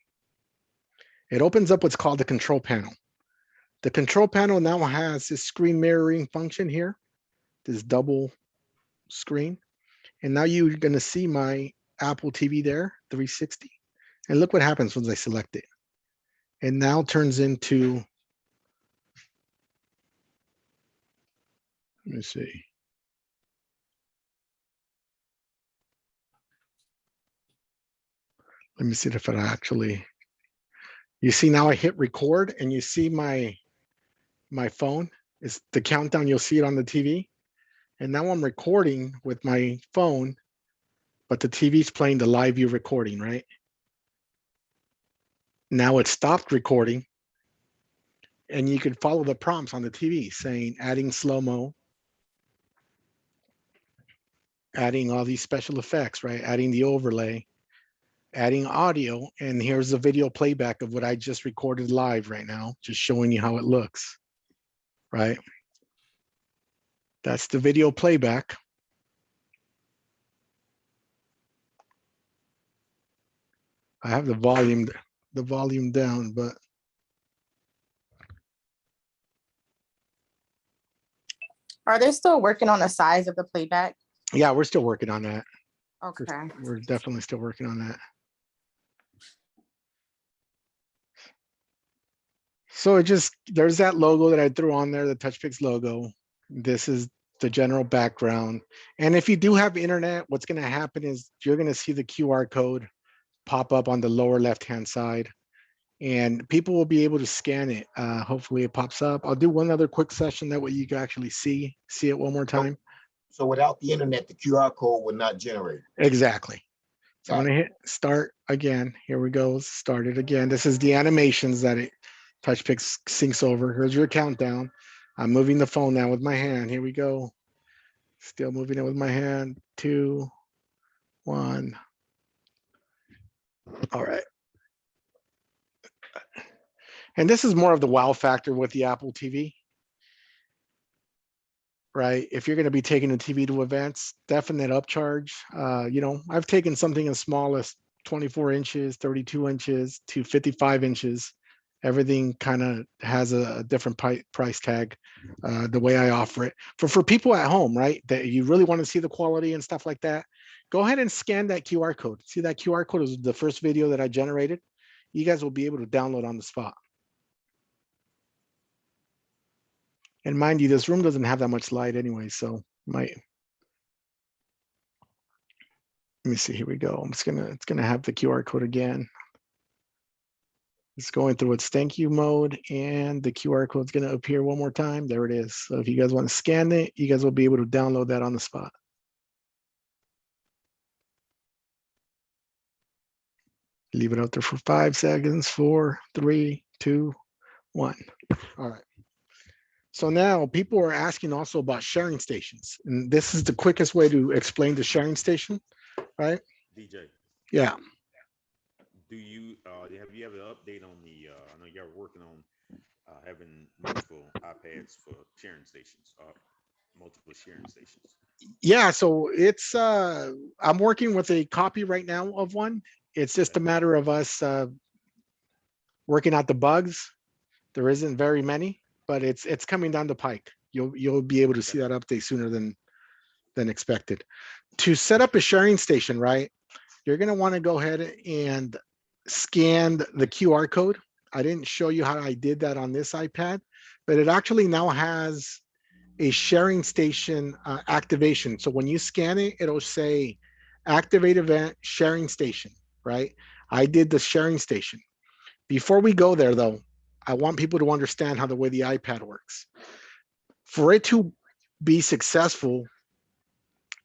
It opens up what's called the control panel. The control panel now has this screen mirroring function here, this double screen. And now you're going to see my Apple TV there, 360. And look what happens once I select it. It now turns into, let me see. Let me see if it actually, you see now I hit record and you see my phone is the countdown. You'll see it on the TV. And now I'm recording with my phone, but the TV's playing the live view recording, right? Now it stopped recording. And you can follow the prompts on the TV saying adding slow-mo, adding all these special effects, right? Adding the overlay, adding audio. And here's the video playback of what I just recorded live right now, just showing you how it looks, right? That's the video playback. I have the volume down, but Are they still working on the size of the playback? yeah, we're still working on that. Okay. We're definitely still working on that. So it just, there's that logo that I threw on there, the Touchpix logo. This is the general background. And if you do have internet, what's going to happen is you're going to see the QR code pop up on the lower left-hand side, and people will be able to scan it. Hopefully it pops up. I'll do one other quick session, that way you can actually see it one more time. So without the internet, the QR code would not generate. Exactly. So I'm going to hit start again. Here we go. Start it again. This is the animations that Touchpix syncs over. Here's your countdown. I'm moving the phone now with my hand. Here we go. Still moving it with my hand. 2, 1. All right. And this is more of the wow factor with the Apple TV, right? If you're going to be taking the TV to events, definite upcharge. You know, I've taken something as small as 24 inches, 32 inches to 55 inches. Everything kind of has a different price tag, the way I offer it. For people at home, right, that you really want to see the quality and stuff like that, go ahead and scan that QR code. See, that QR code is the first video that I generated. You guys will be able to download on the spot. And mind you, this room doesn't have that much light anyway, so let me see, here we go. It's gonna have the QR code again. It's going through its thank you mode, and the QR code is gonna appear one more time. There it is. So if you guys want to scan it, you guys will be able to download that on the spot. Leave it out there for 5 seconds. 4, 3, 2, 1. All right. So now people are asking also about sharing stations, and this is the quickest way to explain the sharing station, right? DJ. Yeah. Do you have you ever update on the? I know you're working on having multiple iPads for sharing stations, multiple sharing stations. Yeah. So it's I'm working with a copy right now of one. It's just a matter of us working out the bugs. There isn't very many, but it's coming down the pike. You'll be able to see that update sooner than expected. To set up a sharing station, right, you're going to want to go ahead and scan the QR code. I didn't show you how I did that on this iPad, but it actually now has a sharing station activation. So when you scan it, it'll say activate event sharing station, right? I did the sharing station. Before we go there though, I want people to understand how the way the iPad works. For it to be successful,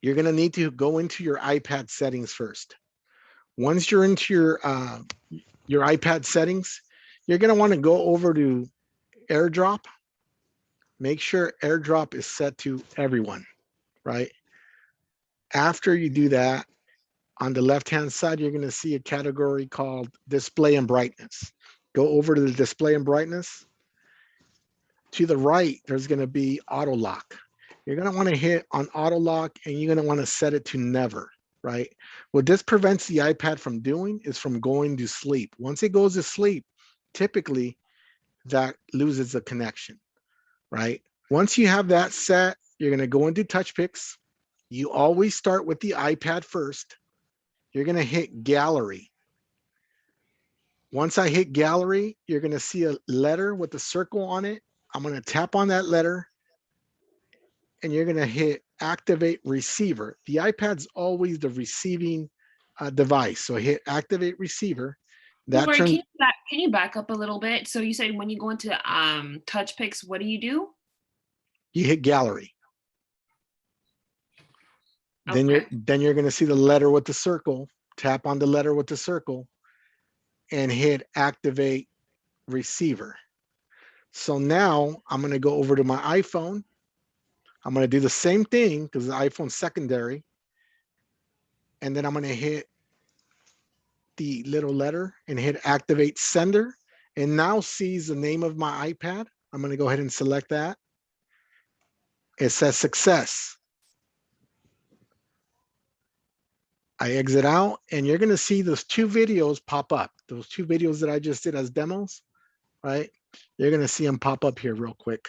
you're going to need to go into your iPad settings first. Once you're into your iPad settings, you're going to want to go over to Airdrop. Make sure Airdrop is set to everyone, right? After you do that, on the left-hand side, you're going to see a category called display and brightness. Go over to the display and brightness. To the right, there's going to be auto lock. You're going to want to hit on auto lock, and you're going to want to set it to never, right? What this prevents the iPad from doing is from going to sleep. Once it goes to sleep, typically that loses the connection, right? Once you have that set, you're going to go into Touchpix. You always start with the iPad first. You're going to hit gallery. Once I hit gallery, you're going to see a letter with a circle on it. I'm going to tap on that letter, and you're going to hit activate receiver. The iPad's always the receiving device. So hit activate receiver. That Sorry, turns. can you back up a little bit? So you said when you go into Touchpix, what do? You hit gallery. Okay. Then you're going to see the letter with the circle. Tap on the letter with the circle and hit activate receiver. So now I'm going to go over to my iPhone. I'm going to do the same thing because the iPhone's secondary. And then I'm going to hit the little letter and hit activate sender. And now sees the name of my iPad. I'm going to go ahead and select that. It says success. I exit out, and you're going to see those 2 videos pop up. Those 2 videos that I just did as demos, right? You're going to see them pop up here real quick.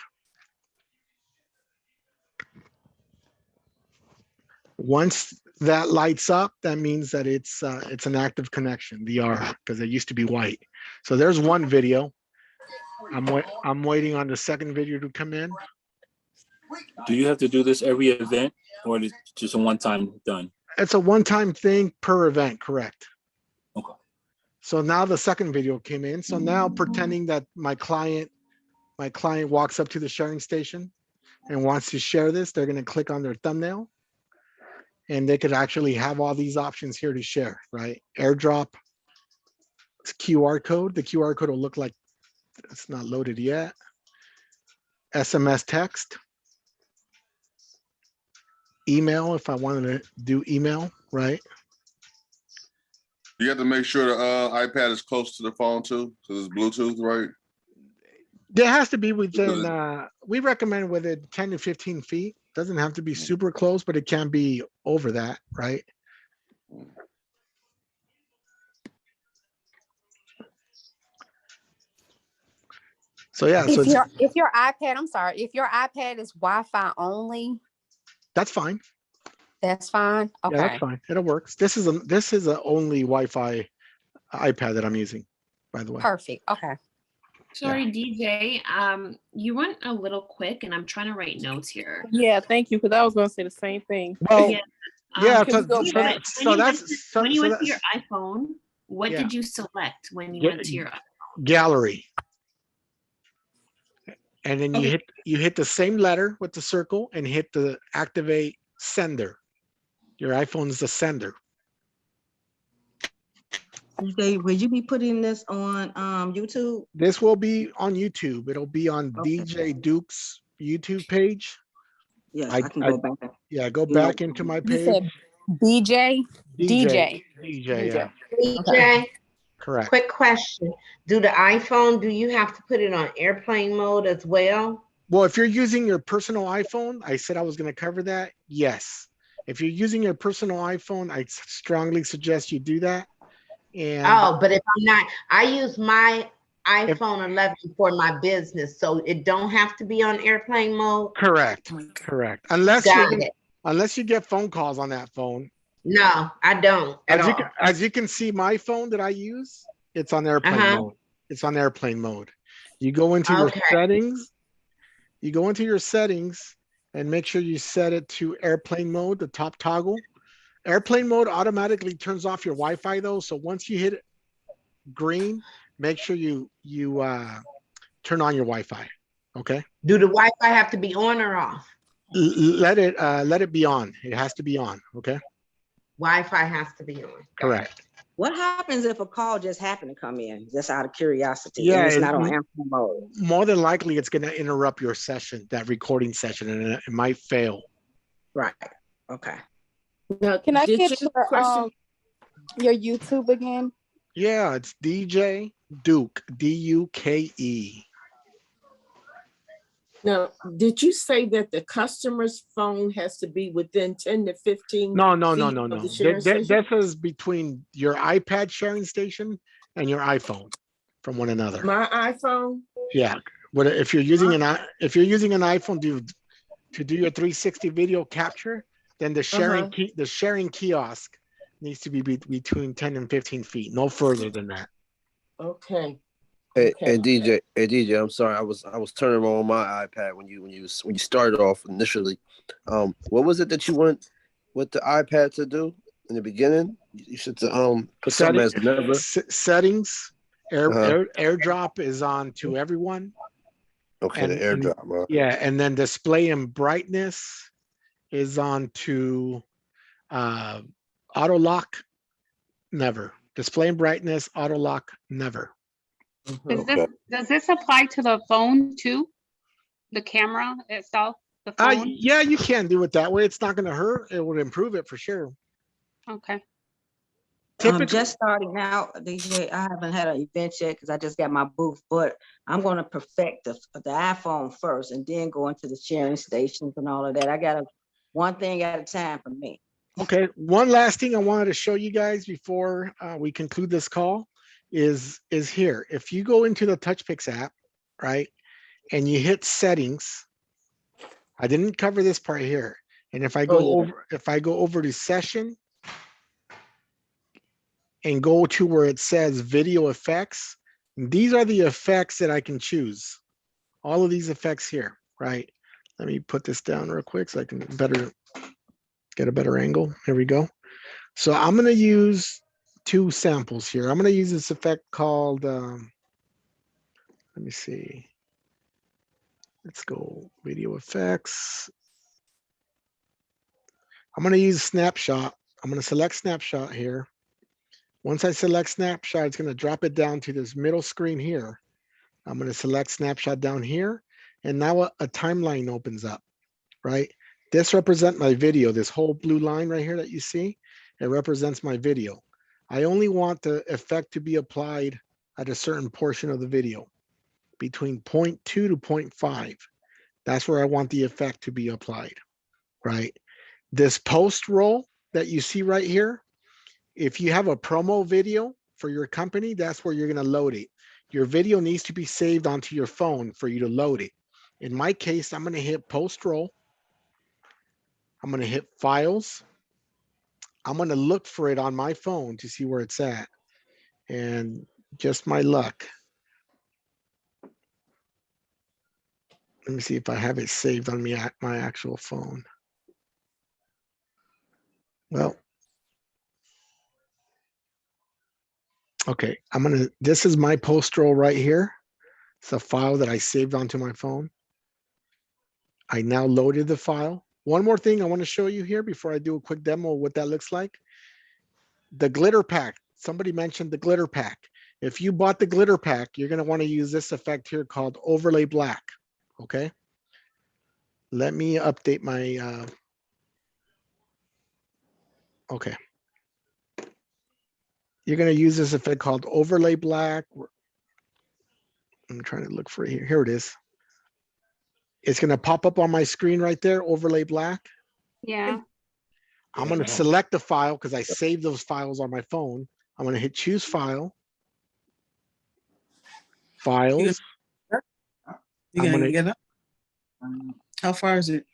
Once that lights up, that means that it's an active connection, VR, because it used to be white. So there's one video. I'm waiting on the second video to come in. Do you have to do this every event, or is it just a one-time done? It's a one-time thing per event, correct? Okay. So now the second video came in. So now pretending that my client walks up to the sharing station and wants to share this, they're going to click on their thumbnail and they could actually have all these options here to share, right? Airdrop, QR code. The QR code will look like it's not loaded yet. SMS text. Email, if I wanted to do email, right? You have to make sure the iPad is close to the phone too, because it's Bluetooth, right? There has to be within, we recommend within 10 to 15 feet. Doesn't have to be super close, but it can be over that, right? So yeah, so if your iPad, I'm sorry, if your iPad is Wi-Fi only, that's fine. That's fine. Okay. Yeah, that's fine. It'll work. This is a only Wi-Fi iPad that I'm using, by the way. Perfect. Okay. Sorry, DJ. You went a little quick, and I'm trying to write notes here. Yeah, thank you, because I was going to say the same thing. Well, Yeah. yeah. When you went to your that's iPhone, what yeah. did you select when you went to your gallery, and then you hit the same letter with the circle and hit the activate sender. Your iPhone is the sender. Would you be putting this on YouTube? This will be on YouTube. It'll be on DJ Duke's YouTube page. Yes, I can go back. Yeah, go back into my page. You said DJ. Yeah. DJ. Correct. Quick question. Do the iPhone, do you have to put it on airplane mode as well? Well, if you're using your personal iPhone, I said I was going to cover that. Yes. If you're using your personal iPhone, I strongly suggest you do that. And but if I'm not, I use my iPhone 11 for my business, so it don't have to be on airplane mode. Correct. Unless you get phone calls on that phone. No, I don't. As you can see, my phone that I use, it's on airplane mode. It's on airplane mode. You go into your settings. You go into your settings and make sure you set it to airplane mode, the top toggle. Airplane mode automatically turns off your Wi-Fi though. So once you hit green, make sure you turn on your Wi-Fi. Okay. Do the Wi-Fi have to be on or off? Let it be on. It has to be on. Okay. Wi-Fi has to be on. Correct. What happens if a call just happened to come in, just out of curiosity? Yeah, and it's not on airplane mode. More than likely, it's going to interrupt your session, that recording session, and it might fail. Right. Okay. Now, can I get your YouTube again? Yeah, it's DJ Duke, D-U-K-E. Now, did you say that the customer's phone has to be within 10 to 15? No. Of the sharing station? This is between your iPad sharing station and your iPhone from one another. My iPhone? Yeah. But if you're using an iPhone to do your 360 video capture, then the sharing kiosk needs to be between 10 and 15 feet, no further than that. Okay. Hey DJ, I'm sorry, I was turning on my iPad when you started off initially. What was it that you wanted with the iPad to do in the beginning? You should put something as never. Settings. AirDrop is on to everyone. Okay, the AirDrop. Yeah, and then display and brightness is on to auto lock. Never. Display and brightness, auto lock, never. Does this apply to the phone too? The camera itself? The phone? Yeah, you can do it that way. It's not going to hurt. It would improve it for sure. Okay. I'm just starting out, DJ. I haven't had an event yet because I just got my booth, but I'm going to perfect the iPhone first and then go into the sharing stations and all of that. I got one thing at a time for me. Okay. One last thing I wanted to show you guys before we conclude this call is here. If you go into the Touchpix app, right, and you hit settings, I didn't cover this part here. And if I go over to session and go to where it says video effects, these are the effects that I can choose. All of these effects here, right? Let me put this down real quick so I can better get a better angle. Here we go. So I'm going to use 2 samples here. I'm going to use this effect called, let me see. Let's go video effects. I'm going to use snapshot. I'm going to select snapshot here. Once I select snapshot, it's going to drop it down to this middle screen here. I'm going to select snapshot down here. And now a timeline opens up, right? This represents my video. This whole blue line right here that you see, it represents my video. I only want the effect to be applied at a certain portion of the video, between 0.2 to 0.5. That's where I want the effect to be applied, right? This post roll that you see right here, if you have a promo video for your company, that's where you're going to load it. Your video needs to be saved onto your phone for you to load it. In my case, I'm going to hit post roll. I'm going to hit files. I'm going to look for it on my phone to see where it's at. And just my luck. Let me see if I have it saved on my actual phone. Well, okay, this is my post roll right here. It's a file that I saved onto my phone. I now loaded the file. One more thing I want to show you here before I do a quick demo of what that looks like. The glitter pack. Somebody mentioned the glitter pack. If you bought the glitter pack, you're going to want to use this effect here called overlay black. Okay. Let me update my, okay. You're going to use this effect called overlay black. I'm trying to look for it here. Here it is. It's going to pop up on my screen right there, overlay black. Yeah. I'm going to select the file because I saved those files on my phone. I'm going to hit choose file. Files. You gonna get up? How far is it?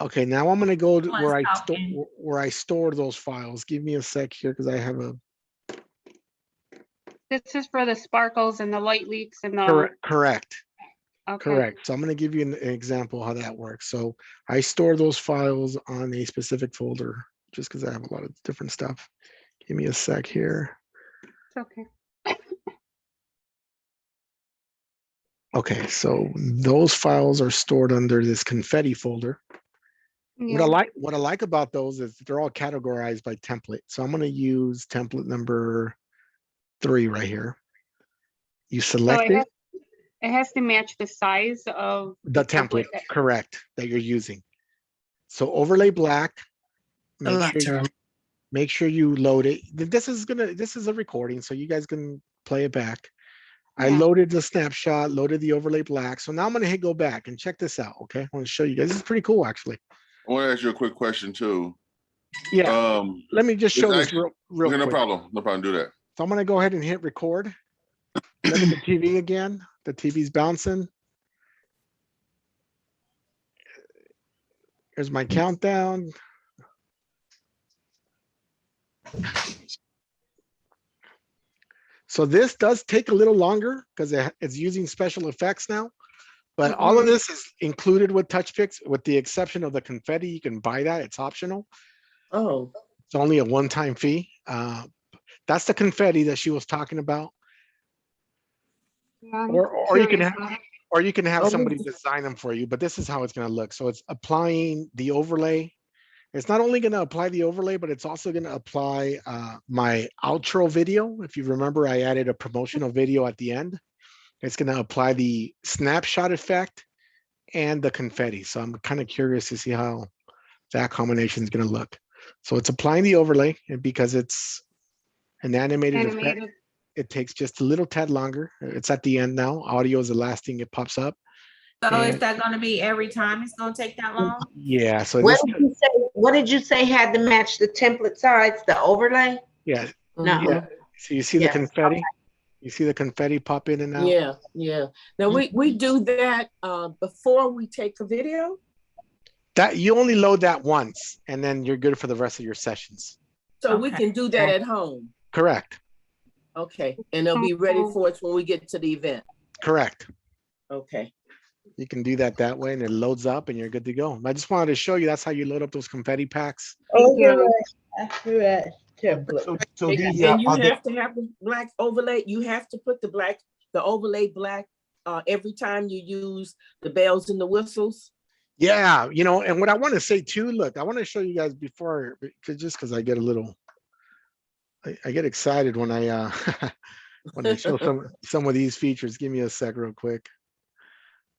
Okay, now I'm going to go to where I store those files. Give me a sec here because I have a. This is for the sparkles and the light leaks and the. Correct. Okay. Correct. So I'm going to give you an example how that works. So I store those files on a specific folder just because I have a lot of different stuff. Give me a sec here. It's okay. Okay, so those files are stored under this confetti folder. Yeah. What I like about those is they're all categorized by template. So I'm going to use template number 3 right here. You select it. It has to match the size of The template, correct, that you're using. So overlay black. Make sure you load it. This is a recording, so you guys can play it back. I loaded the snapshot, loaded the overlay black. So now I'm going to hit go back and check this out. Okay, I want to show you guys. This is pretty cool, actually. I want to ask you a quick question too. Yeah. Let me just show this real okay, quick. No problem. Do that. So I'm going to go ahead and hit record. Look at the TV again. The TV's bouncing. Here's my countdown. So this does take a little longer because it's using special effects now, but all of this is included with Touchpix with the exception of the confetti. You can buy that, it's optional. Oh. It's only a one-time fee. That's the confetti that she was talking about. Yeah, Or you can have somebody design them for you, but this is how it's going to look. So it's applying the overlay. It's not only going to apply the overlay, but it's also going to apply my outro video. If you remember, I added a promotional video at the end. It's going to apply the snapshot effect and the confetti. So I'm kind of curious to see how that combination is going to look. So it's applying the overlay, and because it's an animated effect, it takes just a little tad longer. It's at the end now. Audio is the last thing it pops up. So is that going to be every time it's going to take that long? Yeah. So what did you say had to match the template size, the overlay? Yeah. No. Yeah. So you see the confetti? Okay. You see the confetti pop in and out? Yeah, yeah. Now we do that before we take a video? That you only load that once and then you're good for the rest of your sessions. So we can do that at home? Correct. Okay, and they'll be ready for us when we get to the event? Correct. Okay. You can do that way, and it loads up, and you're good to go. I just wanted to show you that's how you load up those confetti packs. Yeah. So And these and you are they, have to have the black overlay. You have to put the overlay black every time you use the bells and the whistles. Yeah, and what I want to say too, look, I want to show you guys before, because I get a little, I get excited when I when I show some of these features. Give me a sec real quick.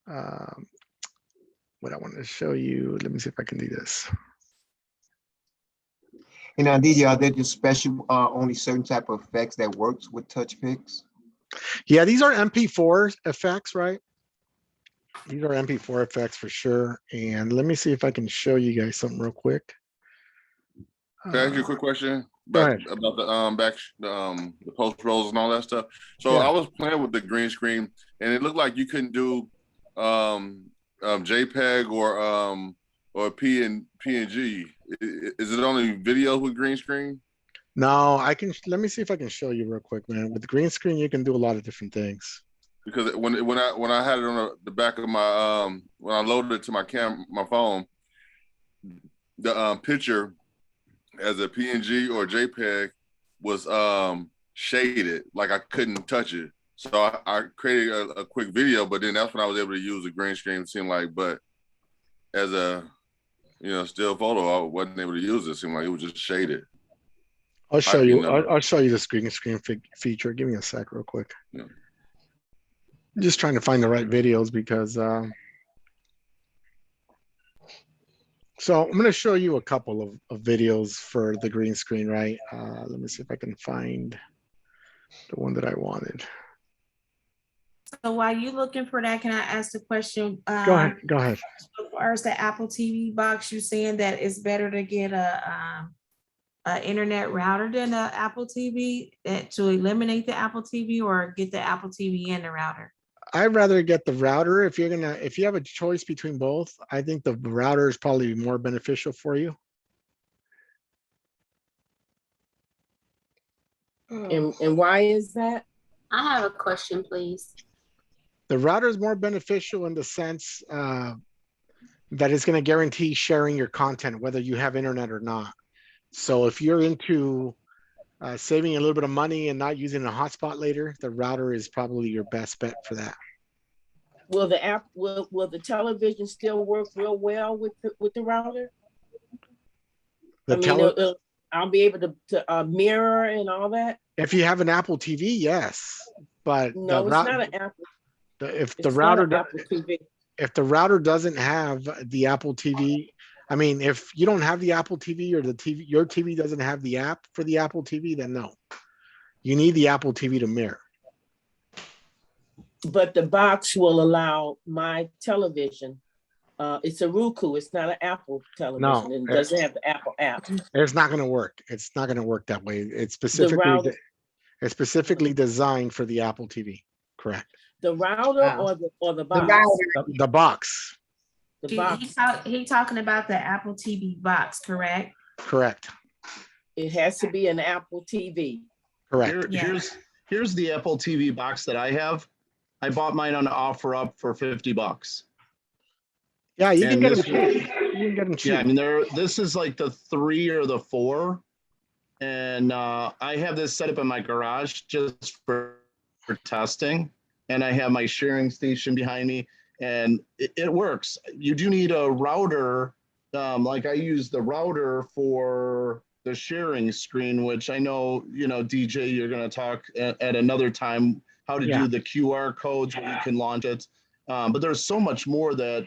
What I want to show you, let me see if I can do this. And DJ, are there just special, only certain type of effects that works with Touchpix? Yeah, these are MP4 effects, right? These are MP4 effects for sure. And let me see if I can show you guys something real quick. Can I ask you a quick question Go about, ahead. about the post rolls and all that stuff? So Yeah. I was playing with the green screen, and it looked like you couldn't do JPEG or PNG. Is it only video with green screen? No, let me see if I can show you real quick, man. With the green screen, you can do a lot of different things. Because when I had it on the back of my when I loaded it to my phone, the picture as a PNG or JPEG was shaded, like I couldn't touch it. So I created a quick video, but then that's when I was able to use the green screen. It seemed like, but as a still photo, I wasn't able to use it. It seemed like it was just shaded. I'll show you. I'll show you the screen feature. Give me a sec, real quick. Yeah. I'm just trying to find the right videos because. So I'm going to show you a couple of videos for the green screen, right? Let me see if I can find the one that I wanted. So while you're looking for that, can I ask a question? Go ahead. Go ahead. As far as the Apple TV box, you're saying that it's better to get a internet router than a Apple TV to eliminate the Apple TV, or get the Apple TV and the router? I'd rather get the router. If you have a choice between both, I think the router is probably more beneficial for you. And why is that? I have a question, please. The router is more beneficial in the sense that it's going to guarantee sharing your content, whether you have internet or not. So if you're into saving a little bit of money and not using a hotspot later, the router is probably your best bet for that. Will the television still work real well with the router? I'll be able to mirror and all that. If you have an Apple TV, yes, but no, it's not an Apple. If the router doesn't have the Apple TV, I mean, if you don't have the Apple TV, or your TV doesn't have the app for the Apple TV, then no. You need the Apple TV to mirror. But the box will allow my television. It's a Roku. It's not an Apple television. No, and it doesn't have the Apple app. It's not going to work. It's not going to work that way. It's specifically designed for the Apple TV. Correct. The router or the box? The box. He's talking about the Apple TV box, correct? Correct. It has to be an Apple TV. Correct. Here's the Apple TV box that I have. I bought mine on OfferUp for $50. Yeah, you can get them cheap. You can get them cheap. Yeah, I mean, this is like the 3 or the 4, and I have this set up in my garage just for testing, and I have my sharing station behind me, and it works. You do need a router. Like I use the router for the sharing screen, which I know, DJ, you're going to talk at another time how to do the QR codes where you can launch it. But there's so much more that,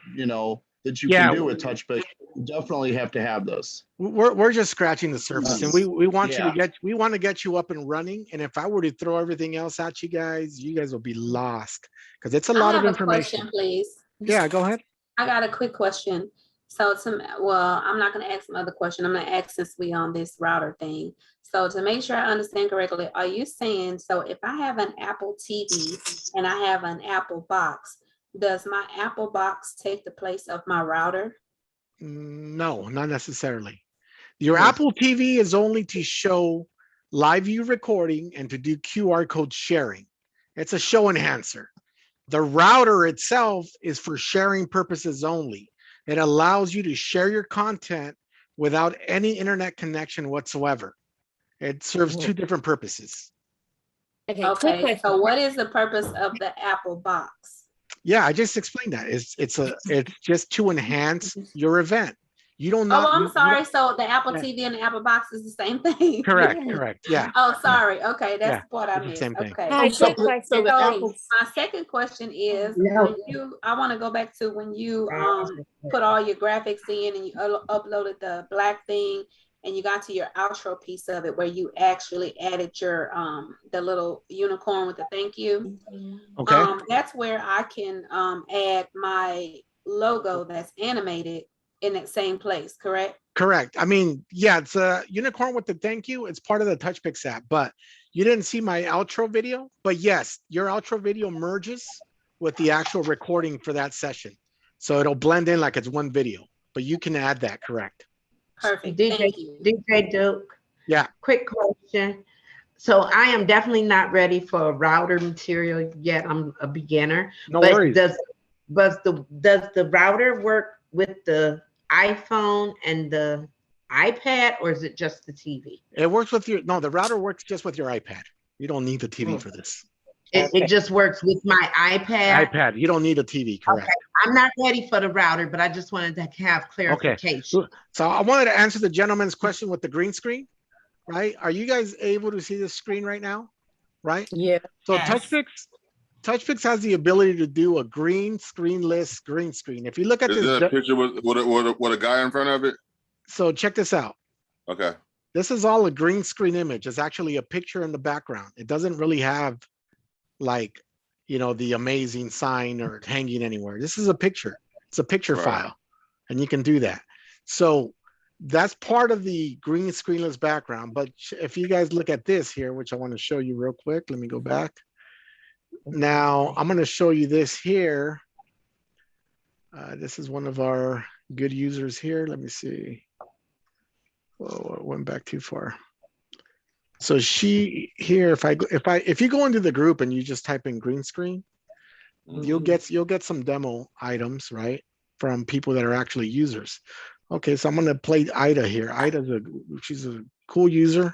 that you can do with Touchpix. You definitely have to have this. We're just scratching the surface, and we want to get you up and running. And if I were to throw everything else at you guys will be lost, because it's a lot of information. Question, please. Yeah, go ahead. I got a quick question. So I'm not going to ask another question. I'm going to ask, since we on this router thing. So to make sure I understand correctly, are you saying, so if I have an Apple TV and I have an Apple box, does my Apple box take the place of my router? No, not necessarily. Your Apple TV is only to show live view recording and to do QR code sharing. It's a show enhancer. The router itself is for sharing purposes only. It allows you to share your content without any internet connection whatsoever. It serves two different purposes. Okay, so what is the purpose of the Apple box? Yeah, I just explained that. It's just to enhance your event. You don't Oh, know. I'm sorry. So the Apple Yeah. TV and the Apple box is the same thing. Correct. Yeah. Oh, sorry. Okay, that's Yeah, the part I it's the missed. same thing. Okay. Hi, quick So question. my second question is, No. when you, I want to go back to when you put all your graphics in and you uploaded the black thing and you got to your outro piece of it where you actually added your the little unicorn with the thank you. Okay. That's where I can add my logo that's animated in that same place, correct? Correct. I mean, yeah, it's a unicorn with the thank you. It's part of the Touchpix app, but you didn't see my outro video. But yes, your outro video merges with the actual recording for that session. So it'll blend in like it's one video, but you can add that, correct? Perfect. DJ Duke. Yeah. Quick question. So I am definitely not ready for router material yet. I'm a beginner. No worries. Does the router work with the iPhone and the iPad, or is it just the TV? It works with the router works just with your iPad. You don't need the TV for this. It just works with my iPad. iPad. You don't need a TV, correct? Okay. I'm not ready for the router, but I just wanted to have clarification. Okay. So I wanted to answer the gentleman's question with the green screen, right? Are you guys able to see the screen right now? Right? Yeah. So Yes. Touchpix has the ability to do a green screenless green screen. If you look at Is this, there a picture with a guy in front of it? so check this out. Okay. This is all a green screen image. It's actually a picture in the background. It doesn't really have like, the amazing sign or hanging anywhere. This is a picture. It's a picture file, and you can do that. So that's part of the green screenless background. But if you guys look at this here, which I want to show you real quick, let me go back. Now I'm going to show you this here. This is one of our good users here. Let me see. Oh, I went back too far. So she here, if you go into the group and you just type in green screen, you'll get some demo items, right, from people that are actually users. Okay, so I'm going to play Ida here. She's a cool user.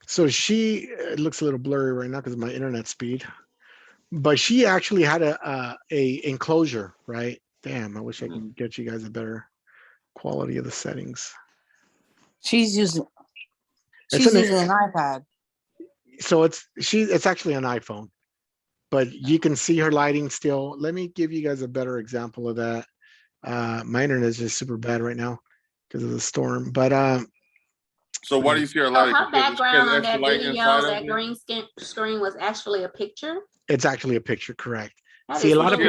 So it looks a little blurry right now because of my internet speed. But she actually had a enclosure, right? Damn, I wish I could get you guys a better quality of the settings. She's using an iPad. So it's actually an iPhone, but you can see her lighting still. Let me give you guys a better example of that. My internet is just super bad right now because of the storm. But so why do you see her So lighting? her background on that light video, inside of that it? green screen was actually a picture. it's actually a picture, correct? That See, is a lot of She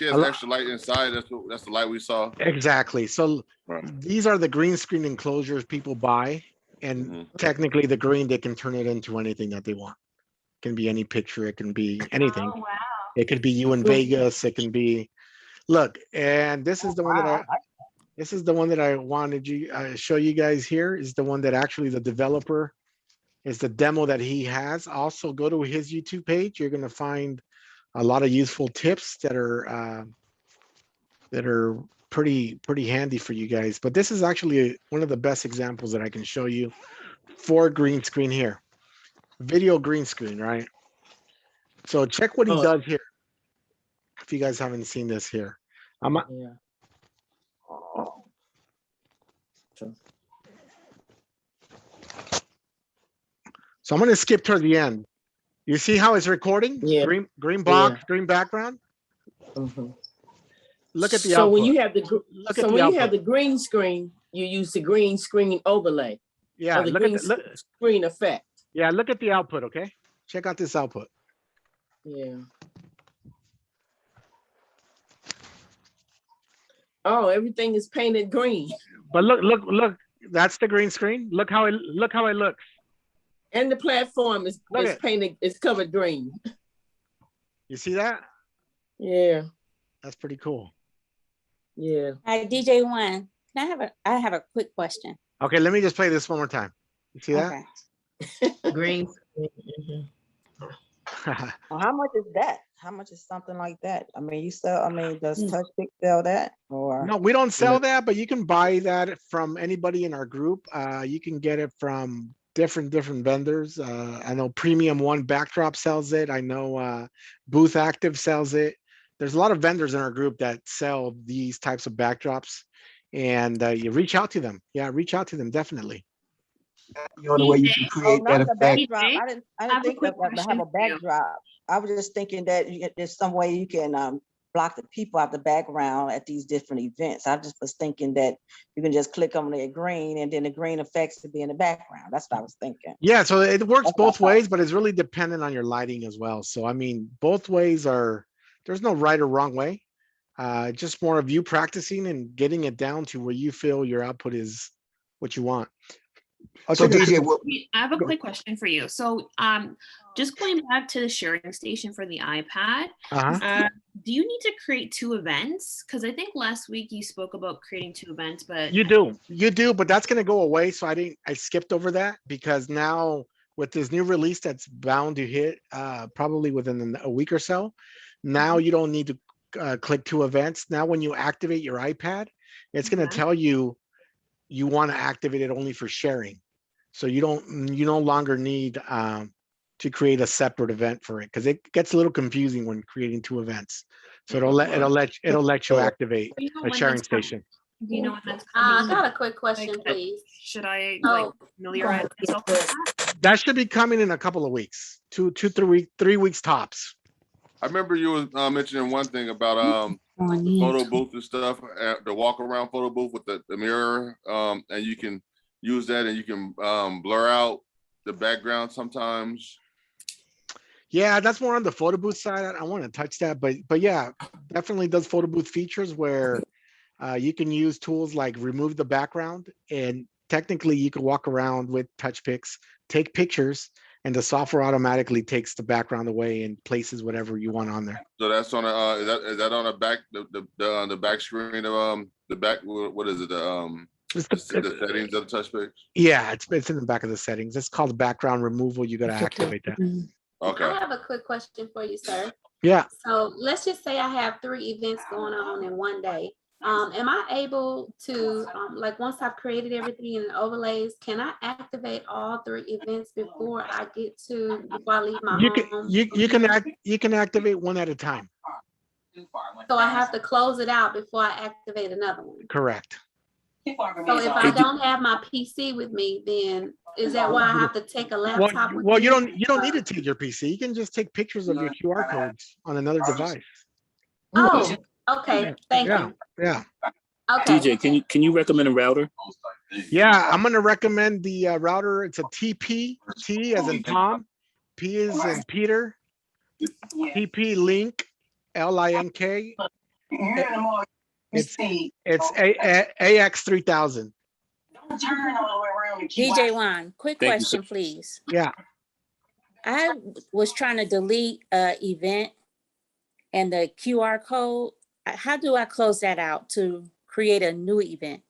people. has extra light inside. That's the light we saw. Exactly. So these are the green screen enclosures people buy, and technically the green, they can turn it into anything that they want. It can be any picture. It can be anything. Oh, wow. It could be you in Vegas. It can be, look, and this is the one that I wanted you show you guys here is the one that actually the developer is the demo that he has. Also go to his YouTube page. You're going to find a lot of useful tips that are pretty handy for you guys. But this is actually one of the best examples that I can show you for green screen here. Video green screen, right? So check what he does here. If you guys haven't seen this here. So I'm going to skip toward the end. You see how it's recording? Yeah. Green box, green background. Look at the so output. when you have the green screen, you use the green screen overlay. Yeah, or the screen effect. Yeah, look at the output, okay? Check out this output. Yeah. Oh, everything is painted green. But look, that's the green screen. Look how it looks. And the platform is painted, it's covered green. You see that? Yeah. That's pretty cool. Yeah. Hi, DJ One. I have a quick question. Okay, let me just play this one more time. You see that? Green. Well, how much is that? how much is something like that? I mean, does Touchpix sell that or? No, we don't sell that, but you can buy that from anybody in our group. You can get it from different vendors. I know Premium One Backdrop sells it. I know Booth Active sells it. There's a lot of vendors in our group that sell these types of backdrops, and you reach out to them. Yeah, reach out to them definitely. The only way you can create that Not the effect. backdrop. I didn't think of that to have a backdrop. I was just thinking that there's some way you can block the people out the background at these different events. I just was thinking that you can just click on the green and then the green effects to be in the background. That's what I was thinking. Yeah, so it works both ways, but it's really dependent on your lighting as well. So I mean, both ways there's no right or wrong way. Just more of you practicing and getting it down to where you feel your output is what you want. So DJ, I have a quick question for you. So just going back to the sharing station for the iPad, do you need to create 2 events? Because I think last week you spoke about creating 2 events, but you do, but that's going to go away. So I skipped over that because now with this new release that's bound to hit probably within a week or so, now you don't need to click 2 events. Now when you activate your iPad, it's going to tell you want to activate it only for sharing. So you no longer need to create a separate event for it because it gets a little confusing when creating 2 events. So it'll let you activate a sharing station. Do you know when that's I coming? got a quick question, please. Should I Oh, familiarize myself with that? That should be coming in a couple of weeks, 3 weeks tops. I remember you was mentioning one thing about the photo booth and stuff, the walk around photo booth with the mirror, and you can use that and you can blur out the background sometimes. Yeah, that's more on the photo booth side. I want to touch that, but yeah, definitely does photo booth features where you can use tools like remove the background, and technically you can walk around with Touchpix, take pictures, and the software automatically takes the background away and places whatever you want on there. So that's on a is that on the back the back screen of the back, what is it, the settings of the Touchpix? Yeah, it's in the back of the settings. It's called background removal. You got to activate that. Okay. I have a quick question for you, sir. Yeah. So let's just say I have 3 events going on in one day. Am I able to, like once I've created everything in overlays, can I activate all 3 events before I leave my home? You can activate one at a time. So I have to close it out before I activate another one. Correct. So if I don't have my PC with me, then is that why I have to take a laptop with me? Well, you don't need to take your PC. You can just take pictures of your QR codes on another device. Oh, okay. Thank you. Yeah. Okay. DJ, can you recommend a router? Yeah, I'm gonna recommend the router. It's a TP, T as in Tom, P as in Peter, TP Link, LINK. It's AX3000. DJ Juan, quick Thank you, question, sir. please. Yeah. I was trying to delete an event and the QR code. How do I close that out to create a new event?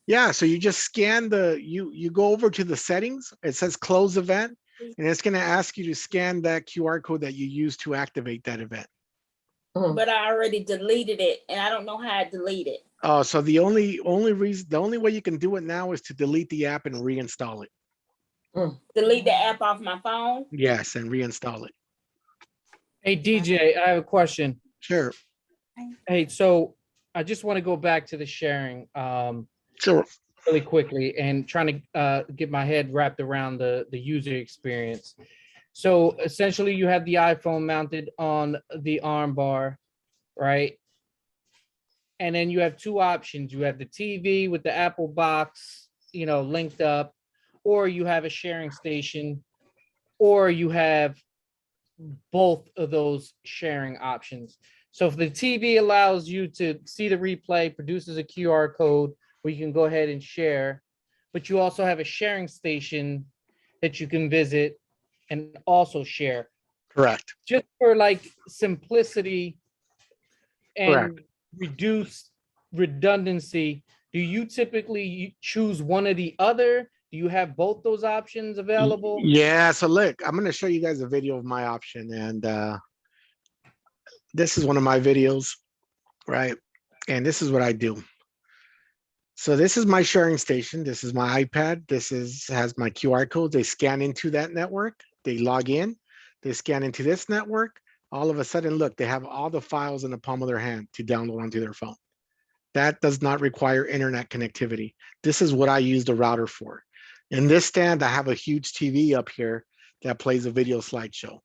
Yeah, so you just scan you go over to the settings. It says close event, and it's gonna ask you to scan that QR code that you use to activate that event. But I already deleted it and I don't know how to delete it. Oh, so the only way you can do it now is to delete the app and reinstall it. Delete the app off my phone. Yes, and reinstall it. Hey, DJ, I have a question. Sure. Hey, so I just want to go back to the sharing sure. really quickly and trying to get my head wrapped around the user experience. So essentially you have the iPhone mounted on the arm bar, right? And then you have 2 options. You have the TV with the Apple box, linked up, or you have a sharing station, or you have both of those sharing options. So if the TV allows you to see the replay, produces a QR code where you can go ahead and share, but you also have a sharing station that you can visit and also share. Correct. Just for like simplicity and Correct. reduce redundancy, do you typically choose one or the other? Do you have both those options available? Yeah, so look, I'm gonna show you guys a video of my option, and this is one of my videos, right? And this is what I do. So this is my sharing station. This is my iPad. This has my QR code. They scan into that network. They log in. They scan into this network. All of a sudden, look, they have all the files in the palm of their hand to download onto their phone. That does not require internet connectivity. This is what I use the router for. In this stand, I have a huge TV up here that plays a video slideshow.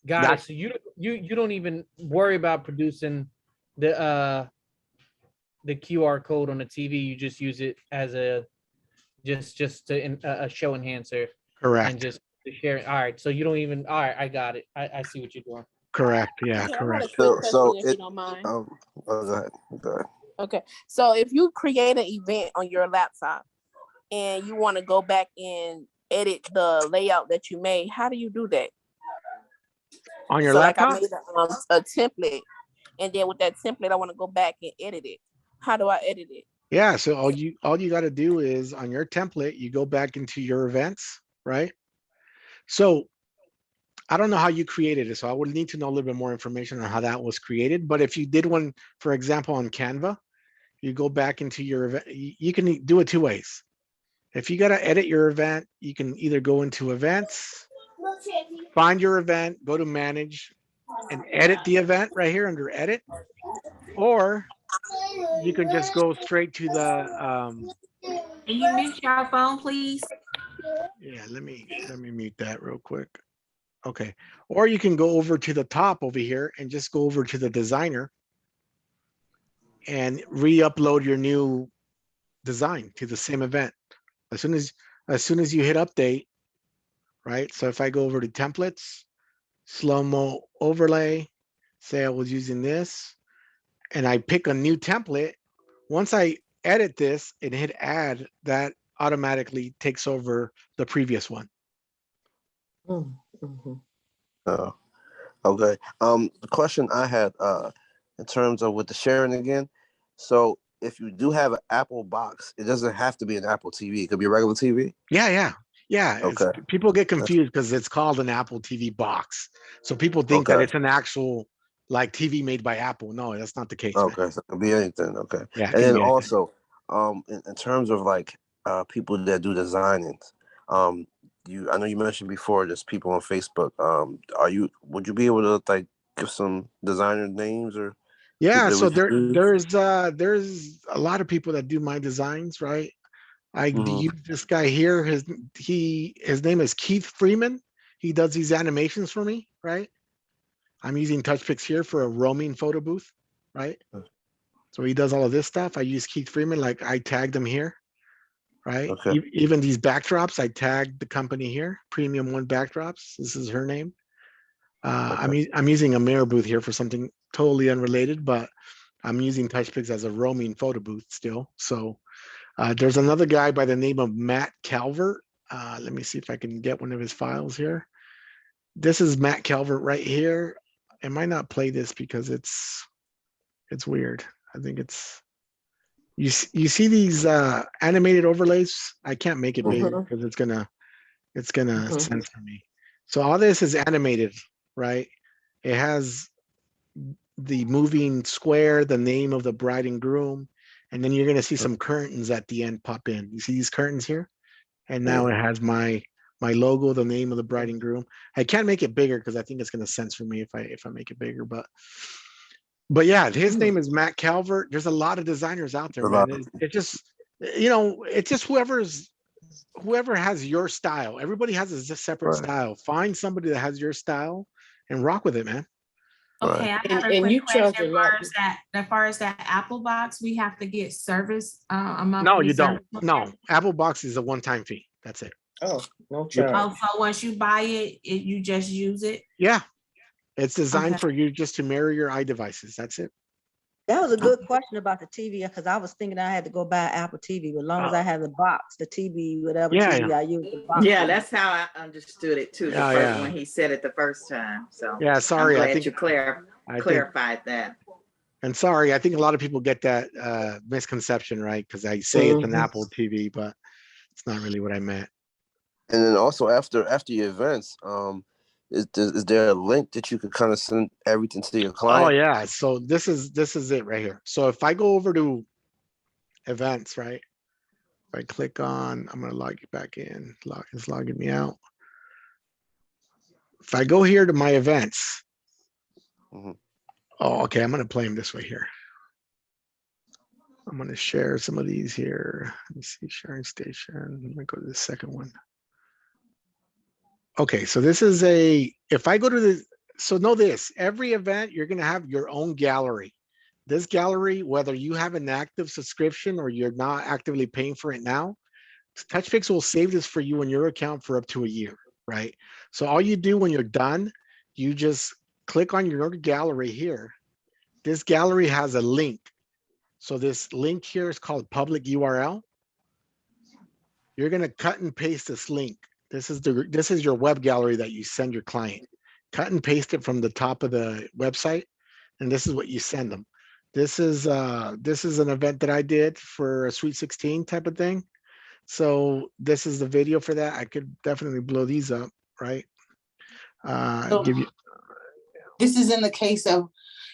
Got it. So you don't even worry about producing the QR code on the TV. You just use it as a show enhancer. Correct. And just to share it. All right. So you don't even. All right. I got it. I see what you're doing. Correct. Yeah. Okay, I got Correct. a quick question, if you don't mind. Go ahead. Go ahead. Okay, so if you create an event on your laptop and you want to go back and edit the layout that you made, how do you do that? On your so laptop? Like I made a template, and then with that template, I want to go back and edit it. How do I edit it? Yeah, so all you got to do is on your template, you go back into your events, right? So I don't know how you created it, so I would need to know a little bit more information on how that was created. But if you did one, for example, on Canva, you go back into your event. You can do it two ways. If you got to edit your event, you can either go into events, find your event, go to manage, and edit the event right here under edit, or you can just go straight to the Can you mute your phone, please? yeah, let me mute that real quick. Okay, or you can go over to the top over here and just go over to the designer and re-upload your new design to the same event. As soon as you hit update, right? So if I go over to templates, Slo-Mo overlay, say I was using this, and I pick a new template, once I edit this and hit add, that automatically takes over the previous one. Okay. The question I had in terms of with the sharing again. So if you do have an Apple box, it doesn't have to be an Apple TV. It could be a regular TV. Yeah. Okay. People get confused because it's called an Apple TV box. So people think that it's an actual like TV made by Apple. No, that's not the case. Okay, Man. so it can be anything. Okay. Yeah. And then also, in terms of like people that do designing, I know you mentioned before just people on Facebook. Would you be able to like give some designer names or? Yeah, so there's a lot of people that do my designs, right? I use this guy here. His name is Keith Freeman. He does these animations for me, right? I'm using Touchpix here for a roaming photo booth, right? So he does all of this stuff. I use Keith Freeman, like I tagged him here, right? Okay. Even these backdrops, I tagged the company here, Premium One Backdrops. This is her name. I'm using a mirror booth here for something totally unrelated, but I'm using Touchpix as a roaming photo booth still. So there's another guy by the name of Matt Calvert. Let me see if I can get one of his files here. This is Matt Calvert right here. I might not play this because it's weird. I think it's you see these animated overlays. I can't make it bigger because it's gonna censor me. So all this is animated, right? It has the moving square, the name of the bride and groom, and then you're gonna see some curtains at the end pop in. You see these curtains here? And now it has my logo, the name of the bride and groom. I can't make it bigger because I think it's gonna censor me if I make it bigger, but yeah, his name is Matt Calvert. There's a lot of designers out there, man. It just, it's just whoever has your style. Everybody has a separate style. Find somebody that has your style and rock with it, man. Okay, I have a quick question. As far as that Apple box, we have to get service. No, you don't. No, Apple box is a one-time fee. That's it. Oh, no charge. Oh, so once you buy it, you just use it? Yeah. It's designed for you just to mirror your iDevices. That's it. That was a good question about the TV because I was thinking I had to go buy an Apple TV, but as long as I have the box, the TV, whatever TV I use. The box. Yeah, that's how I understood it too. When he said it the first time. So yeah, sorry, I'm glad you clarified that. And sorry, I think a lot of people get that misconception, right? Because I say it's an Apple TV, but it's not really what I meant. And then also after your events, is there a link that you could kind of send everything to your Oh client? yeah. So this is it right here. So if I go over to events, right? If I click on, I'm gonna log you back in. It's logging me out. If I go here to my events, oh, okay, I'm gonna play them this way here. I'm gonna share some of these here. Let me see, sharing station. I'm gonna go to the second one. Okay, so this is if I go to the, so know this, every event, you're gonna have your own gallery. This gallery, whether you have an active subscription or you're not actively paying for it now, Touchpix will save this for you in your account for up to a year, right? So all you do when you're done, you just click on your gallery here. This gallery has a link. So this link here is called public URL. You're gonna cut and paste this link. This is your web gallery that you send your client. Cut and paste it from the top of the website, and this is what you send them. This is an event that I did for a Sweet 16 type of thing. So this is the video for that. I could definitely blow these up, right? Give you. This is in the case of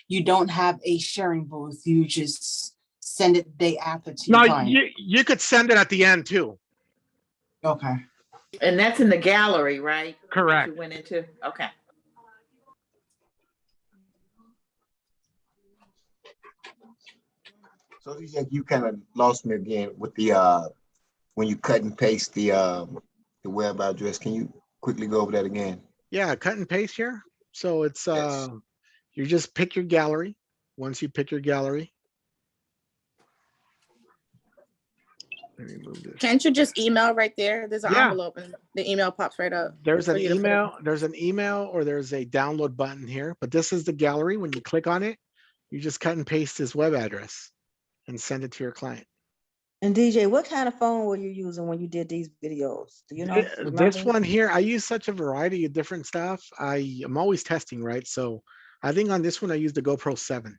you don't have a sharing booth. You just send it the day after to your No, client. you could send it at the end too. Okay. And that's in the gallery, right? Correct. You went into, okay. So you kind of lost me again with the when you cut and paste the web address. Can you quickly go over that again? Yeah, cut and paste here. So it's you just pick your gallery. Once you pick your gallery, let me move this. Can't you just email right there? There's an envelope and the email pops right up. There's for an you to put it- email, or there's a download button here, but this is the gallery. When you click on it, you just cut and paste this web address and send it to your client. And DJ, what kind of phone were you using when you did these videos? Do you know? This one here, I use such a variety of different stuff. I'm always testing, right? So I think on this one, I used the GoPro 7.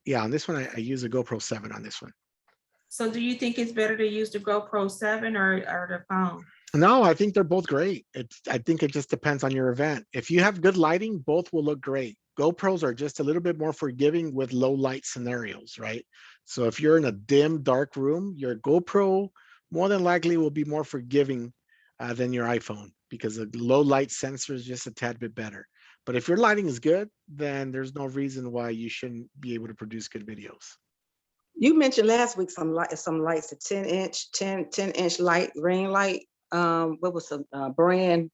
Yeah, on this one, I use a GoPro 7 on this one. So do you think it's better to use the GoPro 7 or the phone? No, I think they're both great. I think it just depends on your event. If you have good lighting, both will look great. GoPros are just a little bit more forgiving with low light scenarios, right? So if you're in a dim, dark room, your GoPro more than likely will be more forgiving than your iPhone because the low light sensor is just a tad bit better. But if your lighting is good, then there's no reason why you shouldn't be able to produce good videos. You mentioned last week some lights, a 10-inch light, ring light. What was the brand?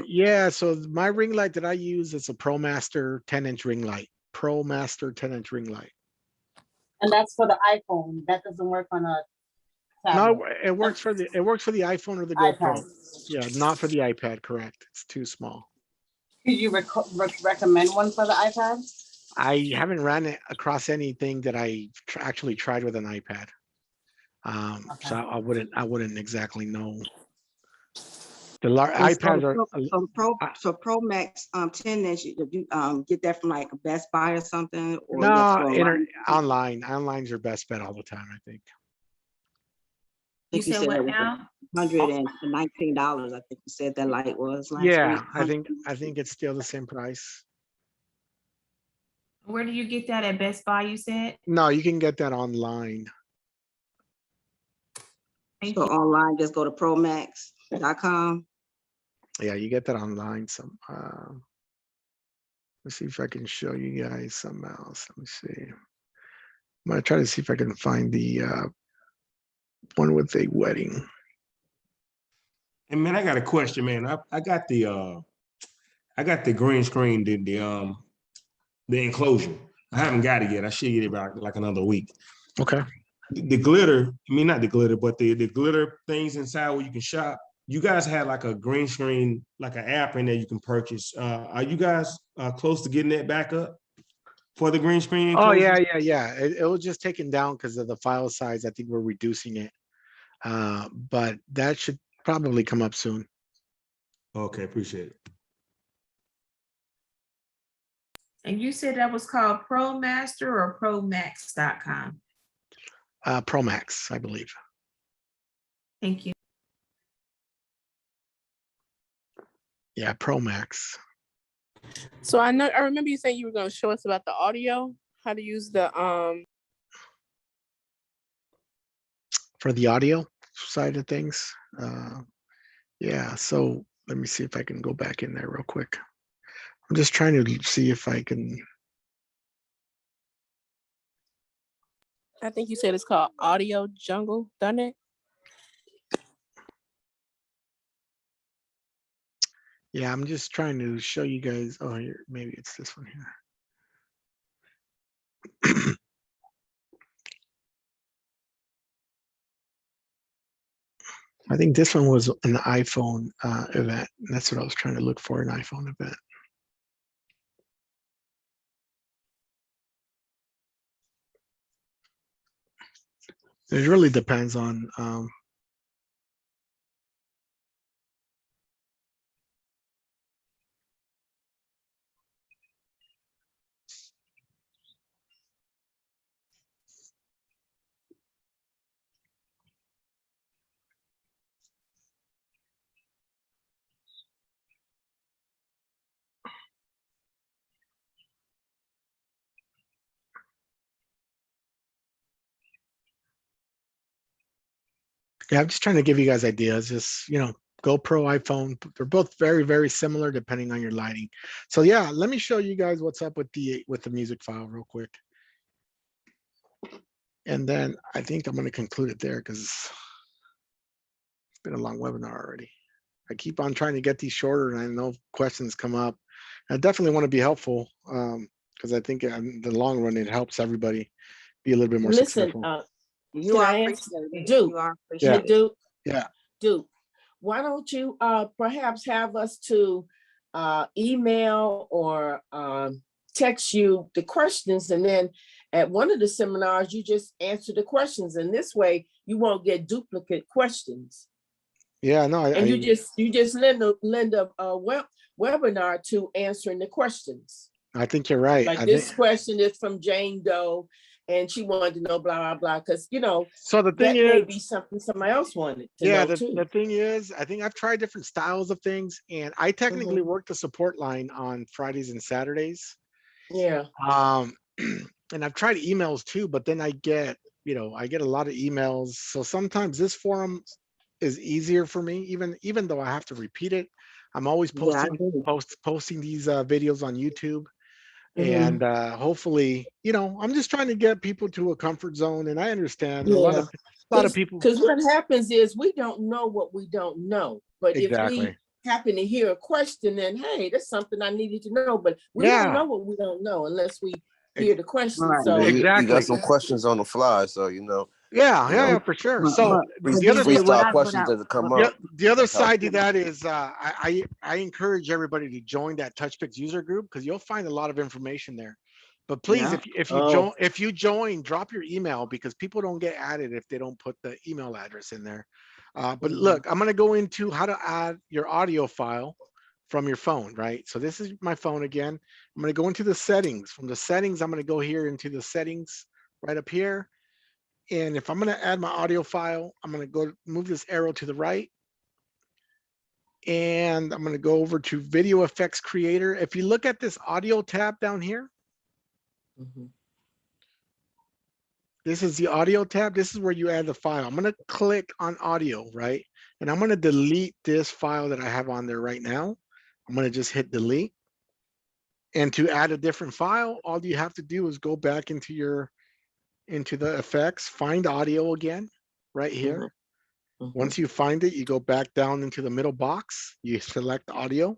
Yeah. So my ring light that I use is a ProMaster 10-inch ring light. ProMaster 10-inch ring light. And that's for the iPhone. That doesn't work on a tablet. No, it works for the iPhone or the GoPro. Yeah, not for the iPad. Correct. It's too small. Could you recommend one for the iPad? I haven't ran it across anything that I actually tried with an iPad. So I wouldn't exactly know. The iPads are so Pro Max 10-inch. You get that from like a Best Buy or something, or online. Online's your best bet all the time, I think. You said what now? $119. I think you said that light was last week. I think it's still the same price. Where do you get that at Best Buy, you said? No, you can get that online. So online, just go to promax.com. Yeah, you get that online. Let's see if I can show you guys something else. Let me see. I'm gonna try to see if I can find the one with a wedding. And man, I got a question, man. I got the green screen, the enclosure. I haven't got it yet. I should get it about like another week. Okay. The glitter, I mean not the glitter, but the glitter things inside where you can shop. You guys had like a green screen, like an app in there you can purchase. Are you guys close to getting that back up for the green screen enclosure? Oh yeah. It was just taken down because of the file size. I think we're reducing it. But that should probably come up soon. Okay, appreciate it. And you said that was called ProMaster or Promax.com? ProMax, I believe. Thank you. Yeah, Pro Max. So I remember you saying you were going to show us about the audio, how to use the for the audio side of things. Yeah, so let me see if I can go back in there real quick. I'm just trying to see if I can. I think you said it's called Audio Jungle, doesn't it? Yeah, I'm just trying to show you guys. Oh, here, maybe it's this one here. I think this one was an iPhone event. That's what I was trying to look for, an iPhone event. It really depends on yeah, I'm just trying to give you guys ideas. Just, you know, GoPro, iPhone, they're both very, very similar depending on your lighting. So yeah, let me show you guys what's up with the music file real quick. And then I think I'm going to conclude it there because it's been a long webinar already. I keep on trying to get these shorter, and I know questions come up. I definitely want to be helpful because I think in the long run, it helps everybody be a little bit more Listen, successful. You can are I answer? appreciated. Duke, You are Yeah. appreciated. Duke, Yeah. Duke, why don't you perhaps have us to email or text you the questions, and then at one of the seminars you just answer the questions, and this way you won't get duplicate questions. Yeah, no, And you just lend a webinar to answering the questions. I think you're right. Like I this think, question is from Jane Doe, and she wanted to know blah blah blah, because you know, so the thing that may is, be something somebody else wanted to yeah, know too. the thing is, I think I've tried different styles of things, and I technically work the support line on Fridays and Saturdays. Yeah. And I've tried emails too, but then I get, you know, I get a lot of emails. So sometimes this forum is easier for me, even though I have to repeat it. I'm always posting posting these videos on YouTube. And hopefully, you know, I'm just trying to get people to a comfort zone, and I understand a lot of people. Because what happens is we don't know what we don't know, but if we happen to hear a question, then hey, that's something I needed to know. But we don't know what we don't know unless we hear the question. So you got some questions on the fly, so you know. Yeah, for sure. So the other freestyle questions that come up. The other side to that is I encourage everybody to join that Touchpix user group, because you'll find a lot of information there. But please, if you join, drop your email, because people don't get added if they don't put the email address in there. But look, I'm going to go into how to add your audio file from your phone, right? So this is my phone again. I'm going to go into the settings. From the settings, I'm going to go here into the settings right up here. And if I'm going to add my audio file, I'm going to go move this arrow to the right. And I'm going to go over to Video Effects Creator. If you look at this audio tab down here, this is the audio tab. This is where you add the file. I'm going to click on audio, right? And I'm going to delete this file that I have on there right now. I'm going to just hit delete. And to add a different file, all you have to do is go back into the effects, find audio again, right here. Once you find it, you go back down into the middle box, you select audio,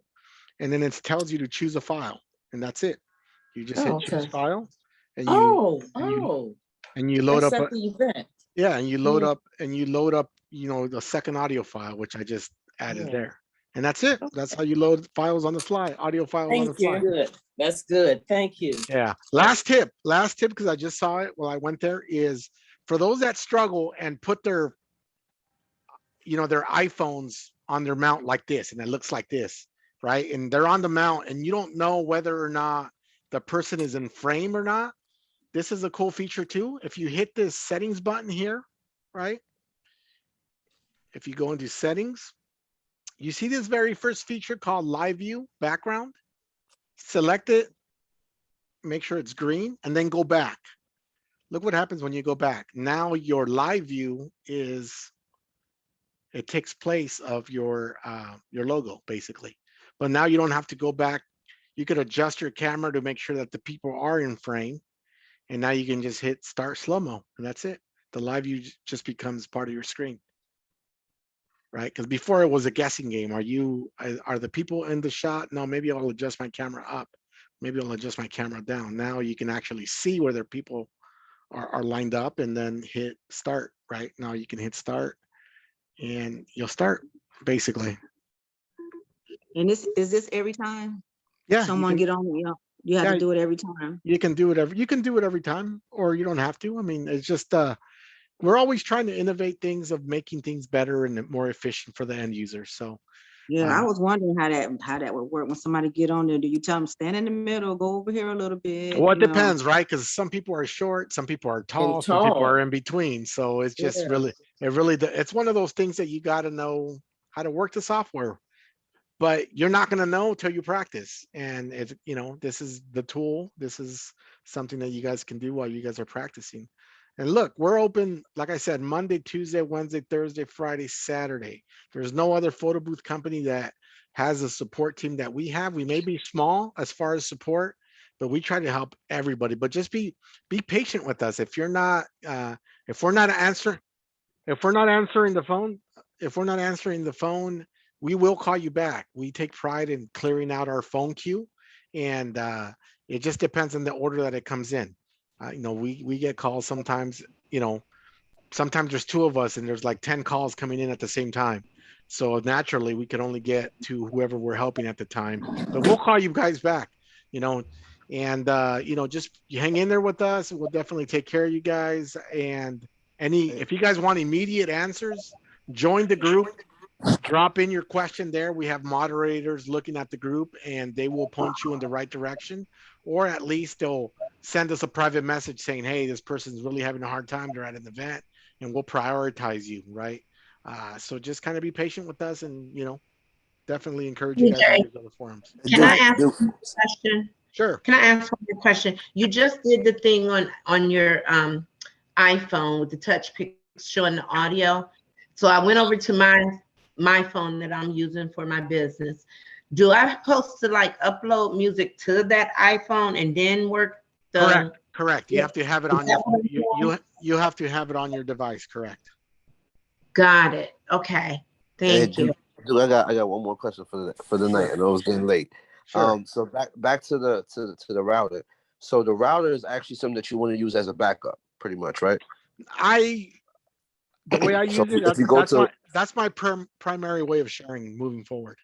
and then it tells you to choose a file, and that's it. You just hit choose file, and you load up the event. Yeah, and you load up you know, the second audio file, which I just added there. And that's it. That's how you load files on the fly, audio files on the fly. Good. That's good. Thank you. Yeah. Last tip, because I just saw it while I went there, is for those that struggle and put their, you know, their iPhones on their mount like this, and it looks like this, right? And they're on the mount, and you don't know whether or not the person is in frame or not. This is a cool feature too. If you hit this settings button here, right? If you go into settings, you see this very first feature called Live View background? Select it, make sure it's green, and then go back. Look what happens when you go back. Now your live view it takes place of your logo basically. But now you don't have to go back. You could adjust your camera to make sure that the people are in frame. And now you can just hit start slow-mo and that's it. The live view just becomes part of your screen. Right? Because before it was a guessing game. Are the people in the shot? No, maybe I'll adjust my camera up. Maybe I'll adjust my camera down. Now you can actually see where their people are lined up and then hit start. Right? Now you can hit start and you'll start basically. And is this every time? Yeah. Someone get on, you have Yeah, to do it every time. you can do it every time, or you don't have to. I mean, it's just we're always trying to innovate things of making things better and more efficient for the end user. So Yeah, I was wondering how that would work when somebody get on there. Do you tell them stand in the middle, go over here a little bit? well, it depends, right? Because some people are short, some people are tall, some people are in between. So it's just it's one of those things that you got to know how to work the software. But you're not going to know till you practice. And it's, this is the tool. This is something that you guys can do while you guys are practicing. And look, we're open, like I said, Monday, Tuesday, Wednesday, Thursday, Friday, Saturday. There's no other photo booth company that has a support team that we have. We may be small as far as support, but we try to help everybody. But just be patient with us. If we're not answering the phone, we will call you back. We take pride in clearing out our phone queue, and it just depends on the order that it comes in. We get calls sometimes. Sometimes there's 2 of us, and there's like 10 calls coming in at the same time. So naturally, we can only get to whoever we're helping at the time. But we'll call you guys back. And just you hang in there with us, and we'll definitely take care of you guys. And if you guys want immediate answers, join the group. Drop in your question there. We have moderators looking at the group and they will point you in the right direction, or at least they'll send us a private message saying, hey, this person's really having a hard time. They're at an event, and we'll prioritize you. Right. So just kind of be patient with us, and, definitely encourage you guys to use other forums. Can I ask a question? Sure. Can I ask one question? You just did the thing on your iPhone with the Touchpix showing the audio. So I went over to my phone that I'm using for my business. Do I supposed to upload music to that iPhone and then work Correct. You have to have it on you have to have it on your device. Correct. Got it. Okay. Thank you. I got one more question for the night. I know it was getting late. Sure. So back to the router. So the router is actually something that you want to use as a backup, pretty much, right? The way I use it, that's my primary way of sharing moving forward.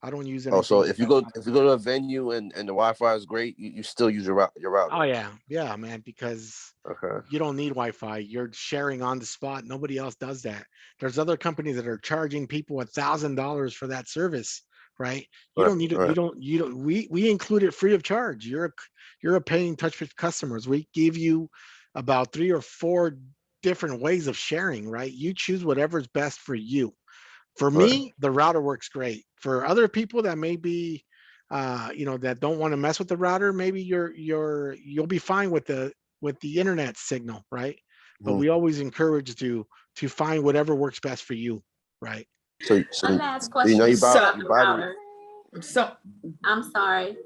I don't use anything. Oh, so if you go to a venue and the Wi-Fi is great, you still use your router. Oh yeah, man, because you don't need Wi-Fi. You're sharing on the spot. Nobody else does that. There's other companies that are charging people $1,000 for that service, right? You don't need it. You don't. We include it free of charge. You're a paying Touchpix customers. We give you about 3 or 4 different ways of sharing, right? You choose whatever's best for you. For me, the router works great. For other people that may be, that don't want to mess with the router, maybe you'll be fine with the internet signal, right? But we always encourage to find whatever works best for you, right? So last question. I'm sorry.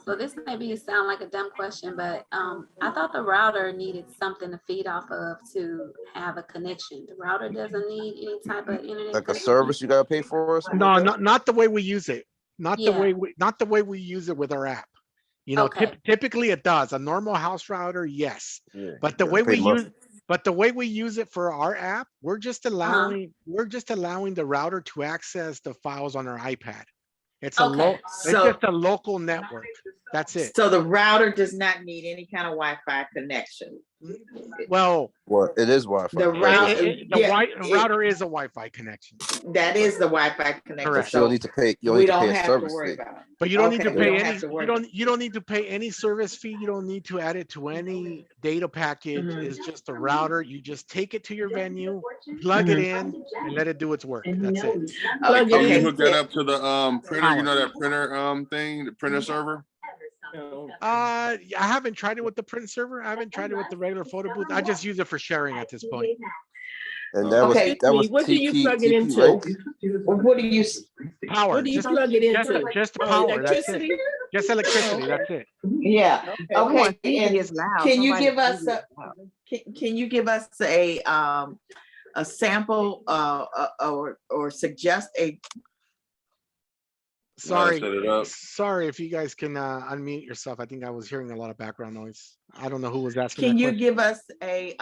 So this maybe sound like a dumb question, but I thought the router needed something to feed off of to have a connection. The router doesn't need any type of internet. Like a service you gotta pay for or something? No, not the way we use it. Not the way we use it with our app. Typically it does. A normal house router, yes. Yeah, but the way we use it for our app, we're just allowing the router to access the files on our iPad. It's just a local network. That's it. So the router does not need any kind of Wi-Fi connection. Well, it is Wi-Fi. The router, the router is a Wi-Fi connection. that is the Wi-Fi connection. Correct. You don't need to pay. You we don't don't need to pay a have to service worry fee. about it. But you don't need Okay, to we pay don't any. have to worry You don't need to pay any service fee. You don't need to add it to any data package. It's just a router. You just take it to your venue, plug it in, and let it do its work. That's it. Plug Can it you in. hook that up to the printer? You know that printer thing, the printer server? I haven't tried it with the print server. I haven't tried it with the regular photo booth. I just use it for sharing at this point. And that was What do you plug it into? What do you power? What do you just, plug it into? Just Oh, power. That's it. electricity? Just electricity. That's it. Yeah. Okay. And It's loud. can you Somebody give us TV a is loud. can you give us a sample or suggest a Sorry, set it up. sorry if you guys can unmute yourself. I think I was hearing a lot of background noise. I don't know who was asking. can that you question. give us a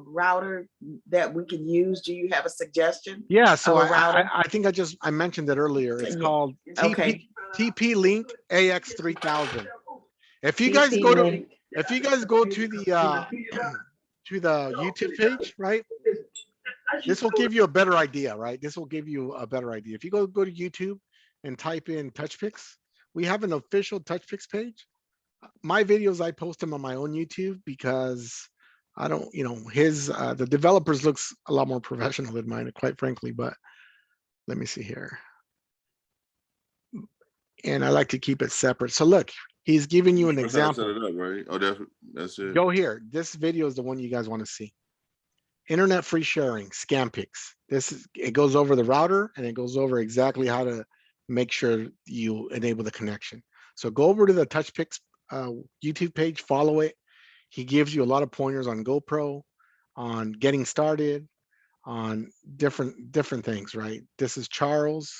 router that we can use? Do you have a suggestion? Yeah, so of a router? I think I mentioned it earlier. It's Yeah. called Okay. TP Link AX3000. If you guys go to the YouTube page, right? This will give you a better idea, right? This will give you a better idea. If you go to YouTube and type in Touchpix, we have an official Touchpix page. My videos, I post them on my own YouTube because I don't, the developers looks a lot more professional than mine, quite frankly, but let me see here. And I like to keep it separate. So look, he's giving you an That's how to example. set it up, right? Oh, that's it. Go here. This video is the one you guys want to see. Internet free sharing, Scampix. It goes over the router and it goes over exactly how to make sure you enable the connection. So go over to the Touchpix YouTube page, follow it. He gives you a lot of pointers on GoPro, on getting started, on different things, right? This is Charles.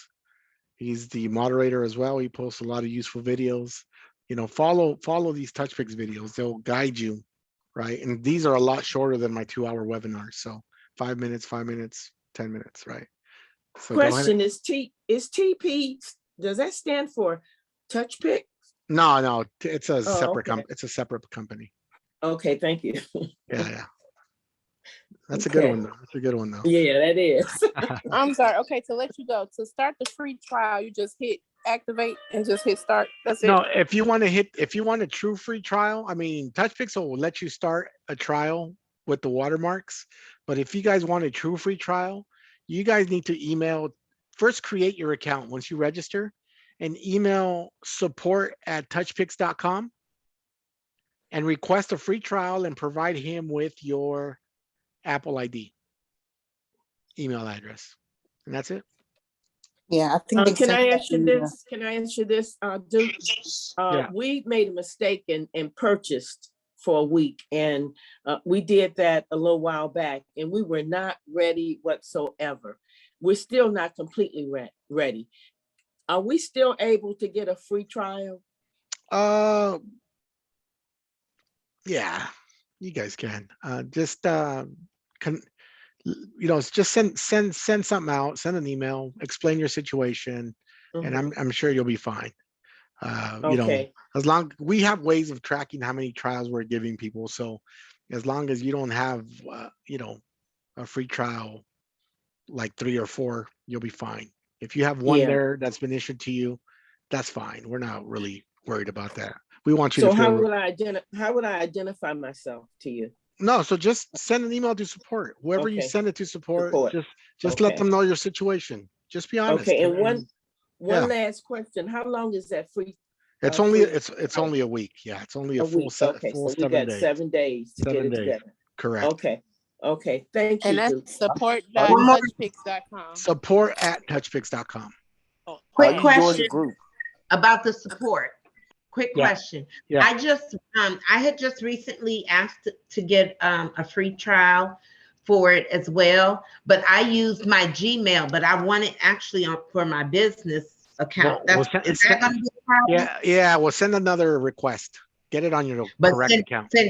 He's the moderator as well. He posts a lot of useful videos. Follow these Touchpix videos. They'll guide you, right? And these are a lot shorter than my 2-hour webinars. So 5 minutes, 5 minutes, 10 minutes, right? So Question is TP, does that stand for Touchpix? No, it's a separate okay. it's a separate company. Okay, thank you. Yeah. That's a good one though. That's a good one though. Yeah, that is. I'm sorry. Okay, to let you go, to start the free trial, you just hit activate and just hit start. That's it. No, if you want a true free trial, I mean, Touchpix will let you start a trial with the watermarks. But if you guys want a true free trial, you guys need to first create your account once you register and email support@touchpix.com and request a free trial and provide him with your Apple ID email address. And that's it. Yeah, I think. Can I answer this? Can I answer this, Duke? Yeah. We made a mistake and purchased for a week, and we did that a little while back, and we were not ready whatsoever. We're still not completely ready. Are we still able to get a free trial? Yeah, you guys can. Just send something out, send an email, explain your situation, and I'm sure you'll be fine. Okay. As long we have ways of tracking how many trials we're giving people. So as long as you don't have a free trial like 3 or 4, you'll be fine. If you have one there that's been issued to you, that's fine. We're not really worried about that. We want you to feel. How would I identify myself to you? No, so just send an email to support. Whoever you send it to support. Just let them know your situation. Just be honest. Okay, and one last question. How long is that free? It's only only a week. Yeah, it's only a full week. full Okay, so 7 we got days. 7 days to get it together. Correct. Okay. Thank you. And that's support.touchpix.com. Support@touchpix.com. Quick question about the support. Quick question. Yeah. I had just recently asked to get a free trial for it as well, but I used my Gmail, but I want it actually for my business account. Is that going to be a problem? Yeah. Well, send another request. Get it on your correct account. Send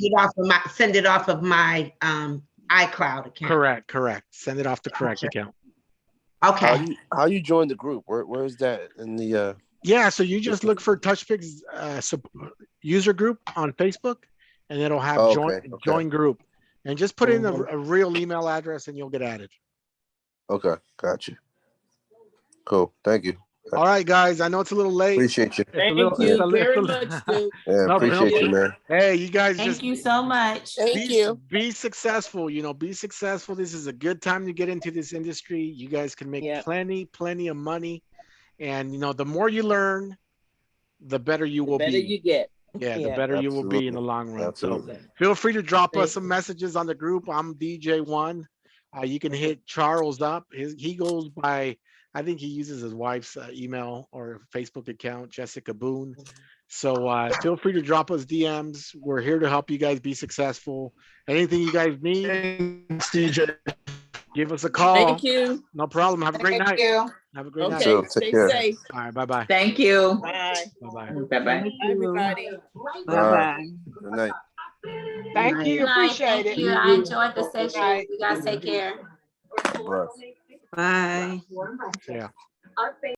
it off of my iCloud account. Correct. Send it off the correct account. Okay. How you join the group? Where is that in the Yeah, so you just look for Touchpix user group on Facebook, and it'll have join group, and just put in a real email address, and you'll get added. Okay, got you. Cool, thank you. All right, guys. I know it's a little late. Appreciate you. Thank you very much, dude. Yeah, appreciate you, man. Hey, you guys, Thank you so much. Be successful. You know, be successful. This is a good time to get into this industry. You guys can make plenty of money, and you know, the more you learn, the better you will be. The better you get. Yeah, the better you will be in the long run. Absolutely. So feel free to drop us some messages on the group. I'm DJ1. You can hit Charles up. He goes by, I think he uses his wife's email or Facebook account, Jessica Boone. So feel free to drop us DMs. We're here to help you guys be successful. Anything you guys need, CJ. Give us a call. Thank you. No problem. Have a great night. You. Have a great night. So, Stay care. safe. All right. Bye-bye. Thank you. Bye. Bye-bye. Bye-bye. Bye, everybody. Bye. Good night. Thank you. Appreciate it. I enjoyed the session. You guys take care. Bye. Bye. Yeah.